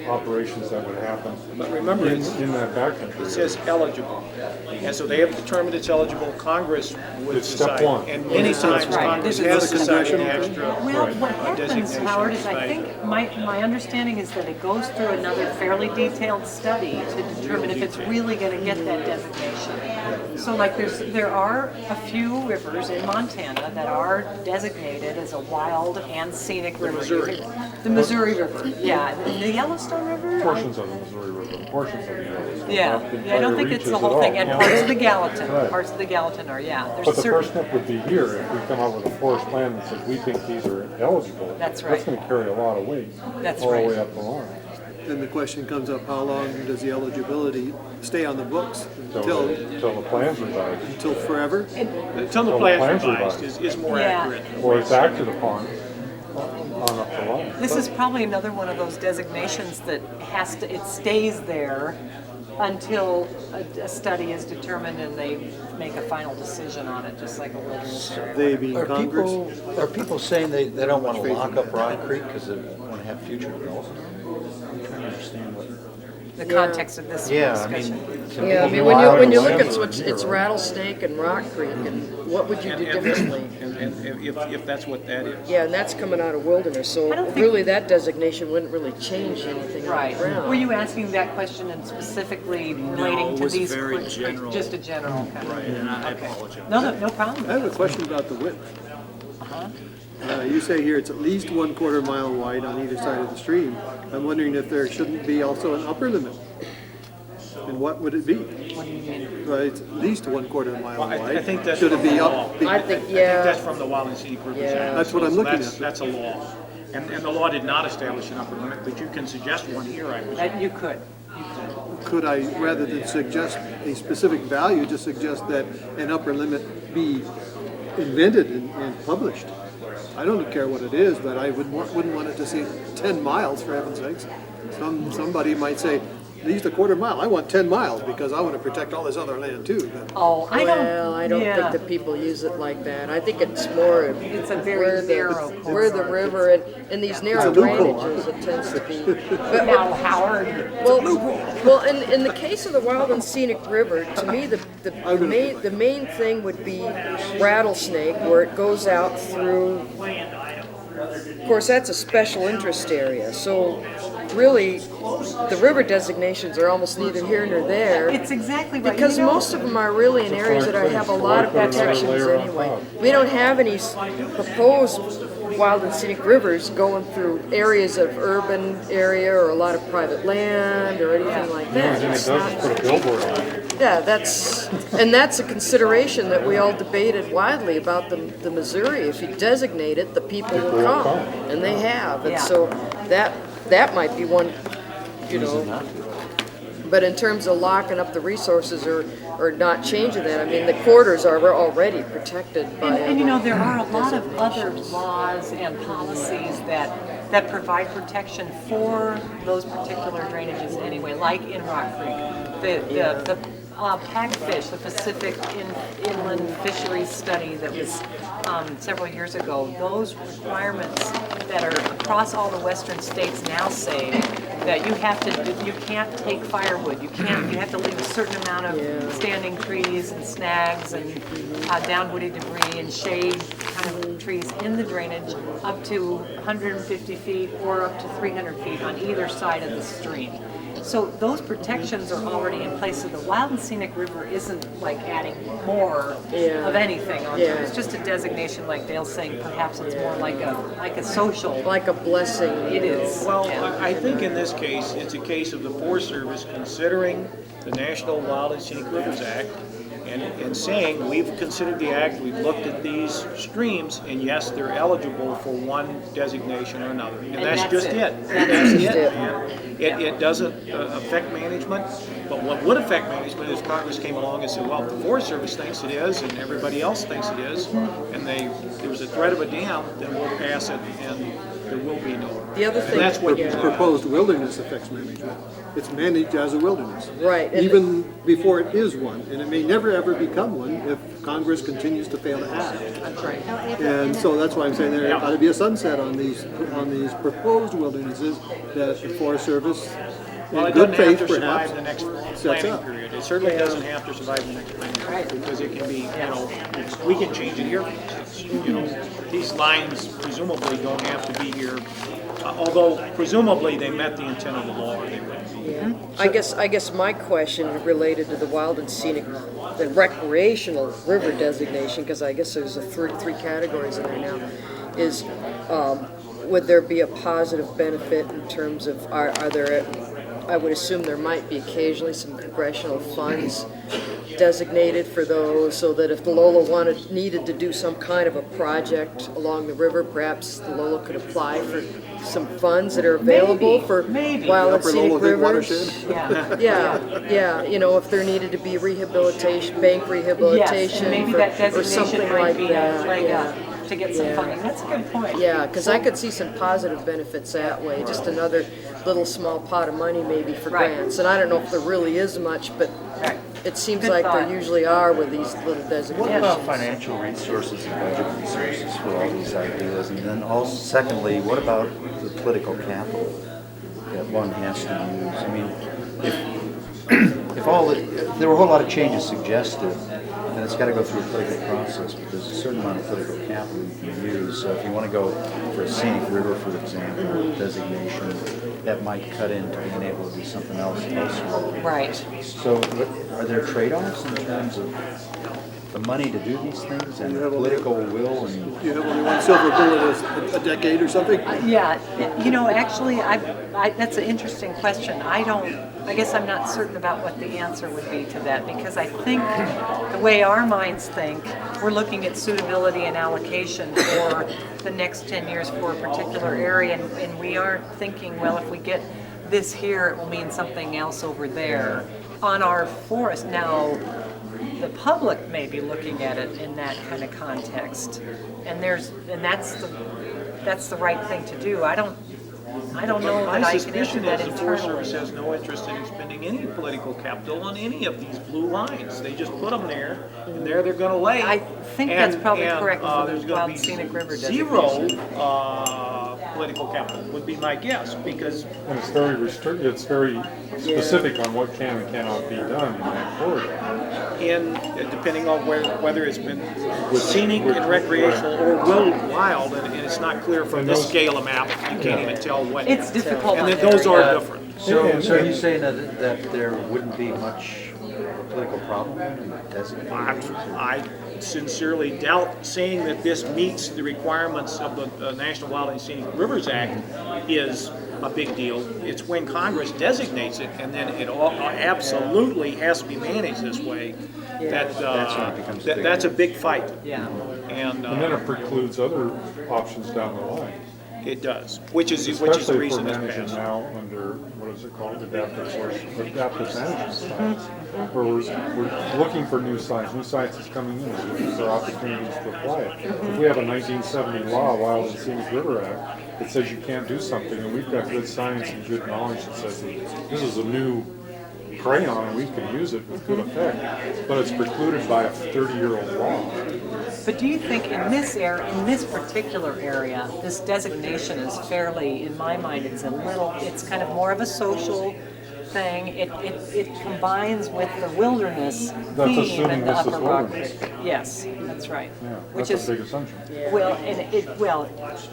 S12: operations that would happen
S14: But remember,
S12: in that backcountry
S14: It says eligible, and so they have determined it's eligible, Congress would
S12: It's step
S14: decide.
S12: one.
S14: And many times
S15: Right.
S14: Congress
S15: This
S14: has
S15: is
S14: decided extra.
S15: Well, what happens,
S14: designation
S15: Howard, is I
S14: by-
S15: think, my understanding is that it goes through another fairly detailed study to determine if it's really gonna get that designation. So like there are a few rivers in Montana that are designated as a wild and scenic river.
S14: Missouri.
S15: The Missouri River, yeah. The Yellowstone River?
S12: portions of the Missouri River, portions of the Yellowstone.
S15: Yeah,
S12: not the
S15: yeah, I don't
S12: entire
S15: think it's the
S12: reaches
S15: whole
S12: at
S15: thing,
S12: all.
S15: and parts of the Gallatin,
S12: Right.
S15: parts of the Gallatin are, yeah.
S12: But
S15: There's
S12: the
S15: certain.
S12: first step would be here, if we come out with a forest plan that says we think these are eligible.
S15: That's right.
S12: That's gonna carry a lot of weight.
S15: That's
S12: all
S15: right.
S12: the way up the line.
S8: then the question comes up, how long does the eligibility stay on the books? Until
S12: the plan's revised.
S8: Until forever?
S14: Until the plan's revised is more accurate.
S12: Or it's acted upon on up the line.
S15: This is probably another one of those designations that it stays there until a study is determined and they make a final decision on it, just like a wilderness area.
S8: They being
S13: Are
S8: Congress?
S13: are people saying they don't want to lock up Rock Creek because they want to have future development? I'm trying to understand what.
S15: The context of this discussion.
S11: Yeah, I mean, when you look at what's, it's Rattlesnake and Rock Creek, and what would you do differently?
S14: And if that's what that is.
S11: Yeah, and that's coming out of wilderness, so really that designation wouldn't really change anything on
S15: Right.
S11: the ground.
S15: Were you asking that question and specifically relating
S16: it
S15: to
S16: was
S15: these?
S16: very general.
S15: Just a general kind of.
S16: Right, and I
S15: Okay.
S16: apologize.
S15: No problem.
S8: I have a question about the width. You say here it's at least 1/4 mile wide on either side of the stream. I'm wondering if there shouldn't be also an upper limit. And what would it be?
S15: What do you mean?
S8: Right, it's at least 1/4 mile
S14: Well,
S8: wide.
S14: I think that's
S8: Should it
S14: from
S8: be
S14: the
S8: up?
S14: law.
S11: I think,
S14: I
S11: yeah.
S14: think that's from the Wild and Scenic Rivers
S11: Yeah.
S14: Act.
S8: That's what I'm
S14: So
S8: looking
S14: that's-
S8: at.
S14: That's a law. And the law did not establish an upper limit, but you can suggest one here, I presume.
S15: That you could.
S8: Could I, rather than suggest a specific value, just suggest that an upper limit be invented and published? I don't care what it is, but I wouldn't want it to say 10 miles, for heaven's sakes. Somebody might say, at least 1/4 mile, I want 10 miles because I want to protect all this other land too. But
S15: Oh, I don't.
S11: Well, I don't
S15: yeah.
S11: think that people use it like that. I think it's more
S15: It's a very narrow
S11: where the river and in these narrow
S8: It's a loophole.
S11: drainages, it tends to be.
S15: Now, Howard.
S11: Well, in the case of the Wild and Scenic River, to me, the main thing would be Rattlesnake, where it goes out through. Of course, that's a special interest area, so really, the river designations are almost neither here nor there.
S15: It's exactly right.
S11: Because
S15: You know,
S11: most of them are really in areas that have a lot of protections anyway. We don't have any proposed wild and scenic rivers going through areas of urban area or a lot of private land or anything like that.
S12: And it
S11: It's
S12: does
S11: not-
S12: put a billboard on it.
S11: yeah, that's a consideration that we all debated widely about the Missouri. If you designate it, the people will come, and they have. And
S15: Yeah.
S11: so that might be one, you know. But in terms of locking up the resources or not changing that, I mean, the corridors are already protected by.
S15: and you know, there are a lot of other laws and policies that provide protection for those particular drainages anyway, like in Rock Creek. The PAGFISH, the Pacific Inland Fisheries Study that was several years ago, those requirements that are across all the western states now say that you can't take firewood, you have to leave a certain amount of standing trees and snags and downwoody debris and shade kind of trees in the drainage up to 150 feet or up to 300 feet on either side of the stream. So those protections are already in place, so the Wild and Scenic River isn't like adding more of anything onto it. It's just a designation, like Dale's saying, perhaps it's more like a social.
S11: Like a blessing.
S15: It is.
S14: Well,
S15: yeah.
S14: I think in this case, it's a case of the Forest Service considering the National Wild and Scenic Rivers Act and saying, we've considered the act, we've looked at these streams, and yes, they're eligible for one designation or another. And that's just it. That's it. And it doesn't affect management, but what would affect management is Congress came along and said, well, if the Forest Service thinks it is, and everybody else thinks it is, and there's a threat of a dam, then we'll pass it, and there will be no.
S11: The other thing,
S14: And that's what usually
S8: proposed wilderness affects management. It's managed as a wilderness.
S11: right. And
S8: Even before it is one, and it may never ever become one if Congress continues to fail to act.
S15: That's right.
S8: And so that's why I'm saying there ought to be a sunset on these proposed wildernesses that the Forest Service,
S14: Well,
S8: in
S14: it
S8: good
S14: doesn't have
S8: faith
S14: to
S8: perhaps,
S14: survive the next
S8: sets
S14: planning
S8: up.
S14: period. It certainly doesn't have to survive the next planning period, because it can be, you know, we can change it here. You know, these lines presumably don't have to be here, although presumably they met the intent of the law, or they wouldn't be.
S11: Yeah. I guess my question related to the wild and scenic, the recreational river designation, because I guess there's three categories in there now, is would there be a positive benefit in terms of, are there, I would assume there might be occasionally some congressional funds designated for those, so that if the Lolo needed to do some kind of a project along the river, perhaps the Lolo could apply for some funds that are available for wild and scenic rivers. Yeah, you know, if there needed to be rehabilitation, bank rehabilitation,
S15: maybe that
S11: or something
S15: designation
S11: like
S15: might be
S11: that.
S15: a leg
S11: Yeah.
S15: up to get some funding. That's a good point.
S11: Yeah, because I could see some positive benefits that way, just another little small pot of money maybe for
S15: Right.
S11: grants. And I don't know if there really is much, but
S15: Right.
S11: it seems
S15: Good
S11: like
S15: thought.
S11: there usually are with these little
S13: What
S11: designations.
S13: about financial resources and budget resources for all these ideas? And then also, secondly, what about the political capital that one has to use? I mean, if there were a whole lot of changes suggested, then it's got to go through a political process, but there's a certain amount of political capital you can use. So if you want to go for a scenic river, for example, designation, that might cut into being able to do something else elsewhere.
S15: Right.
S13: So are there trade-offs in terms of the money to do these things and the political will? And
S8: Do you have only one silver bullet a decade or something?
S15: Yeah, you know, actually, that's an interesting question. I guess I'm not certain about what the answer would be to that, because I think the way our minds think, we're looking at suitability and allocation for the next 10 years for a particular area, and we aren't thinking, well, if we get this here, it will mean something else over there on our forest. Now, the public may be looking at it in that kind of context, and that's the right thing to do. I don't know that
S14: My
S15: I can answer
S14: suspicion
S15: that
S14: is the Forest
S15: internally.
S14: Service has no interest in expending any political capital on any of these blue lines. They just put them there, and there they're gonna lay.
S15: I think that's probably correct for the
S14: There's gonna
S15: Wild
S14: be
S15: and Scenic River
S14: zero
S15: designation.
S14: political capital, would be my guess, because
S12: And it's very it's very specific on what can and cannot be done in that corridor.
S14: depending on whether it's been scenic and recreational or wild, and it's not clear from
S12: And
S14: this
S12: those-
S14: scale of map, you can't even tell what.
S15: It's difficult
S14: And
S15: on
S14: then those
S15: there,
S14: are
S15: yeah.
S14: different.
S13: so are you saying that there wouldn't be much political problem in designating?
S14: I sincerely doubt saying that this meets the requirements of the National Wild and Scenic Rivers Act is a big deal. It's when Congress designates it, and then it absolutely has to be managed this way.
S13: That's when it becomes big.
S14: That's a big fight.
S15: Yeah.
S14: And
S12: And then it precludes other options down the line.
S14: it does, which is the
S12: Especially if we're
S14: reason it's
S12: managing
S14: passed.
S12: now under, what is it called, adaptive management science, where we're looking for new science. New science is coming in, we're looking for opportunities to apply it. If we have a 1970 law, Wild and Scenic River Act, that says you can't do something, and we've got good science and good knowledge that says this is a new crayon and we can use it with good effect, but it's precluded by a 30-year-old law.
S15: But do you think in this particular area, this designation is fairly, in my mind, it's kind of more of a social thing. It combines with the wilderness
S12: That's
S15: theme
S12: assuming
S15: in the
S12: this is
S15: Upper Rock
S12: wilderness.
S15: Creek. Yes, that's right.
S12: Yeah,
S15: Which
S12: that's
S15: is,
S12: a big assumption.
S15: well,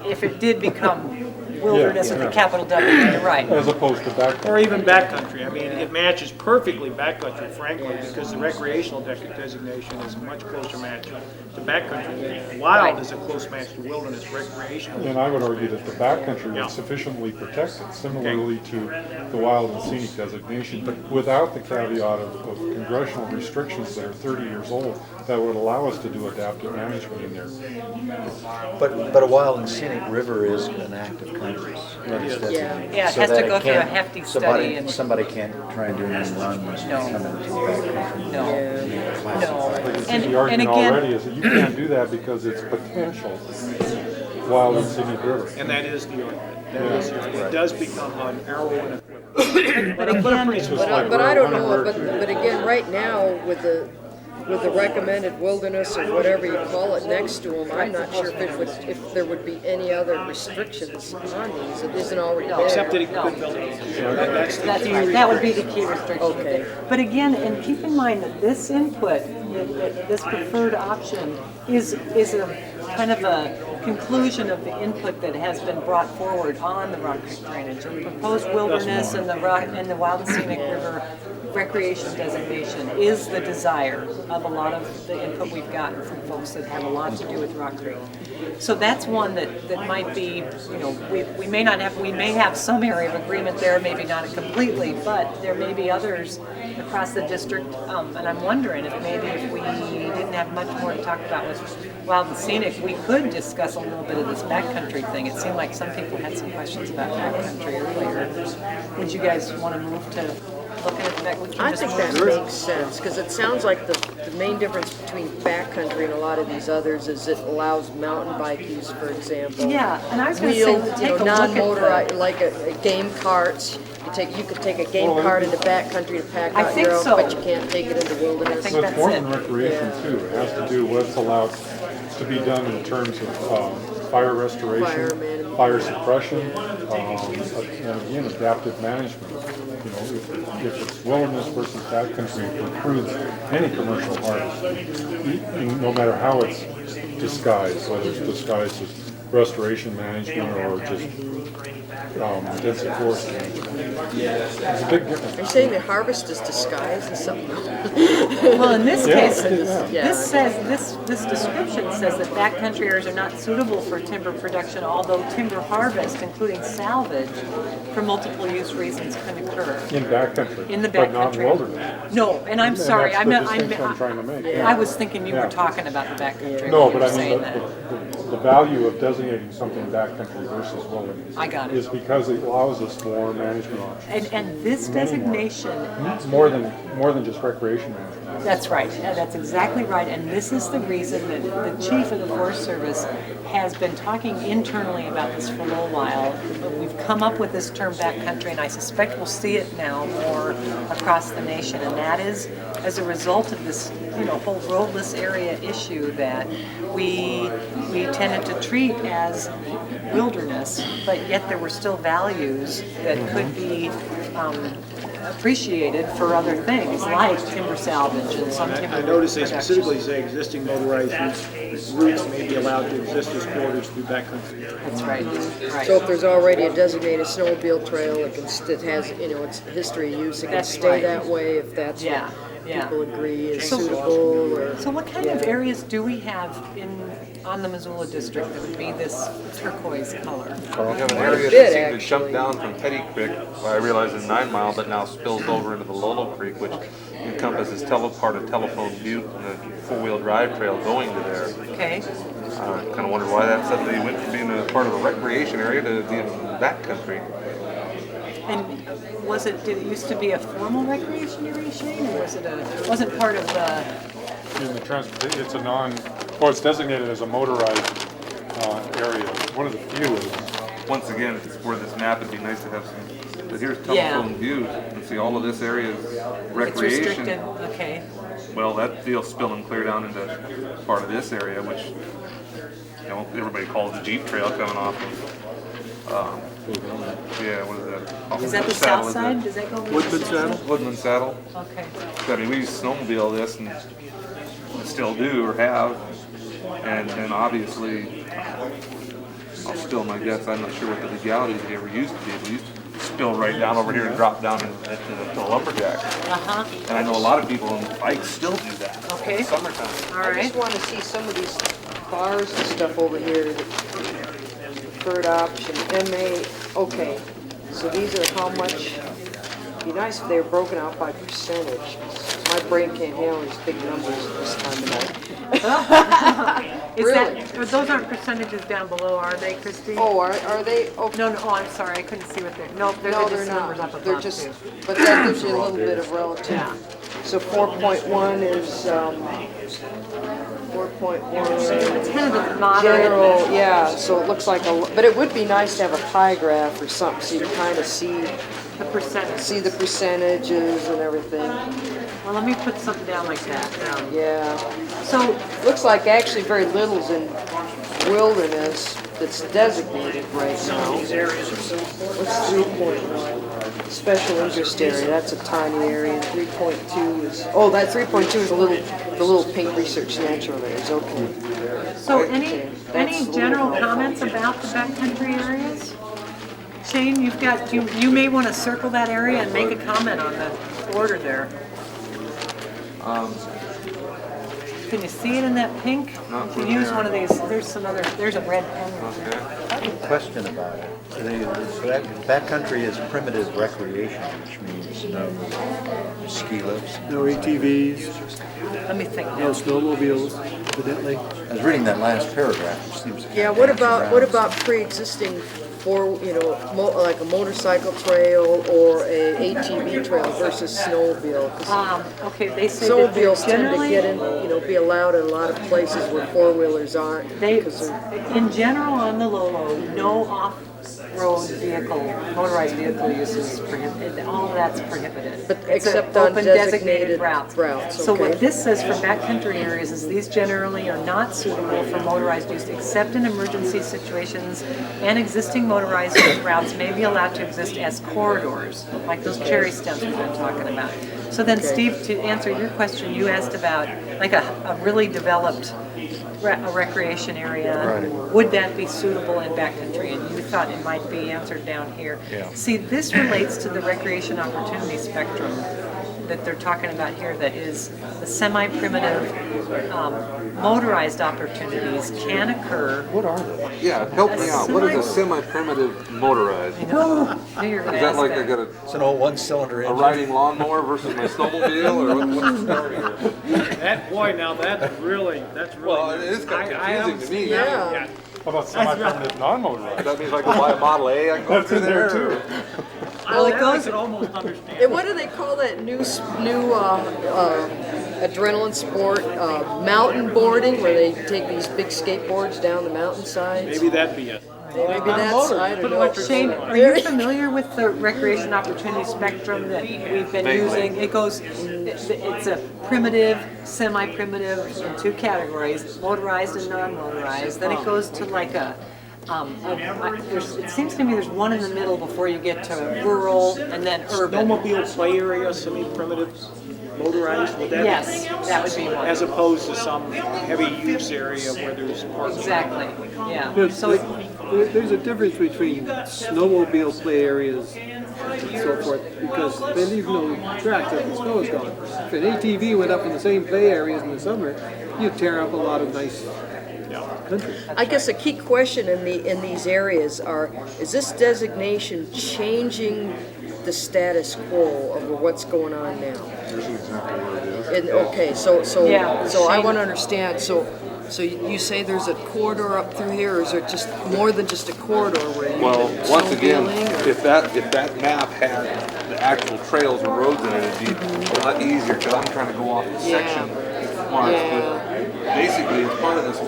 S15: if it did become wilderness with
S12: yeah.
S15: the capital W, you're right.
S12: As opposed to back.
S14: Or even backcountry. I mean, it matches perfectly backcountry, frankly, because the recreational designation is a much closer match to backcountry. Wild is a close match to wilderness recreational.
S12: And I would argue that the backcountry
S14: Yeah.
S12: would sufficiently protect it, similarly to the wild and scenic designation, but without the caveat of congressional restrictions that are 30 years old that would allow us to do adaptive management in there.
S13: But a wild and scenic river is an act of Congress. When it's designated.
S15: Yeah, it
S13: So
S15: has to
S13: that
S15: go through a
S13: can't-
S15: hefty study and-
S13: Somebody can't try and do an end run and come into the backcountry.
S15: No.
S12: But you see,
S15: And
S12: the argument
S15: again-
S12: already is that you can't do that because it's potential wild and scenic river.
S14: And that is the argument. That is the argument. It does become an arrow and a quiver.
S15: But again,
S11: But I don't know, but again, right now, with the recommended wilderness or whatever you call it next to them, I'm not sure if there would be any other restrictions on these. It isn't already there.
S14: Except that it could build it. That's the
S15: That's
S14: key
S15: right, that would be the
S14: requirement.
S15: key restriction.
S11: Okay.
S15: But again, and keep in mind that this input, this preferred option is a kind of a conclusion of the input that has been brought forward on the Rock Creek drainage. The proposed wilderness and the Wild and Scenic River recreation designation is the desire of a lot of the input we've gotten from folks that have a lot to do with Rock Creek. So that's one that might be, we may not have, we may have some area of agreement there, maybe not completely, but there may be others across the district. And I'm wondering if maybe if we didn't have much more to talk about with Wild and Scenic, we could discuss a little bit of this backcountry thing. It seemed like some people had some questions about backcountry earlier. Would you guys want to move to looking at the back?
S11: I think that makes sense, because it sounds like the main difference between backcountry and a lot of these others is it allows mountain bike use, for example.
S15: Yeah, and I was going to say,
S11: Wheeled,
S15: take a look
S11: non-motorized,
S15: at
S11: like a game carts. You could take a game cart into backcountry to pack
S15: I
S11: out
S15: think
S11: your own,
S15: so.
S11: but you can't take it into wilderness.
S15: I think
S12: So it's
S15: that's
S12: more
S15: it.
S12: than recreation too. It has to do with what's allowed to be done in terms of fire restoration,
S11: Fire management.
S12: fire suppression, and again, adaptive management. If it's wilderness versus backcountry, it precludes any commercial harvest, no matter how it's disguised, whether it's disguised as restoration management or just density forest management. There's a big difference.
S11: Are you saying the harvest is disguised as something else?
S15: Well, in this
S12: Yeah,
S15: case,
S12: yeah.
S15: this description says that backcountry areas are not suitable for timber production, although timber harvest, including salvage, for multiple use reasons can occur.
S12: In backcountry.
S15: In the
S12: But not in
S15: backcountry.
S12: wilderness.
S15: No, and I'm
S12: And
S15: sorry,
S12: that's
S15: I'm
S12: the
S15: not,
S12: distinction I'm trying to make.
S15: I was thinking you
S12: Yeah.
S15: were talking about the backcountry.
S12: No,
S15: when you
S12: but
S15: were
S12: I mean,
S15: saying that.
S12: the value of designating something backcountry versus wilderness.
S15: I got it.
S12: Is because it allows us more management options.
S15: And this
S12: Many more.
S15: designation,
S12: More than just recreation management.
S15: that's right, yeah, that's exactly right, and this is the reason that the chief of the Forest Service has been talking internally about this for a little while. We've come up with this term backcountry, and I suspect we'll see it now more across the nation, and that is as a result of this, whole roadless area issue that we tended to treat as wilderness, but yet there were still values that could be appreciated for other things, like timber salvage and some timber
S14: I noticed they
S15: production.
S14: specifically say existing motorized routes may be allowed to exist as corridors through backcountry.
S15: That's right, right.
S11: So if there's already a designated snowmobile trail, it has, its history of use, it can
S15: That's
S11: stay
S15: right.
S11: that way if that's
S15: Yeah,
S11: what
S15: yeah.
S11: people agree is
S15: So-
S11: suitable, or...
S15: So what kind of areas do we have on the Missoula district that would be this turquoise color?
S10: We have an area
S11: bit,
S10: that seemed to
S11: actually.
S10: jump down from Petty Creek, I realize is 9 Mile, but now spills over into the Lolo Creek, which encompasses part of Telephone Butte and the four-wheel drive trail going to there.
S15: Okay,
S10: Kind of wondered why that suddenly went from being a part of a recreation area to being backcountry.
S15: and did it used to be a formal recreation area, Shane, or wasn't part of the,
S12: In the transportation, it's designated as a motorized area. One of the few is.
S10: Once again, if it's for this map, it'd be nice to have some, but here's
S15: Yeah.
S10: Telephone View, and see all of this area is
S15: it's
S10: recreation.
S15: restricted, okay.
S10: Well, that deal's spilling clear down into part of this area, which, everybody calls the Jeep Trail coming off of, yeah, what is that? Off
S15: Is
S10: of
S15: that the
S10: Saddle,
S15: south
S10: is
S15: side?
S10: it?
S15: Does that go?
S10: Woodman Saddle? Woodman Saddle.
S15: Okay.
S10: I mean, we used to snowmobile this and still do or have, and then obviously, I'll spill my guess, I'm not sure what the legality they ever used to be. We used to spill right down over here and drop down into the lumberjack.
S15: Uh-huh,
S10: And I know a lot of people on bikes still do that.
S15: Okay.
S10: In the summertime.
S15: all
S11: I
S15: right.
S11: just want to see some of these bars and stuff over here. Preferred option, MA, okay. So these are how much, it'd be nice if they were broken out by percentage. My brain can't handle these big numbers this time of night.
S15: Is
S11: Really?
S15: those aren't percentages down below, are they, Christine?
S11: Oh, are they? Oh,
S15: No, I'm sorry, I couldn't see what they're, no, they're
S11: no,
S15: just
S11: they're
S15: numbers up
S11: not.
S15: above
S11: They're just,
S15: too.
S11: but that gives you a little bit of relative.
S15: Yeah.
S11: So 4.1 is, 4.1.
S15: It's kind of the moderate.
S11: General, yeah, so it looks like but it would be nice to have a pie graph or something, so you kind of see
S15: The percentage.
S11: the percentages and everything.
S15: Well, let me put something down like that.
S11: Yeah.
S15: So,
S11: Looks like actually very little's in wilderness that's designated right now. What's 3.1? Special interest area, that's a tiny area. 3.2 is, that 3.2 is the little pink research natural areas, okay.
S15: so
S11: Okay, that's a
S15: any
S11: little
S15: general
S11: helpful.
S15: comments about the backcountry areas? Shane, you may want to circle that area and make a comment on border there. Can you see it in that pink?
S10: Not
S15: If you
S10: from
S15: use
S10: there.
S15: one of these, there's a red pen.
S10: Okay.
S13: Question about it. So backcountry is primitive recreation, which means no ski lifts.
S8: No ATVs,
S15: Let me think
S8: no
S15: now.
S8: snowmobiles, evidently.
S13: I was reading that last paragraph, which seems to
S11: Yeah,
S13: kind of
S11: what
S13: dance
S11: about, what
S13: around.
S11: about pre-existing like a motorcycle trail or a ATV trail versus snowmobile? 'Cause
S15: Okay, they say that they're
S11: snowmobiles tend to
S15: generally,
S11: get in, be allowed in a lot of places where four-wheelers aren't.
S15: they,
S11: because they're-
S15: in general on the Lolo, no off-road vehicle, motorized vehicle use is prohibited, all of that's prohibited.
S11: But
S15: It's a
S11: except on
S15: open
S11: designated routes,
S15: So
S11: okay.
S15: what this says for backcountry areas is these generally are not suitable for motorized use except in emergency situations, and existing motorized routes may be allowed to exist as corridors, like those cherry stems we've been talking about. So then,
S11: Okay.
S15: Steve, to answer your question, you asked about like a really developed a recreation area.
S13: Right.
S15: Would that be suitable in backcountry? And you thought it might be answered down here.
S13: Yeah.
S15: See, this relates to the recreation opportunity spectrum that they're talking about here, that is the semi-primitive motorized opportunities can occur.
S10: What are they? Yeah, help me out. What is a semi-primitive motorized?
S15: I know. Knew you were gonna
S10: Is that
S15: ask
S10: like I
S15: that.
S10: got
S13: It's an old one-cylinder
S10: a
S13: engine.
S10: riding lawnmower versus my snowmobile, or what's the story here?
S14: That, boy, now that's really.
S10: Well, it is kind of confusing to me.
S11: Yeah.
S12: How about semi-permanent non-motorized?
S10: That means I can buy a Model A, I can go
S12: That's
S10: through
S12: in there,
S10: there.
S12: too.
S10: or-
S15: Well, it
S14: I
S15: goes,
S14: could almost understand.
S11: And what do they call that new adrenaline sport, mountain boarding, where they take these big skateboards down the mountainsides?
S14: Maybe that'd be it.
S11: Maybe that's, I don't know.
S15: Shane, are you familiar with the recreation opportunity spectrum that we've been
S10: Vaguely.
S15: using? It goes, it's a primitive, semi-primitive in two categories, motorized and non-motorized. Then it goes to like it seems to me there's one in the middle before you get to rural and then urban.
S14: Snowmobile play area, semi-primitive, motorized, would that be?
S15: Yes, that would be one.
S14: As opposed to some heavy use area where there's parks.
S15: Exactly, yeah.
S8: There's,
S15: So it-
S8: there's a difference between snowmobile play areas and so forth, because they leave no tracks if the snow is gone. If an ATV went up in the same play areas in the summer, you'd tear up a lot of nice country.
S11: I guess a key question in these areas is this designation changing the status quo of what's going on now?
S7: Here's an example where it is.
S11: And, okay, so
S15: Yeah,
S11: I
S15: Shane.
S11: want to understand, so you say there's a corridor up through here, or is it just more than just a corridor where you
S10: Well,
S11: can
S10: once again,
S11: snowmobiling, or-
S10: if that map had the actual trails and roads in it, it'd be a lot easier, because I'm trying to go off the section marks. But basically, it's part of this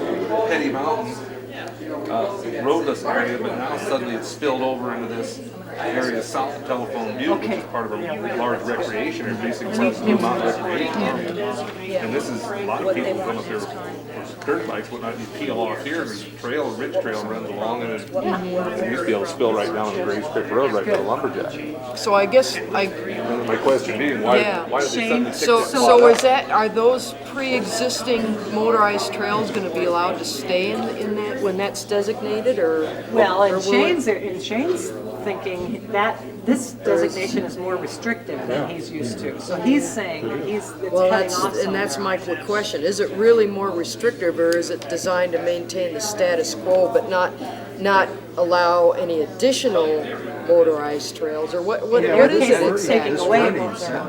S10: Petty Mountain roadless area, but now suddenly it's spilled over into this area south of Telephone Butte, which is part of a large recreation area, basically Blue Mountain Recreation. And this is, a lot of people come up here with dirt bikes, whatnot, you peel off here, there's a trail, a ridge trail runs along, and it used to be able to spill right down the Graves Creek Road right to the lumberjack.
S11: So I guess
S10: My question being, why
S11: Yeah.
S10: did they suddenly pick
S11: So,
S10: this
S11: so
S10: spot
S11: is
S10: up?
S11: are those pre-existing motorized trails going to be allowed to stay in that when that's designated, or?
S15: Well,
S11: or
S15: in
S11: will it-
S15: Shane's thinking that this designation is more restrictive than he's used to. So he's saying that it's
S11: Well,
S15: cutting off some.
S11: that's my question. Is it really more restrictive, or is it designed to maintain the status quo but not allow any additional motorized trails, or what
S15: In
S11: is
S15: your
S11: it
S15: case, it's
S11: exactly?
S15: taking away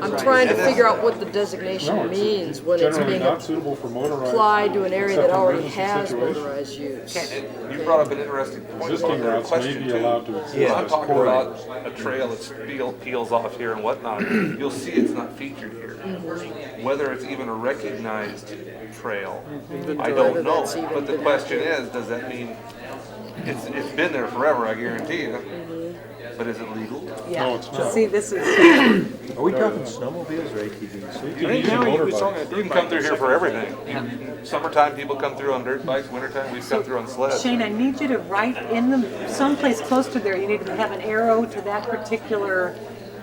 S11: I'm trying to figure out what the designation
S12: No,
S11: means when
S12: it's
S11: it's
S12: generally
S11: being
S12: not suitable for motorized.
S11: applied to an area that
S12: except in
S11: already
S12: emergency
S11: has
S12: situations.
S11: motorized use.
S10: You brought up an interesting point
S12: Existing
S10: about their
S12: routes may
S10: question
S12: be
S10: too.
S12: allowed to exist
S10: When I'm
S12: as
S10: talking
S12: corridors.
S10: about a trail that peels off here and whatnot, you'll see it's not featured here. Whether it's even a recognized trail, I
S11: Whether
S10: don't know.
S11: that's even
S10: But the
S11: been
S10: question is, does that mean, it's been there forever, I guarantee you. But is it legal?
S15: Yeah.
S12: No, it's not.
S15: See, this is,
S13: Are we talking snowmobiles or ATVs?
S12: You can use a motorbike.
S10: You can come through here for everything. Summertime, people come through on dirt bikes, wintertime, we come through on sleds.
S15: Shane, I need you to write someplace close to there, you need to have an arrow to that particular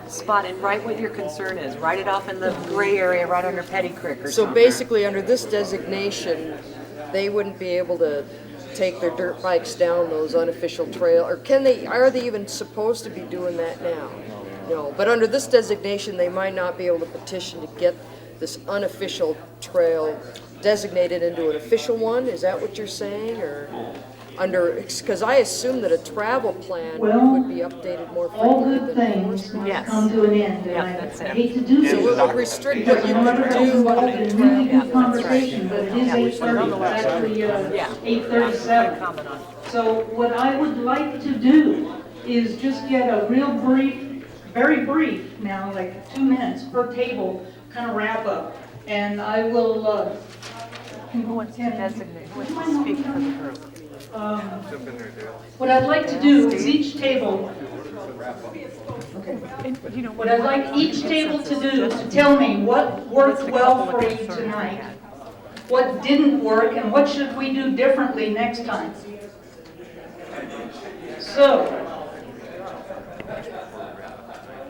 S15: spot and write what your concern is. Write it off in the gray area right under Petty Creek or
S11: So
S15: something.
S11: basically, under this designation, they wouldn't be able to take their dirt bikes down those unofficial trail, or are they even supposed to be doing that now? No, but under this designation, they might not be able to petition to get this unofficial trail designated into an official one? Is that what you're saying, or under, because I assume that a travel plan would be updated more
S3: All
S11: frequently
S3: good
S11: than a
S3: things
S11: horse
S3: must
S15: Yes.
S3: come to an end, and
S15: Yep,
S3: I
S15: that's
S3: I
S15: it.
S3: hate to do
S11: So
S3: this.
S11: it would restrict
S3: Because
S11: what
S3: I
S11: you
S3: know
S11: can
S3: everybody's
S11: do
S3: involved
S11: under
S3: in
S11: the
S3: really
S11: travel.
S3: good conversation, but it is
S15: Yeah.
S3: 8:30, it's actually
S15: Yeah.
S3: 8:37.
S15: Comment on it.
S3: So what I would like to do is just get a real brief, very brief now, like 2 minutes per table, kind of wrap up. And I will,
S15: Who wants to designate, who wants to speak for the group?
S3: what I'd like to do is each table,
S15: You know,
S3: what I'd like each table to do is to tell me what worked well for you tonight, what didn't work, and what should we do differently next time. So,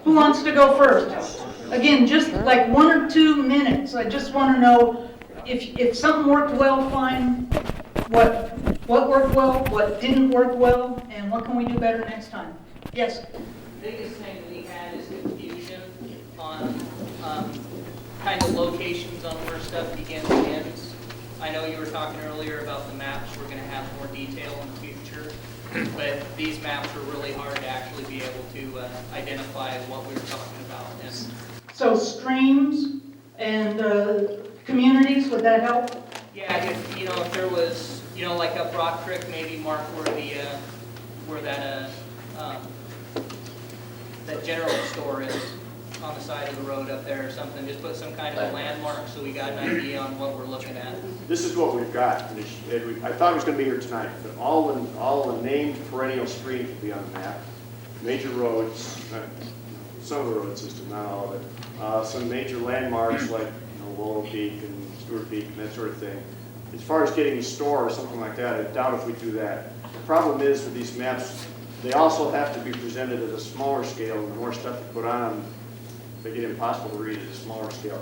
S3: who wants to go first? Again, just like 1 or 2 minutes. I just want to know if something worked well, fine. What worked well, what didn't work well, and what can we do better next time? Yes?
S17: Biggest thing we had is confusion on kind of locations on where stuff begins and ends. I know you were talking earlier about the maps, we're going to have more detail in the future, but these maps are really hard to actually be able to identify what we were talking about. And
S3: So streams and communities, would that help?
S17: yeah, if there was, like up Rock Creek, maybe mark where that general store is on the side of the road up there or something. Just put some kind of a landmark so we got an idea on what we're looking at.
S2: This is what we've got. I thought it was going to be here tonight, but all the named perennial streams will be on the map. Major roads, some of the road system, not all of it. Some major landmarks like Lolo Peak and Stewart Peak and that sort of thing. As far as getting a store or something like that, I doubt if we do that. The problem is with these maps, they also have to be presented at a smaller scale, and the more stuff you put on them, they get impossible to read at a smaller scale.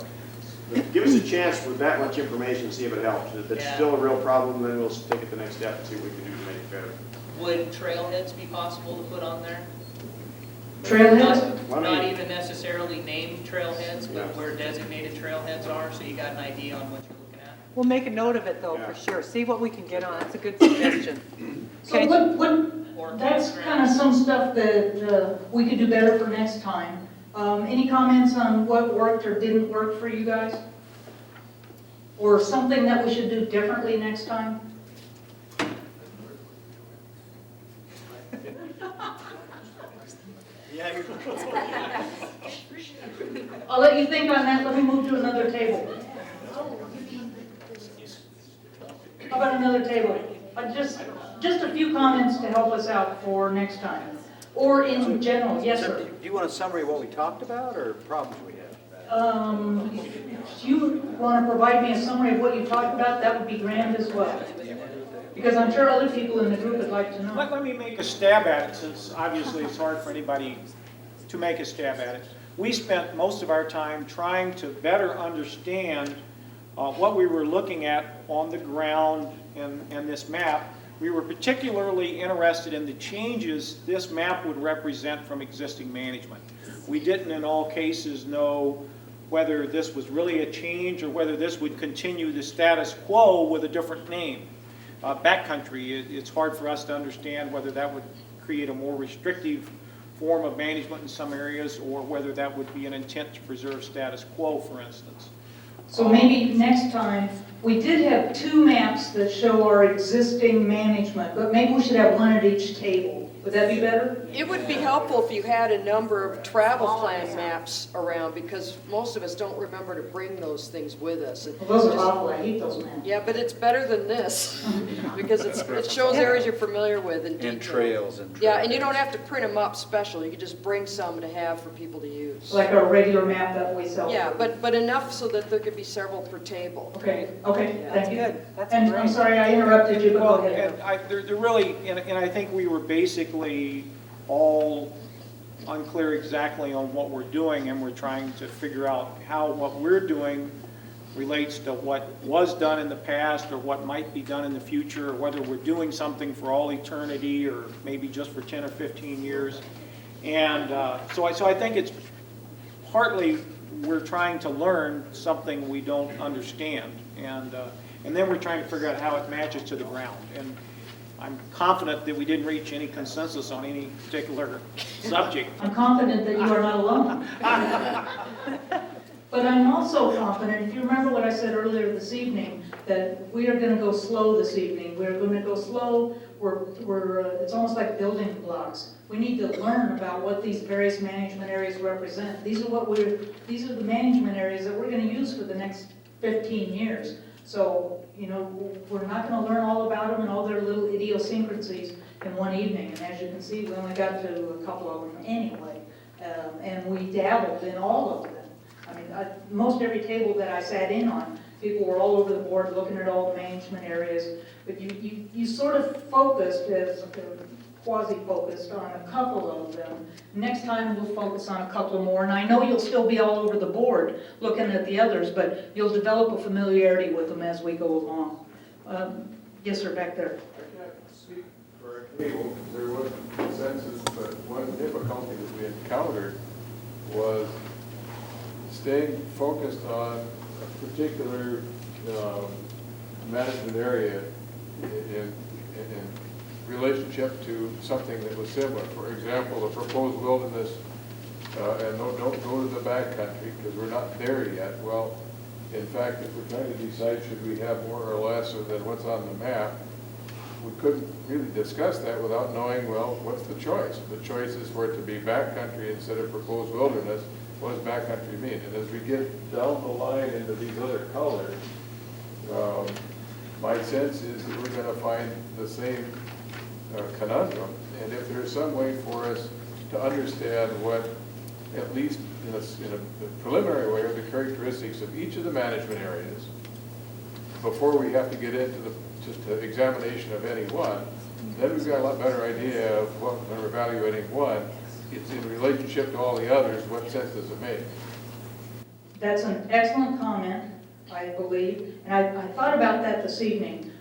S2: But give us a chance with that much information and see if it helps. If it's still a real problem, then we'll take it the next step and see what we can do to make it better.
S17: Would trailheads be possible to put on there?
S3: Trailheads?
S17: Not even necessarily named trailheads, but where designated trailheads are, so you got an idea on what you're looking at.
S15: We'll make a note of it though, for sure. See what we can get on. That's a good suggestion.
S3: So that's kind of some stuff that we could do better for next time. Any comments on what worked or didn't work for you guys? Or something that we should do differently next time? I'll let you think on that. Let me move to another table. How about another table? Just a few comments to help us out for next time. Or in general, yes, sir.
S13: Do you want a summary of what we talked about or problems we had?
S3: If you want to provide me a summary of what you talked about, that would be grand as well. Because I'm sure other people in the group would like to know.
S14: Let me make a stab at it, since obviously it's hard for anybody to make a stab at it. We spent most of our time trying to better understand what we were looking at on the ground and this map. We were particularly interested in the changes this map would represent from existing management. We didn't in all cases know whether this was really a change or whether this would continue the status quo with a different name. Backcountry, it's hard for us to understand whether that would create a more restrictive form of management in some areas or whether that would be an intent to preserve status quo, for instance.
S3: So maybe next time, we did have 2 maps that show our existing management, but maybe we should have one at each table. Would that be better?
S11: It would be helpful if you had a number of travel plan maps around, because most of us don't remember to bring those things with us.
S3: Well, those are awful, I hate those maps.
S11: Yeah, but it's better than this, because it shows areas you're familiar with in detail.
S13: And trails and
S11: Yeah, and you don't have to print them up special, you can just bring some to have for people to use.
S3: Like our regular map that we sell.
S11: Yeah, but enough so that there could be several per table.
S3: Okay, thank you.
S15: Good. That's
S3: And
S15: great.
S3: I'm sorry I interrupted you, but go ahead.
S14: And they're really, and I think we were basically all unclear exactly on what we're doing, and we're trying to figure out how what we're doing relates to what was done in the past or what might be done in the future, or whether we're doing something for all eternity or maybe just for 10 or 15 years. And so I think it's partly we're trying to learn something we don't understand. And then we're trying to figure out how it matches to the ground. And I'm confident that we didn't reach any consensus on any particular subject.
S4: I'm confident that you are not alone. But I'm also confident, if you remember what I said earlier this evening, that we are going to go slow this evening. We're going to go slow. It's almost like building blocks. We need to learn about what these various management areas represent. These are the management areas that we're going to use for the next 15 years. So, we're not going to learn all about them and all their little idiosyncrasies in one evening. And as you can see, we only got to a couple of them anyway. And we dabbled in all of them. I mean, most every table that I sat in on, people were all over the board looking at all the management areas. But you sort of focused, quasi-focused on a couple of them. Next time we'll focus on a couple more. And I know you'll still be all over the board looking at the others, but you'll develop a familiarity with them as we go along. Yes, sir, back there.
S7: I can't speak for a cable, because there was consensus, but one difficulty that we encountered was staying focused on a particular management area in relationship to something that was similar. For example, the proposed wilderness, and don't go to the backcountry because we're not there yet. Well, in fact, if we're trying to decide should we have more or less than what's on the map, we couldn't really discuss that without knowing, well, what's the choice? The choice is for it to be backcountry instead of proposed wilderness. What does backcountry mean? And as we get down the line into these other colors, my sense is that we're going to find the same conundrum. And if there's some way for us to understand what, at least in a preliminary way, are the characteristics of each of the management areas before we have to get into just the examination of any one, then we've got a lot better idea of what, when we're evaluating one, it's in relationship to all the others, what sense does it make?
S4: That's an excellent comment, I believe. And I thought about that this evening,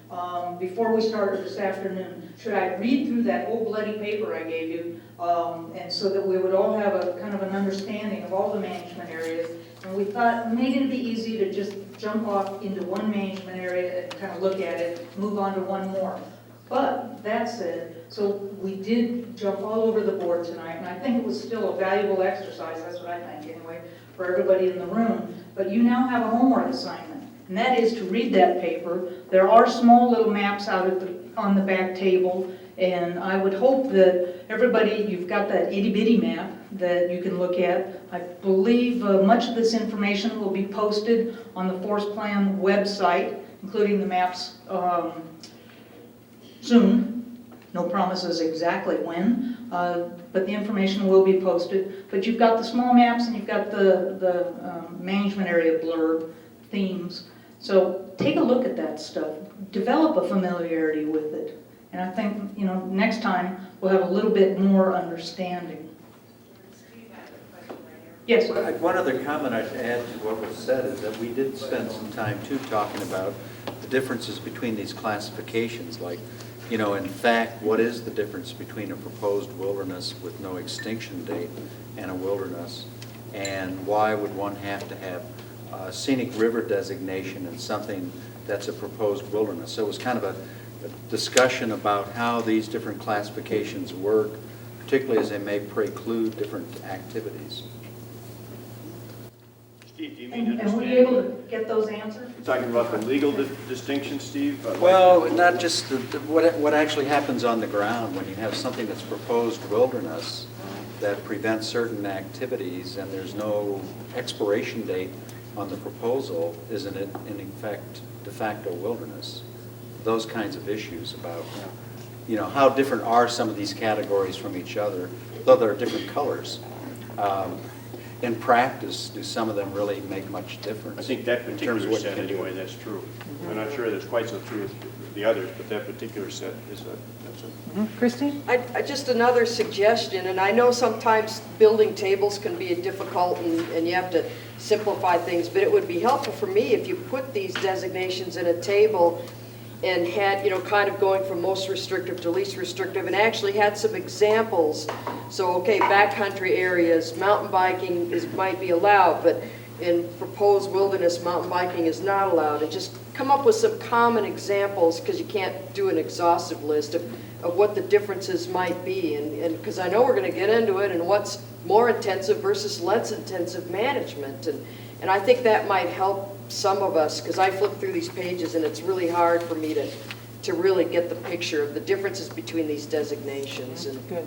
S4: before we started this afternoon. Should I read through that old bloody paper I gave you, and so that we would all have a kind of an understanding of all the management areas? And we thought maybe it'd be easy to just jump off into one management area and kind of look at it, move on to one more. But that said, so we did jump all over the board tonight, and I think it was still a valuable exercise, that's what I think anyway, for everybody in the room. But you now have a homework assignment, and that is to read that paper. There are small little maps out on the back table, and I would hope that everybody, you've got that itty-bitty map that you can look at. I believe much of this information will be posted on the Forest Plan website, including the maps soon. No promises exactly when, but the information will be posted. But you've got the small maps and you've got the management area blurb themes. So take a look at that stuff. Develop a familiarity with it. And I think, next time we'll have a little bit more understanding. Yes?
S13: One other comment I'd add to what was said is that we did spend some time too talking about the differences between these classifications, like, in fact, what is the difference between a proposed wilderness with no extinction date and a wilderness? And why would one have to have a scenic river designation and something that's a proposed wilderness? So it was kind of a discussion about how these different classifications work, particularly as they may preclude different activities.
S2: Steve, do you mean to
S4: And
S2: understand?
S4: were you able to get those answers?
S2: You're talking about the legal distinction, Steve?
S13: Well, not just what actually happens on the ground when you have something that's proposed wilderness that prevents certain activities and there's no expiration date on the proposal, isn't it in effect de facto wilderness? Those kinds of issues about, how different are some of these categories from each other, though they're different colors. In practice, do some of them really make much difference?
S2: I think that
S13: in terms of
S2: particular
S13: what you
S2: set
S13: can do?
S2: anyway, that's true. I'm not sure that's quite so true with the others, but that particular set is
S15: Christine?
S11: Just another suggestion, and I know sometimes building tables can be difficult and you have to simplify things, but it would be helpful for me if you put these designations in a table and had, kind of going from most restrictive to least restrictive, and actually had some examples. So, okay, backcountry areas, mountain biking might be allowed, but in proposed wilderness, mountain biking is not allowed. And just come up with some common examples, because you can't do an exhaustive list of what the differences might be. And because I know we're going to get into it, and what's more intensive versus less intensive management. And I think that might help some of us, because I flip through these pages and it's really hard for me to really get the picture of the differences between these designations. And
S15: Good.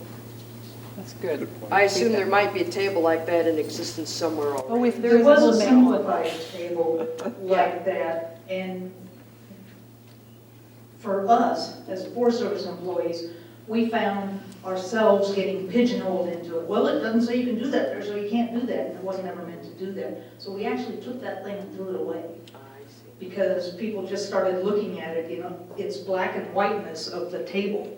S15: That's good.
S11: I assume there might be a table like that in existence somewhere already.
S15: Oh, if
S3: There was a
S15: we'll make one.
S3: simplified table like that, and for us, as Forest Service employees, we found ourselves getting pigeonholed into it. Well, it doesn't say you can do that there, so you can't do that, and it wasn't ever meant to do that. So we actually took that thing and threw it away. Because people just started looking at it, its black and whiteness of the table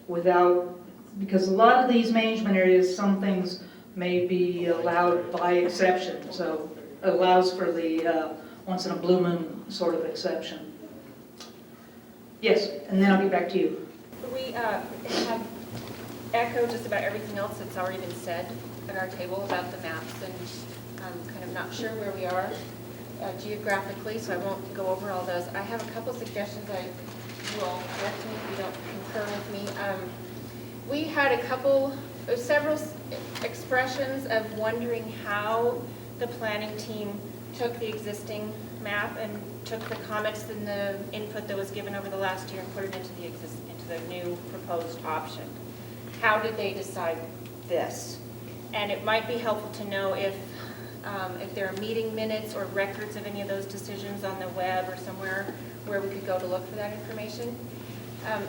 S3: without, because a lot of these management areas, some things may be allowed by exception, so it allows for the once in a blue moon sort of exception. Yes, and then I'll get back to you.
S18: We have echoed just about everything else that's already been said at our table about the maps, and I'm kind of not sure where we are geographically, so I won't go over all those. I have a couple suggestions. You will correct me if you don't concur with me. We had several expressions of wondering how the planning team took the existing map and took the comments and the input that was given over the last year and put it into the new proposed option. How did they decide this? And it might be helpful to know if there are meeting minutes or records of any of those decisions on the web or somewhere where we could go to look for that information.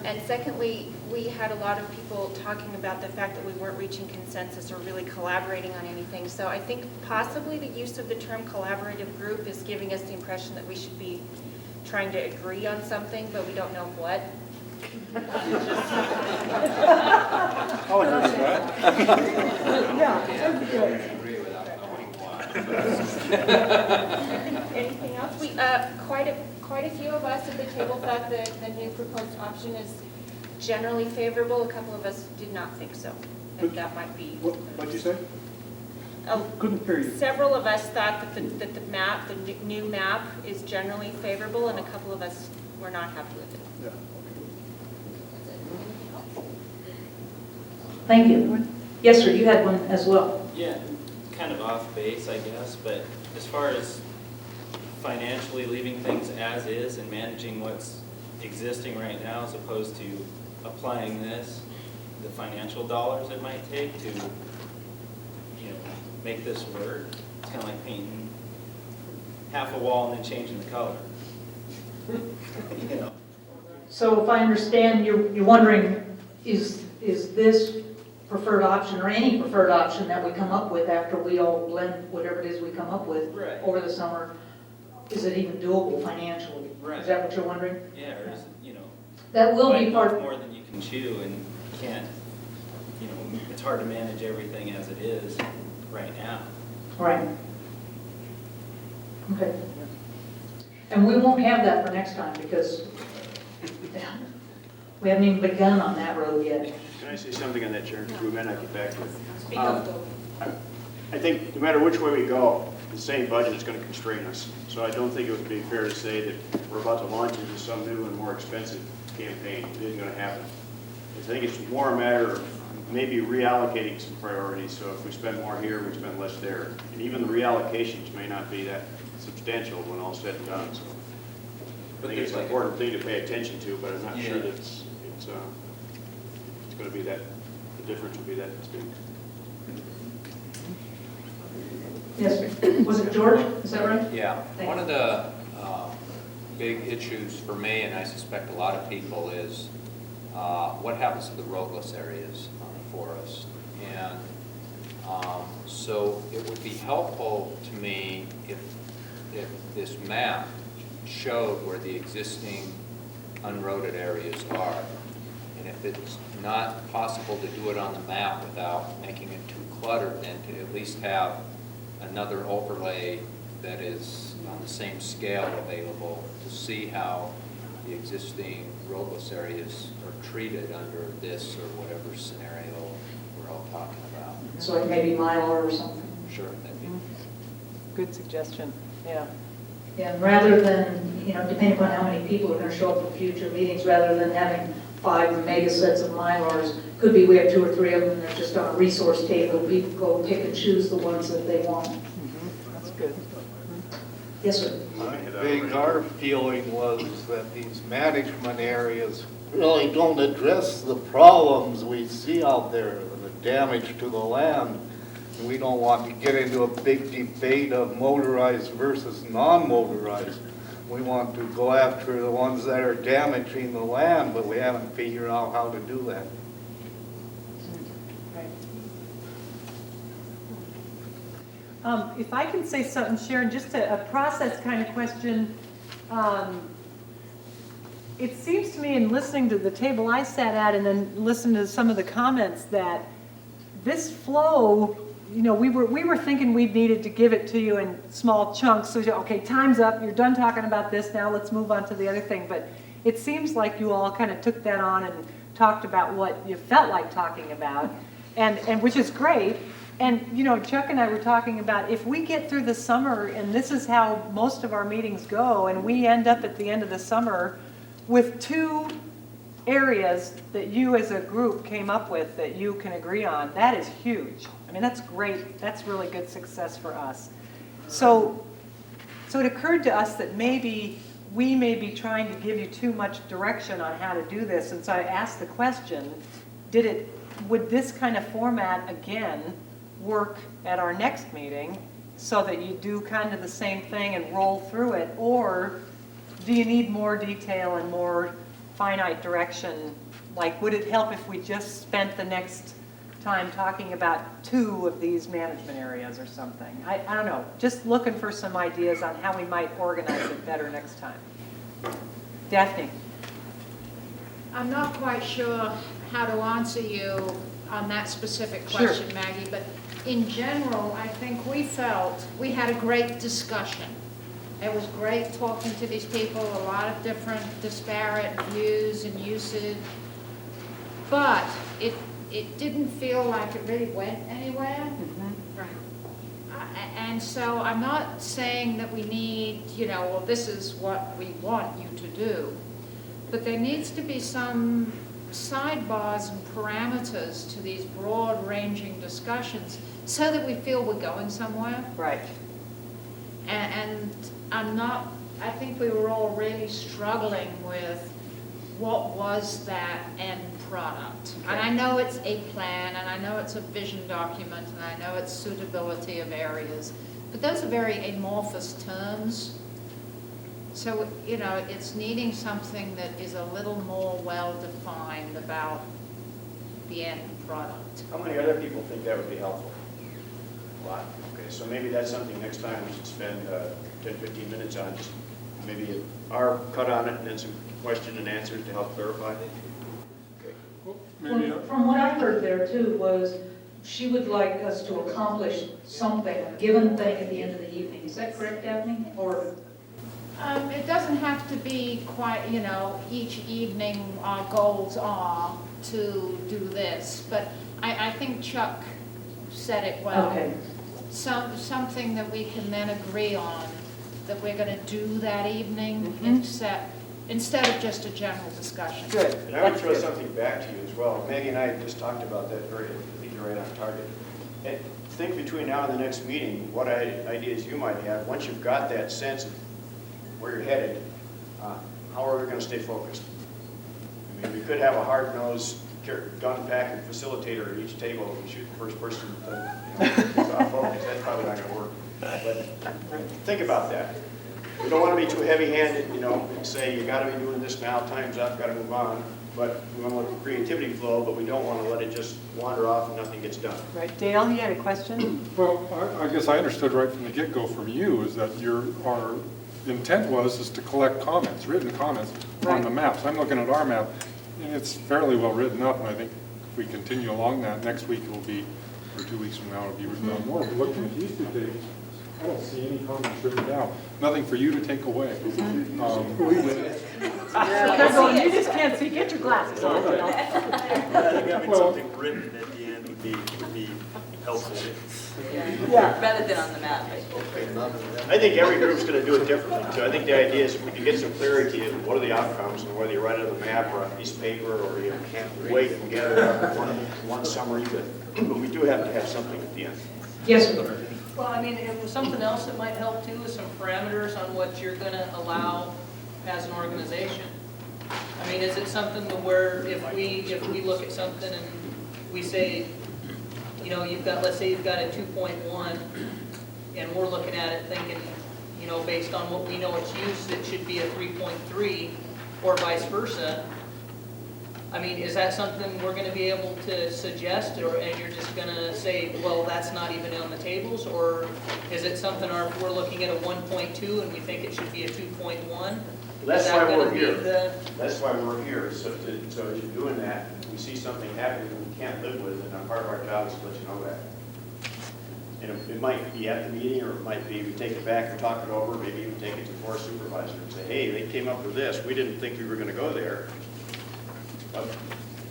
S18: And secondly, we had a lot of people talking about the fact that we weren't reaching consensus or really collaborating on anything. So I think possibly the use of the term collaborative group is giving us the impression that we should be trying to agree on something, but we don't know what.
S13: Oh, that's right.
S3: Yeah.
S18: Anything else? Quite a few of us at the table thought that the new proposed option is generally favorable. A couple of us did not think so. And that might be.
S8: What'd you say?
S18: Couldn't hear you. Several of us thought that the new map is generally favorable, and a couple of us were not happy with it.
S8: Yeah.
S3: Thank you. Yes, sir, you had one as well.
S19: Yeah, kind of off base, I guess, but as far as financially leaving things as is and managing what's existing right now as opposed to applying this, the financial dollars it might take to, make this work, it's kind of like painting half a wall and then changing the color.
S3: So if I understand, you're wondering, is this preferred option or any preferred option that we come up with after we all blend whatever it is we come up with over the summer, is it even doable financially?
S19: Right.
S3: Is that what you're wondering?
S19: Yeah, or is,
S3: That will be
S19: bite
S3: part.
S19: more than you can chew, and you can't, it's hard to manage everything as it is right now.
S3: Right. Okay. And we won't have that for next time because we haven't even begun on that road yet.
S2: Can I say something on that, Chair? We may not get back to it. I think no matter which way we go, the same budget is going to constrain us. So I don't think it would be fair to say that we're about to launch into some new and more expensive campaign. It isn't going to happen. I think it's more a matter of maybe reallocating some priorities. So if we spend more here, we spend less there. And even the reallocations may not be that substantial when all's said and done. So I think it's an important thing to pay attention to, but I'm not sure that it's going to be that, the difference will be that distinct.
S3: Yes, sir. Was it George? Is that right?
S20: Yeah.
S3: Thank
S20: One
S3: you.
S20: of the big issues for me, and I suspect a lot of people, is what happens to the roadless areas on the forest. And so it would be helpful to me if this map showed where the existing unroaded areas are. And if it's not possible to do it on the map without making it too cluttered, then to at least have another overlay that is on the same scale available to see how the existing roadless areas are treated under this or whatever scenario we're all talking about.
S3: So like maybe Mylar or something.
S20: Sure, that'd be.
S15: Good suggestion, yeah.
S3: Yeah, and rather than, depending upon how many people are going to show up for future meetings, rather than having 5 mega sets of Mylars, could be we have 2 or 3 of them, and they're just on a resource table. People go pick and choose the ones that they want.
S15: That's good.
S3: Yes, sir.
S6: I think our feeling was that these management areas really don't address the problems we see out there, the damage to the land. We don't want to get into a big debate of motorized versus non-motorized. We want to go after the ones that are damaging the land, but we haven't figured out how to do that.
S15: If I can say something, Sharon, just a process kind of question. It seems to me in listening to the table I sat at and then listening to some of the comments that this flow, we were thinking we needed to give it to you in small chunks. So, okay, time's up. You're done talking about this. Now let's move on to the other thing. But it seems like you all kind of took that on and talked about what you felt like talking about, and which is great. And, Chuck and I were talking about if we get through the summer, and this is how most of our meetings go, and we end up at the end of the summer with 2 areas that you as a group came up with that you can agree on, that is huge. I mean, that's great. That's really good success for us. So it occurred to us that maybe we may be trying to give you too much direction on how to do this. And so I asked the question, would this kind of format again work at our next meeting so that you do kind of the same thing and roll through it? Or do you need more detail and more finite direction? Like, would it help if we just spent the next time talking about 2 of these management areas or something? I don't know. Just looking for some ideas on how we might organize it better next time. Daphne?
S21: I'm not quite sure how to answer you on that specific question,
S15: Sure.
S21: Maggie, but in general, I think we felt we had a great discussion. It was great talking to these people, a lot of different disparate views and usage, but it didn't feel like it really went anywhere. Right. And so I'm not saying that we need, well, this is what we want you to do, but there needs to be some sidebars and parameters to these broad-ranging discussions so that we feel we're going somewhere.
S15: Right.
S21: And I think we were all really struggling with what was that end product. Okay. And I know it's a plan, and I know it's a vision document, and I know it's suitability of areas, but those are very amorphous terms. So, it's needing something that is a little more well-defined about the end product.
S2: How many other people think that would be helpful? A lot. Okay, so maybe that's something next time we should spend 10, 15 minutes on, just maybe our cut on it and then some question and answers to help clarify. Okay.
S3: From what I heard there too was she would like us to accomplish something, a given thing at the end of the evening. Is that correct, Daphne? Or
S21: it doesn't have to be quite, each evening our goals are to do this, but I think Chuck said it well.
S3: Okay.
S21: Something that we can then agree on that we're going to do that evening instead of just a general discussion.
S15: Good.
S2: And I would throw something back to you as well. Maggie and I just talked about that I think you're right on target. And think between now and the next meeting, what ideas you might have. Once you've got that sense of where you're headed, how are we going to stay focused? I mean, we could have a hard-nosed gun packing facilitator at each table and shoot the first person who's off focus. That's probably not going to work. But think about that. We don't want to be too heavy-handed, and say you got to be doing this now, time's up, got to move on. But we want to let the creativity flow, but we don't want to let it just wander off and nothing gets done.
S15: Right. Dale, you had a question?
S12: Well, I guess I understood right from the get-go from you is that our intent is to collect comments, written comments on the maps. I'm looking at our map, and it's fairly well written up, and I think if we continue along that, next week it will be, or 2 weeks from now, it'll be written out more. But looking at these 2 days, I don't see any comments written down. Nothing for you to take away.
S15: They're going, you just can't see, get your glasses on. You know?
S2: I think having something written at the end would be helpful.
S15: Yeah.
S17: Rather than on the map.
S2: I think every group's gonna do it differently, too. I think the idea is if we can get some clarity of what are the outcomes, and whether you write it on the map or on a piece of paper, or you can't wait and gather it up in one summary, but we do have to have something at the end.
S3: Yes, sir.
S17: Well, I mean, it was something else that might help too, is some parameters on what you're gonna allow as an organization. I mean, is it something to where if we look at something and we say, you know, let's say you've got a 2.1, and we're looking at it thinking, you know, based on what we know its use, it should be a 3.3, or vice versa. I mean, is that something we're gonna be able to suggest, and you're just gonna say, well, that's not even on the tables? Or is it something, if we're looking at a 1.2 and we think it should be a 2.1?
S2: That's
S17: Is
S2: why
S17: that gonna
S2: we're
S17: be
S2: here.
S17: the-
S2: That's why we're here, so as you're doing that, if we see something happening that we can't live with, then part of our job is to let you know that. And it might be at the meeting, or it might be we take it back and talk it over, maybe even take it to the forest supervisor and say, hey, they came up with this, we didn't think we were gonna go there, but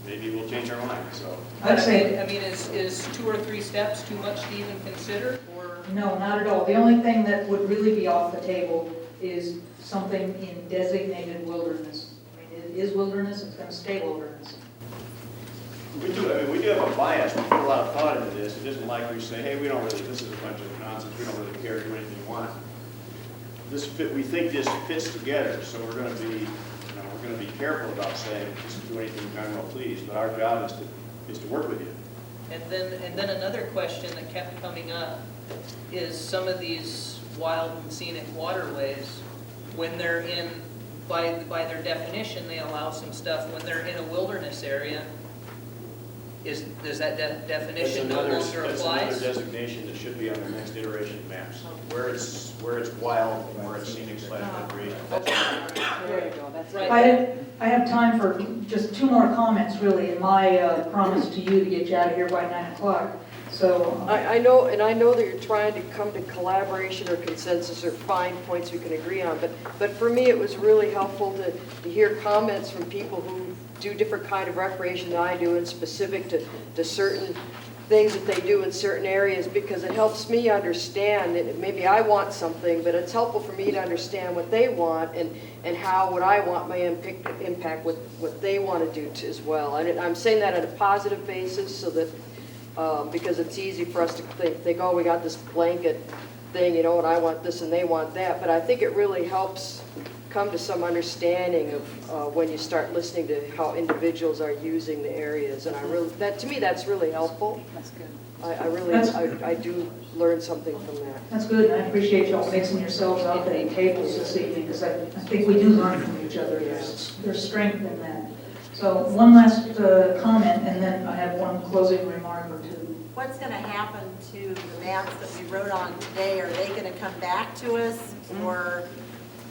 S2: maybe we'll change our mind, so.
S3: I'd say,
S17: I mean, is 2 or 3 steps too much to even consider, or?
S3: no, not at all. The only thing that would really be off the table is something in designated wilderness. I mean, it is wilderness, it's gonna stay wilderness.
S2: We do have a bias, we put a lot of thought into this, it isn't like we say, hey, we don't really, this is a bunch of nonsense, we don't really care, do anything you want. We think this fits together, so we're gonna be, we're gonna be careful about saying, just do anything general, please, but our job is to work with you.
S17: And then another question that kept coming up is some of these wild and scenic waterways, when they're in, by their definition, they allow some stuff. When they're in a wilderness area, does that definition no longer
S2: That's
S17: applies?
S2: another designation that should be on the next iteration of maps, where it's wild and where it's scenic / recreation.
S15: There you go, that's right.
S3: I have time for just 2 more comments, really, in my promise to you to get you out of here by 9 o'clock. So
S11: I know that you're trying to come to collaboration or consensus or find points we can agree on, but for me, it was really helpful to hear comments from people who do different kind of recreation than I do, and specific to certain things that they do in certain areas, because it helps me understand that maybe I want something, but it's helpful for me to understand what they want and how would I want my impact with what they want to do as well. And I'm saying that on a positive basis, so that because it's easy for us to think, oh, we got this blanket thing, you know, and I want this and they want that. But I think it really helps come to some understanding of when you start listening to how individuals are using the areas. And to me, that's really helpful.
S15: That's good.
S3: I
S11: do learn something from that.
S3: that's good, and I appreciate y'all mixing yourselves up at tables this evening, because I think we do learn from each other. There's strength in that. So one last comment, and then I have one closing remark or two.
S5: What's going to happen to the maps that we wrote on today? Are they going to come back to us, or,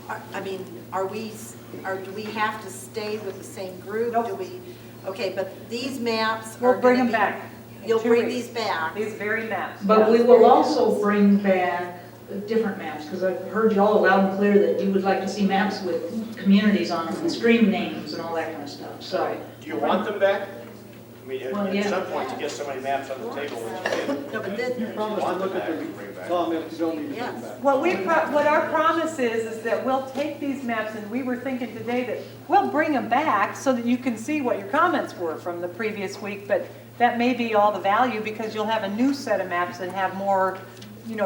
S5: I mean, do we have to stay with the same group?
S15: Nope.
S5: Do we? Okay, but these maps are
S15: We'll bring
S5: gonna
S15: them
S5: be-
S15: back. in
S5: You'll
S15: 2
S5: bring
S15: weeks.
S5: these back.
S15: These very maps.
S3: But we
S15: yes.
S3: will also bring back different maps, because I've heard y'all loud and clear that you would like to see maps with communities on them, and stream names and all that kind of stuff, so.
S2: Do you want them back? I mean,
S3: Well,
S2: at
S3: yeah.
S2: some point, to get so many maps on the table, when you
S5: No, but then,
S8: You promise to look at the
S2: bring back.
S8: comments, you don't need to bring
S5: Yes.
S8: back.
S15: What our promise is that we'll take these maps, and we were thinking today that we'll bring them back so that you can see what your comments were from the previous week, but that may be all the value, because you'll have a new set of maps that have more,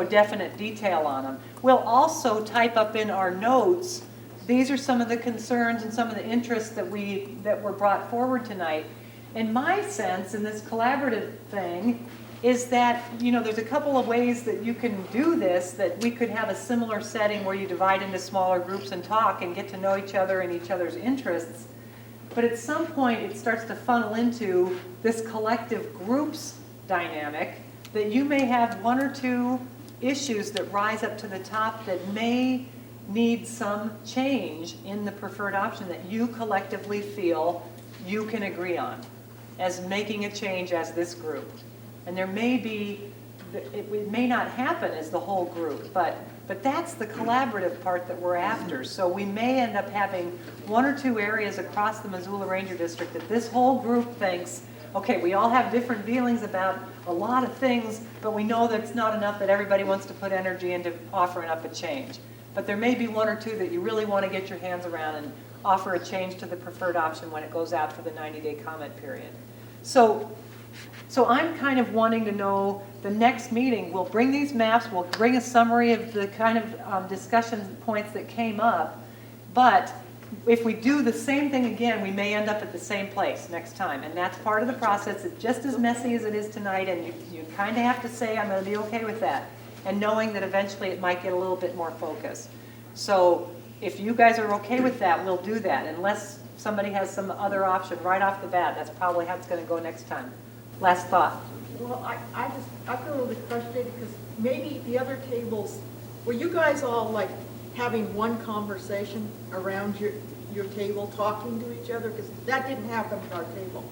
S15: definite detail on them. We'll also type up in our notes, these are some of the concerns and some of the interests that were brought forward tonight. And my sense in this collaborative thing is that, there's a couple of ways that you can do this, that we could have a similar setting where you divide into smaller groups and talk and get to know each other and each other's interests. But at some point, it starts to funnel into this collective groups dynamic, that you may have 1 or 2 issues that rise up to the top that may need some change in the preferred option that you collectively feel you can agree on as making a change as this group. And there may be, it may not happen as the whole group, but But that's the collaborative part that we're after. So we may end up having 1 or 2 areas across the Missoula Ranger District that this whole group thinks, okay, we all have different feelings about a lot of things, but we know that's not enough, that everybody wants to put energy into offering up a change. But there may be 1 or 2 that you really want to get your hands around and offer a change to the preferred option when it goes out for the 90-day comment period. So I'm kind of wanting to know the next meeting, we'll bring these maps, we'll bring a summary of the kind of discussion points that came up, but if we do the same thing again, we may end up at the same place next time, and that's part of the process. It's just as messy as it is tonight, and you kind of have to say, I'm going to be okay with that, and knowing that eventually it might get a little bit more focused. So if you guys are okay with that, we'll do that, unless somebody has some other option right off the bat. That's probably how it's going to go next time. Last thought.
S3: Well, I feel a little bit frustrated because maybe the other tables, were you guys all like having one conversation around your table, talking to each other? Because that didn't happen at our table.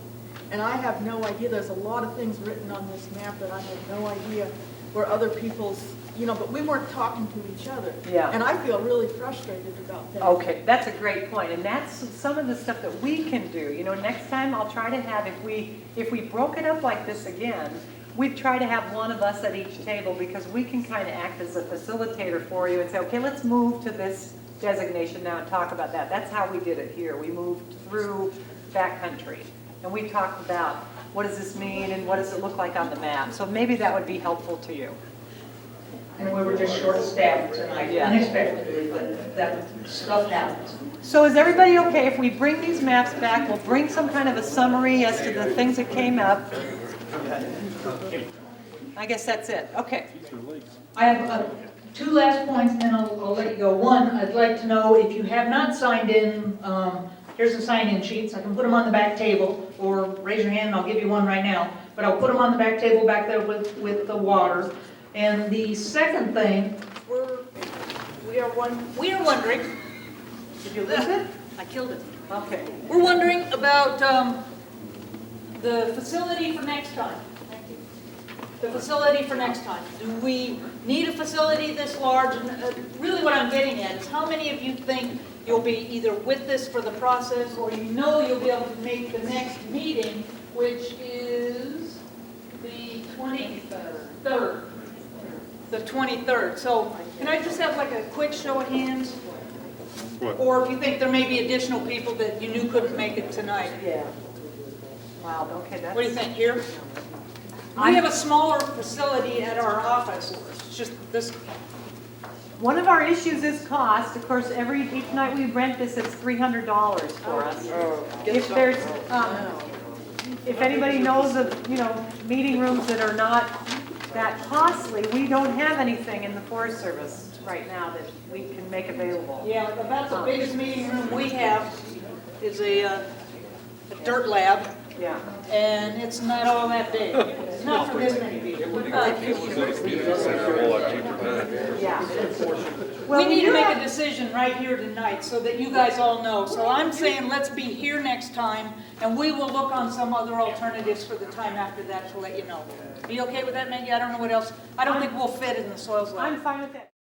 S3: And I have no idea, there's a lot of things written on this map that I have no idea where other people's, but we weren't talking to each other.
S15: Yeah.
S3: And I feel really frustrated about that.
S15: Okay, that's a great point, and that's some of the stuff that we can do. Next time I'll try to have, if we broke it up like this again, we'd try to have one of us at each table, because we can kind of act as a facilitator for you and say, okay, let's move to this designation now and talk about that. That's how we did it here. We moved through backcountry, and we talked about what does this mean and what does it look like on the map. So maybe that would be helpful to you.
S3: And we were just short-staffed tonight,
S15: Yeah.
S3: unexpectedly, but that stuff happens.
S15: So is everybody okay if we bring these maps back? We'll bring some kind of a summary as to the things that came up. I guess that's it. Okay.
S3: I have 2 last points, and then I'll let you go. One, I'd like to know if you have not signed in, here's the sign-in sheets. I can put them on the back table, or raise your hand and I'll give you one right now. But I'll put them on the back table back there with the water. And the second thing,
S4: We are wondering.
S3: did you lose it?
S4: I killed it.
S15: Okay.
S4: We're wondering about the facility for next time. Thank you. The facility for next time. Do we need a facility this large? And really what I'm getting at is how many of you think you'll be either with this for the process, or you'll be able to make the next meeting, which is the 23rd. The 23rd. So can I just have like a quick show of hands? Or if you think there may be additional people that you knew couldn't make it tonight.
S15: Yeah. Wow, okay, that's...
S4: What do you think, here? We have a smaller facility at our office. It's just this.
S15: One of our issues is cost. Of course, each night we rent this, it's $300 for us. If there's, if anybody knows of, meeting rooms that are not that costly, we don't have anything in the Forest Service right now that we can make available.
S4: Yeah, about the biggest meeting room we have is a dirt lab.
S15: Yeah.
S4: And it's not all that big. It's not for this many people.
S15: Yeah.
S4: We need to make a decision right here tonight so that you guys all know. So I'm saying let's be here next time, and we will look on some other alternatives for the time after that to let you know. Be okay with that, Maggie? I don't know what else. I don't think we'll fit in the soils lab.
S15: I'm fine with that.